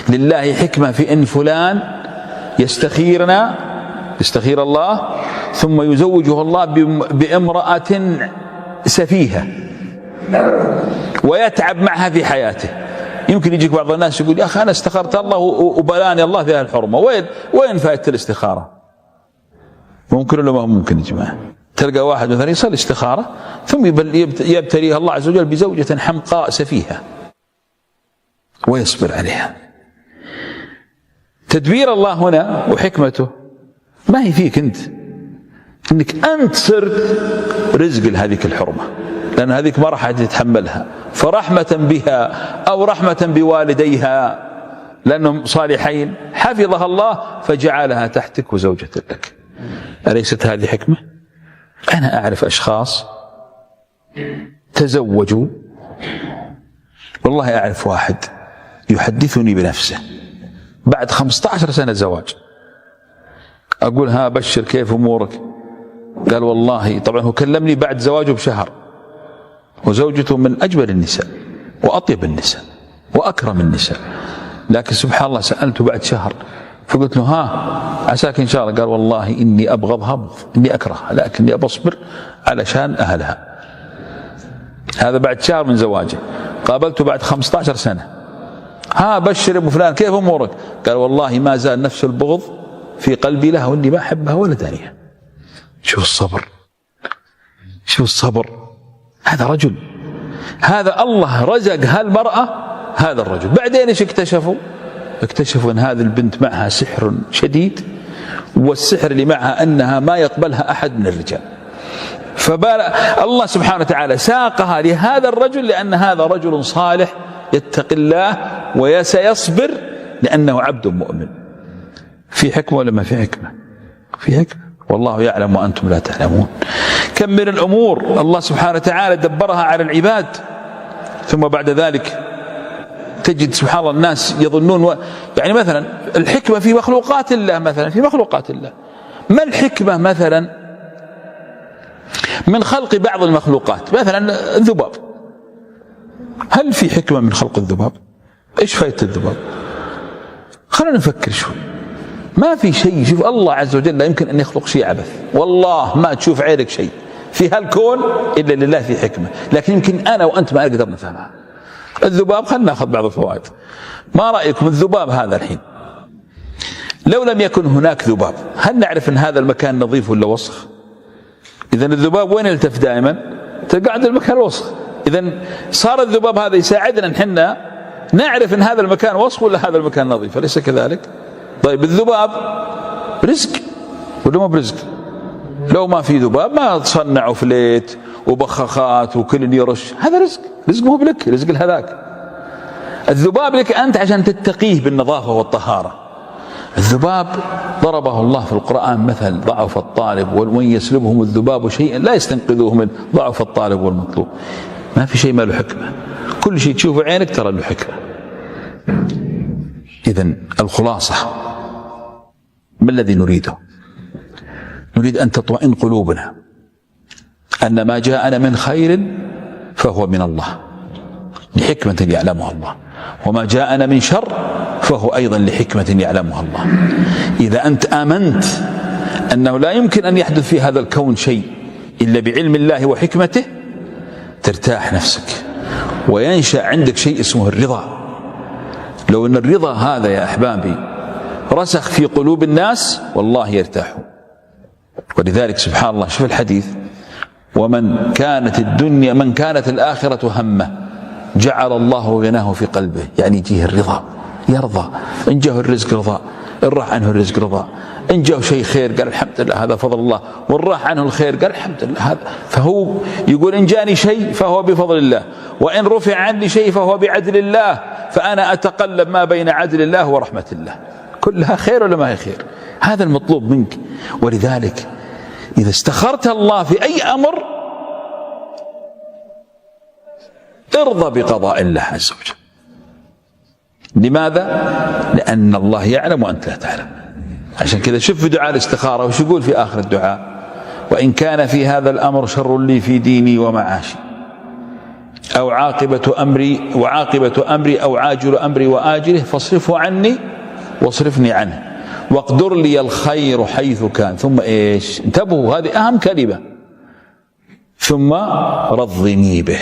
لله حكمة في إن فلان يستخير الله ثم يزوجه الله بامرأة سفيهة ويتعب معها في حياته. يمكن يجيك بعض الناس يقول يا أخي أنا استخرت الله وبلاني الله في الحرمة. وين فائدة الاستخارة؟ ممكن ولا ما ممكن يا جماعة؟ تلقى واحد مثلا يصلي استخارة ثم يبتليها الله عز وجل بزوجة حمقاء سفيهة ويصبر عليها. تدبير الله هنا وحكمته ما هي فيك أنت، إنك أنت صرت رزق لهذيك الحرمة، لأن هذيك ما راح تتحملها، فرحمة بها أو رحمة بوالديها لأنهم صالحين حفظها الله فجعلها تحتك وزوجة لك. أليست هذه حكمة؟ أنا أعرف أشخاص تزوجوا، والله أعرف واحد يحدثني بنفسه بعد 15 سنة زواج، أقول ها بشر كيف أمورك؟ قال والله، طبعا هو كلمني بعد زواجه بشهر، وزوجته من أجمل النساء وأطيب النساء وأكرم النساء، لكن سبحان الله سألته بعد شهر فقلت له ها عساك إن شاء الله؟ قال والله إني أبغضها بغض، إني أكرهها لكني أبصبر علشان أهلها. هذا بعد شهر من زواجه. قابلته بعد 15 سنة، ها بشر أبو فلان كيف أمورك؟ قال والله ما زال نفس البغض في قلبي لها وإني ما أحبها ولا دانية. شوف الصبر، شوف الصبر. هذا رجل، هذا الله رزق هالمرأة هذا الرجل. بعدين إيش اكتشفوا أن هذه البنت معها سحر شديد، والسحر اللي معها أنها ما يقبلها أحد من الرجال. الله سبحانه وتعالى ساقها لهذا الرجل لأن هذا رجل صالح يتقي الله وسيصبر لأنه عبد مؤمن. في حكمة ولا ما في حكمة؟ في حكمة، والله يعلم وأنتم لا تعلمون. كم من الأمور الله سبحانه وتعالى دبرها على العباد، ثم بعد ذلك تجد سبحان الله الناس يظنون يعني مثلا الحكمة في مخلوقات الله، مثلا في مخلوقات الله. ما الحكمة مثلا من خلق بعض المخلوقات؟ مثلا الذباب، هل في حكمة من خلق الذباب؟ إيش فائدة الذباب؟ خلينا نفكر شوي. ما في شيء. شوف الله عز وجل لا يمكن أن يخلق شيء عبث، والله ما تشوف عينك شيء في هالكون إلا لله في حكمة، لكن يمكن أنا وأنت ما نقدر نفهمها. الذباب خلنا ناخذ بعض الفوائد. ما رأيكم الذباب هذا الحين لو لم يكن هناك ذباب هل نعرف أن هذا المكان نظيف ولا وسخ؟ إذن الذباب وين يلتف دائما؟ تقعد المكان وسخ. إذن صار الذباب هذا يساعدنا نحن نعرف أن هذا المكان وسخ ولا هذا المكان نظيف، أليس كذلك؟ طيب الذباب رزق ولا ما برزق؟ لو ما في ذباب ما تصنعوا فليت وبخاخات وكل يرش. هذا رزق مو بلك، رزق لهذاك. الذباب لك أنت عشان تتقيه بالنظافة والطهارة. الذباب ضربه الله في القرآن مثل: ضعف الطالب ومن يسلبهم الذباب شيئا لا يستنقذوه منه، ضعف الطالب والمطلوب. ما في شيء ما له حكمة، كل شيء تشوفه عينك ترى له حكمة. إذن الخلاصة ما الذي نريده؟ نريد أن تطمئن قلوبنا أن ما جاءنا من خير فهو من الله لحكمة يعلمها الله، وما جاءنا من شر فهو أيضا لحكمة يعلمها الله. إذا أنت آمنت أنه لا يمكن أن يحدث في هذا الكون شيء إلا بعلم الله وحكمته ترتاح نفسك وينشأ عندك شيء اسمه الرضا. لو أن الرضا هذا يا أحبابي رسخ في قلوب الناس والله يرتاحوا. ولذلك سبحان الله شوف الحديث: ومن كانت الآخرة همه جعل الله غناه في قلبه. يعني يجيه الرضا، يرضى. إن جاءه الرزق رضا، إن راح عنه الرزق رضا. إن جاءه شيء خير قال الحمد لله هذا فضل الله، وإن راح عنه الخير قال الحمد لله هذا. فهو يقول: إن جاني شيء فهو بفضل الله، وإن رفع عني شيء فهو بعدل الله، فأنا أتقلب ما بين عدل الله ورحمة الله. كلها خير ولا ما هي خير؟ هذا المطلوب منك. ولذلك إذا استخرت الله في أي أمر ارضى بقضاء الله عز وجل. لماذا؟ لأن الله يعلم وأنت لا تعلم. عشان كذا شوف في دعاء الاستخارة وش يقول في آخر الدعاء: وإن كان في هذا الأمر شر لي في ديني ومعاشي أو عاقبة أمري أو عاجل أمري وآجله فاصرفه عني واصرفني عنه واقدر لي الخير حيث كان. ثم إيش؟ انتبهوا، هذه أهم كلمة: ثم رضني به.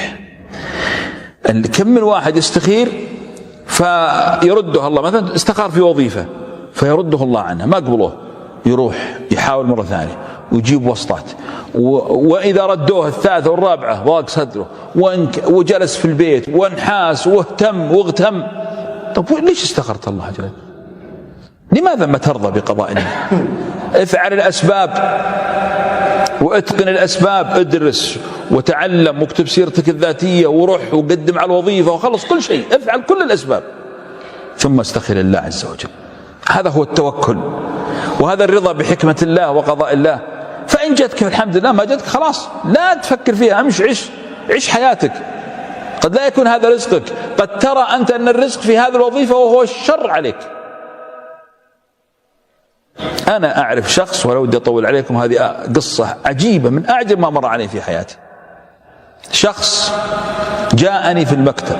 كم من واحد يستخير فيرده الله، مثلا استخار في وظيفة فيرده الله عنها ما قبلوه، يروح يحاول مرة ثانية ويجيب وسطات، وإذا ردوه الثالثة والرابعة ضاق صدره وجلس في البيت وانحاس واغتم. طب ليش استخرت الله جل؟ لماذا ما ترضى بقضاء الله؟ افعل الأسباب واتقن الأسباب، ادرس وتعلم واكتب سيرتك الذاتية وروح وقدم على الوظيفة وخلص كل شيء، افعل كل الأسباب ثم استخر الله عز وجل. هذا هو التوكل، وهذا الرضا بحكمة الله وقضاء الله. فإن جتك الحمد لله، ما جتك خلاص لا تفكر فيها، امشي عيش حياتك. قد لا يكون هذا رزقك، قد ترى أنت أن الرزق في هذه الوظيفة وهو الشر عليك. أنا أعرف شخص، ولو بدي أطول عليكم، هذه قصة عجيبة من أعجب ما مر علي في حياتي. شخص جاءني في المكتب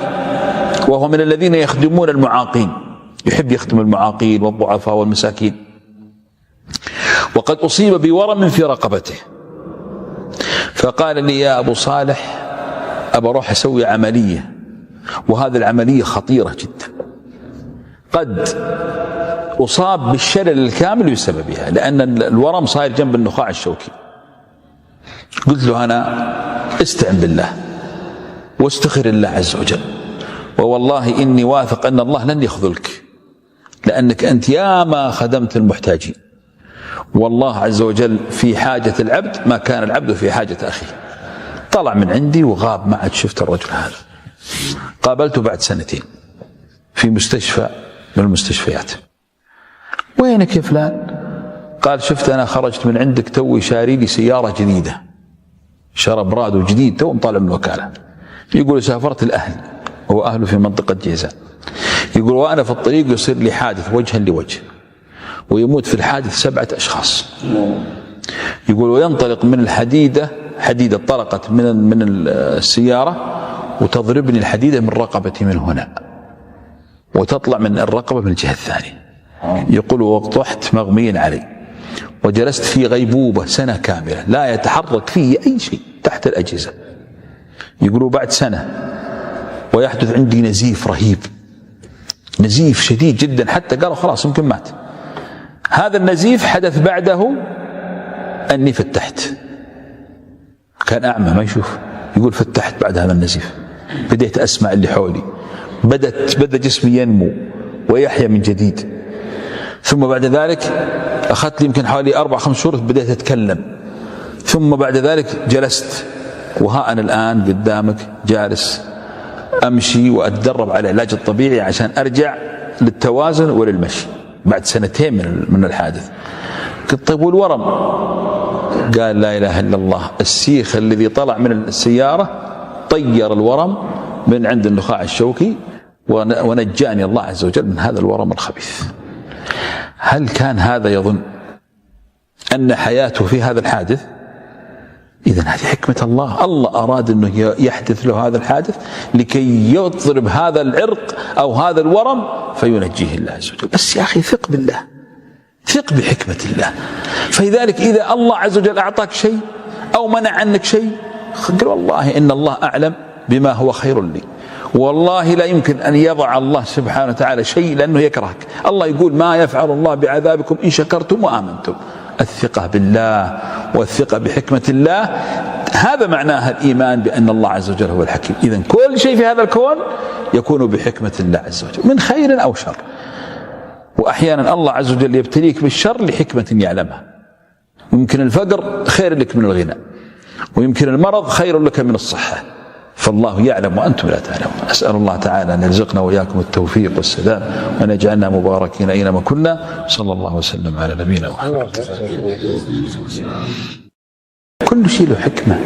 وهو من الذين يخدمون المعاقين، يحب يخدم المعاقين والضعفاء والمساكين، وقد أصيب بورم في رقبته. فقال لي: يا أبو صالح أبى أروح أسوي عملية، وهذه العملية خطيرة جدا، قد أصاب بالشلل الكامل بسببها، لأن الورم صاير جنب النخاع الشوكي. قلت له: أنا استعن بالله واستخر الله عز وجل، ووالله إني واثق أن الله لن يخذلك، لأنك أنت ياما خدمت المحتاجين، والله عز وجل في حاجة العبد ما كان العبد في حاجة أخيه. طلع من عندي وغاب، ما عاد شفت الرجل هذا. قابلته بعد 2 سنين في مستشفى من المستشفيات. وينك يا فلان؟ قال: شفت أنا خرجت من عندك توي شاري لي سيارة جديدة، شرى برادو جديد تو طالع من الوكالة. يقول: سافرت الأهل، هو أهله في منطقة جيزان. يقول: وأنا في الطريق يصير لي حادث وجها لوجه، ويموت في الحادث 7 أشخاص. يقول: وينطلق من الحديدة، حديدة طرقت من السيارة وتضربني الحديدة من رقبتي من هنا وتطلع من الرقبة من الجهة الثانية. يقول: وطحت مغميا علي وجلست في غيبوبة 1 سنة كاملة لا يتحرك فيه أي شيء تحت الأجهزة. يقولوا بعد 1 سنة ويحدث عندي نزيف رهيب، نزيف شديد جدا، حتى قالوا خلاص يمكن مات. هذا النزيف حدث بعده أني فتحت، كان أعمى ما يشوف. يقول: فتحت بعد هذا النزيف، بديت أسمع اللي حولي، بدأ جسمي ينمو ويحيا من جديد. ثم بعد ذلك أخذت لي يمكن حوالي 4-5 شهور بدأت أتكلم، ثم بعد ذلك جلست، وها أنا الآن قدامك جالس أمشي وأتدرب على العلاج الطبيعي عشان أرجع للتوازن وللمشي بعد 2 من الحادث. قلت طيب والورم؟ قال لا إله إلا الله، السيخ الذي طلع من السيارة طير الورم من عند النخاع الشوكي ونجاني الله عز وجل من هذا الورم الخبيث. هل كان هذا يظن أن حياته في هذا الحادث؟ إذن هذه حكمة الله. الله أراد أنه يحدث له هذا الحادث لكي يضرب هذا العرق أو هذا الورم فينجيه الله عز وجل. بس يا أخي ثق بالله، ثق بحكمة الله. فلذلك إذا الله عز وجل أعطاك شيء أو منع عنك شيء، قل والله إن الله أعلم بما هو خير لي، والله لا يمكن أن يضع الله سبحانه وتعالى شيء لأنه يكرهك. الله يقول ما يفعل الله بعذابكم إن شكرتم وآمنتم. الثقة بالله والثقة بحكمة الله، هذا معناها الإيمان بأن الله عز وجل هو الحكيم. إذن كل شيء في هذا الكون يكون بحكمة الله عز وجل من خير أو شر. وأحيانا الله عز وجل يبتليك بالشر لحكمة يعلمها. يمكن الفقر خير لك من الغنى، ويمكن المرض خير لك من الصحة، فالله يعلم وأنتم لا تعلمون. أسأل الله تعالى أن يرزقنا وإياكم التوفيق والسداد، وأن يجعلنا مباركين أينما كنا. صلى الله وسلم على نبينا محمد. كل شيء له حكمة،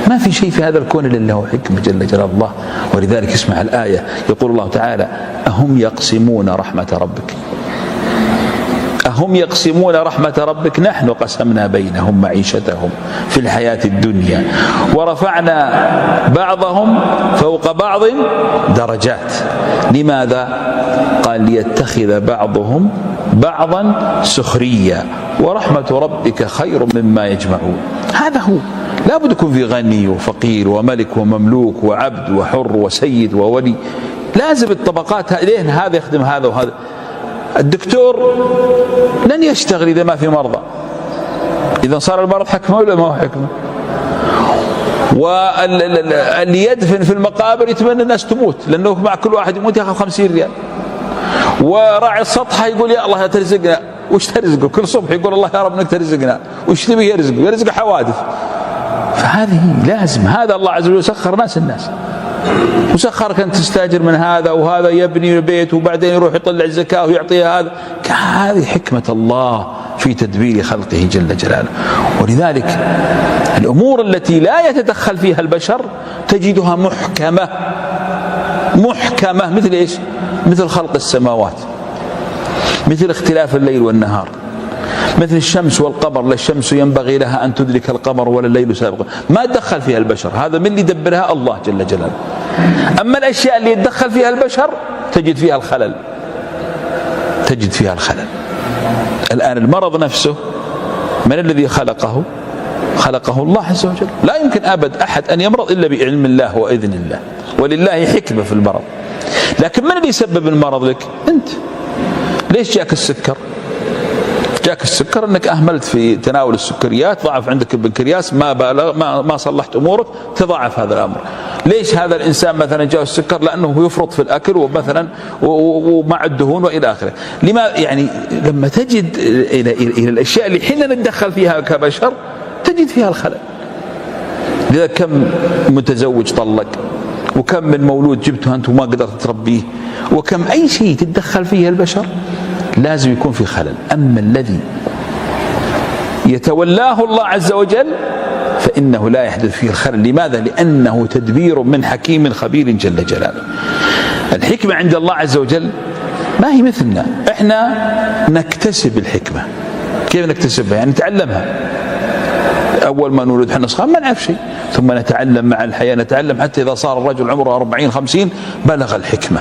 ما في شيء في هذا الكون إلا له حكمة جل جلال الله. ولذلك اسمع الآية، يقول الله تعالى أهم يقسمون رحمة ربك، أهم يقسمون رحمة ربك نحن قسمنا بينهم معيشتهم في الحياة الدنيا ورفعنا بعضهم فوق بعض درجات. لماذا؟ قال ليتخذ بعضهم بعضا سخريا ورحمة ربك خير مما يجمعون. هذا هو، لا بد يكون في غني وفقير وملك ومملوك وعبد وحر وسيد وولي، لازم الطبقات لين هذا يخدم هذا وهذا. الدكتور لن يشتغل إذا ما في مرضى، إذا صار المرض حكمة ولا ما هو حكمة؟ واللي يدفن في المقابر يتمنى الناس تموت، لأنه مع كل واحد يموت يأخذ 50 ريال. وراعي السطحة يقول يا الله ترزقنا، وش ترزقه؟ كل صبح يقول الله يا رب انك ترزقنا، وش تبي يرزقه؟ يرزق حوادث. فهذه لازم، هذا الله عز وجل سخر الناس، وسخرك أن تستاجر من هذا وهذا يبني البيت وبعدين يروح يطلع الزكاة ويعطيها هذا. هذه حكمة الله في تدبير خلقه جل جلاله. ولذلك الأمور التي لا يتدخل فيها البشر تجدها محكمة. مثل إيش؟ مثل خلق السماوات، مثل اختلاف الليل والنهار، مثل الشمس والقمر. لا الشمس ينبغي لها أن تدرك القمر ولا الليل سابقا، ما تدخل فيها البشر. هذا من اللي يدبرها؟ الله جل جلاله. أما الأشياء اللي يتدخل فيها البشر تجد فيها الخلل. الآن المرض نفسه من الذي خلقه؟ خلقه الله عز وجل. لا يمكن أبد أحد أن يمرض إلا بعلم الله وإذن الله، ولله حكمة في المرض. لكن من اللي يسبب المرض لك؟ أنت. ليش جاك السكر؟ جاك السكر أنك أهملت في تناول السكريات، ضعف عندك البنكرياس، ما صلحت أمورك، تضاعف هذا الأمر. ليش هذا الإنسان مثلا جاء السكر؟ لأنه يفرط في الأكل ومثلا ومع الدهون وإلى آخره. لما يعني لما تجد إلى الأشياء اللي حين نتدخل فيها كبشر تجد فيها الخلل. لذا كم متزوج طلق، وكم من مولود جبته أنت وما قدرت تربيه، وكم أي شيء تتدخل فيه البشر لازم يكون في خلل. أما الذي يتولاه الله عز وجل فإنه لا يحدث فيه الخلل. لماذا؟ لأنه تدبير من حكيم خبير جل جلاله. الحكمة عند الله عز وجل ما هي مثلنا، احنا نكتسب الحكمة. كيف نكتسبها؟ يعني نتعلمها. أول ما نولد احنا صغار ما نعرف شيء، ثم نتعلم مع الحياة، نتعلم حتى إذا صار الرجل عمره 40-50 بلغ الحكمة.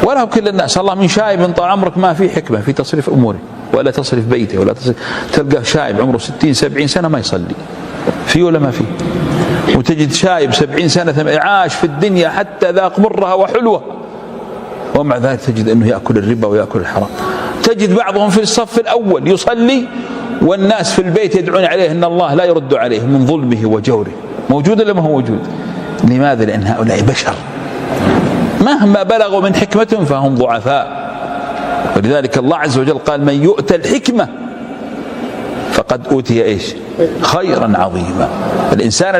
ولا كل الناس، الله من شايب طال عمرك ما في حكمة في تصريف أموره ولا تصريف بيته ولا تصريف. تلقى شايب عمره 60-70 سنة ما يصلي، في ولا ما في؟ وتجد شايب 70 سنة عاش في الدنيا حتى ذاق مرها وحلوة، ومع ذلك تجد أنه يأكل الربا ويأكل الحرام. تجد بعضهم في الصف الأول يصلي والناس في البيت يدعون عليه أن الله لا يرد عليه من ظلمه وجوره. موجود ولا ما هو موجود؟ لماذا؟ لأن هؤلاء بشر مهما بلغوا من حكمتهم فهم ضعفاء. ولذلك الله عز وجل قال من يؤتى الحكمة فقد أوتي إيش؟ خيرا عظيما. الإنسان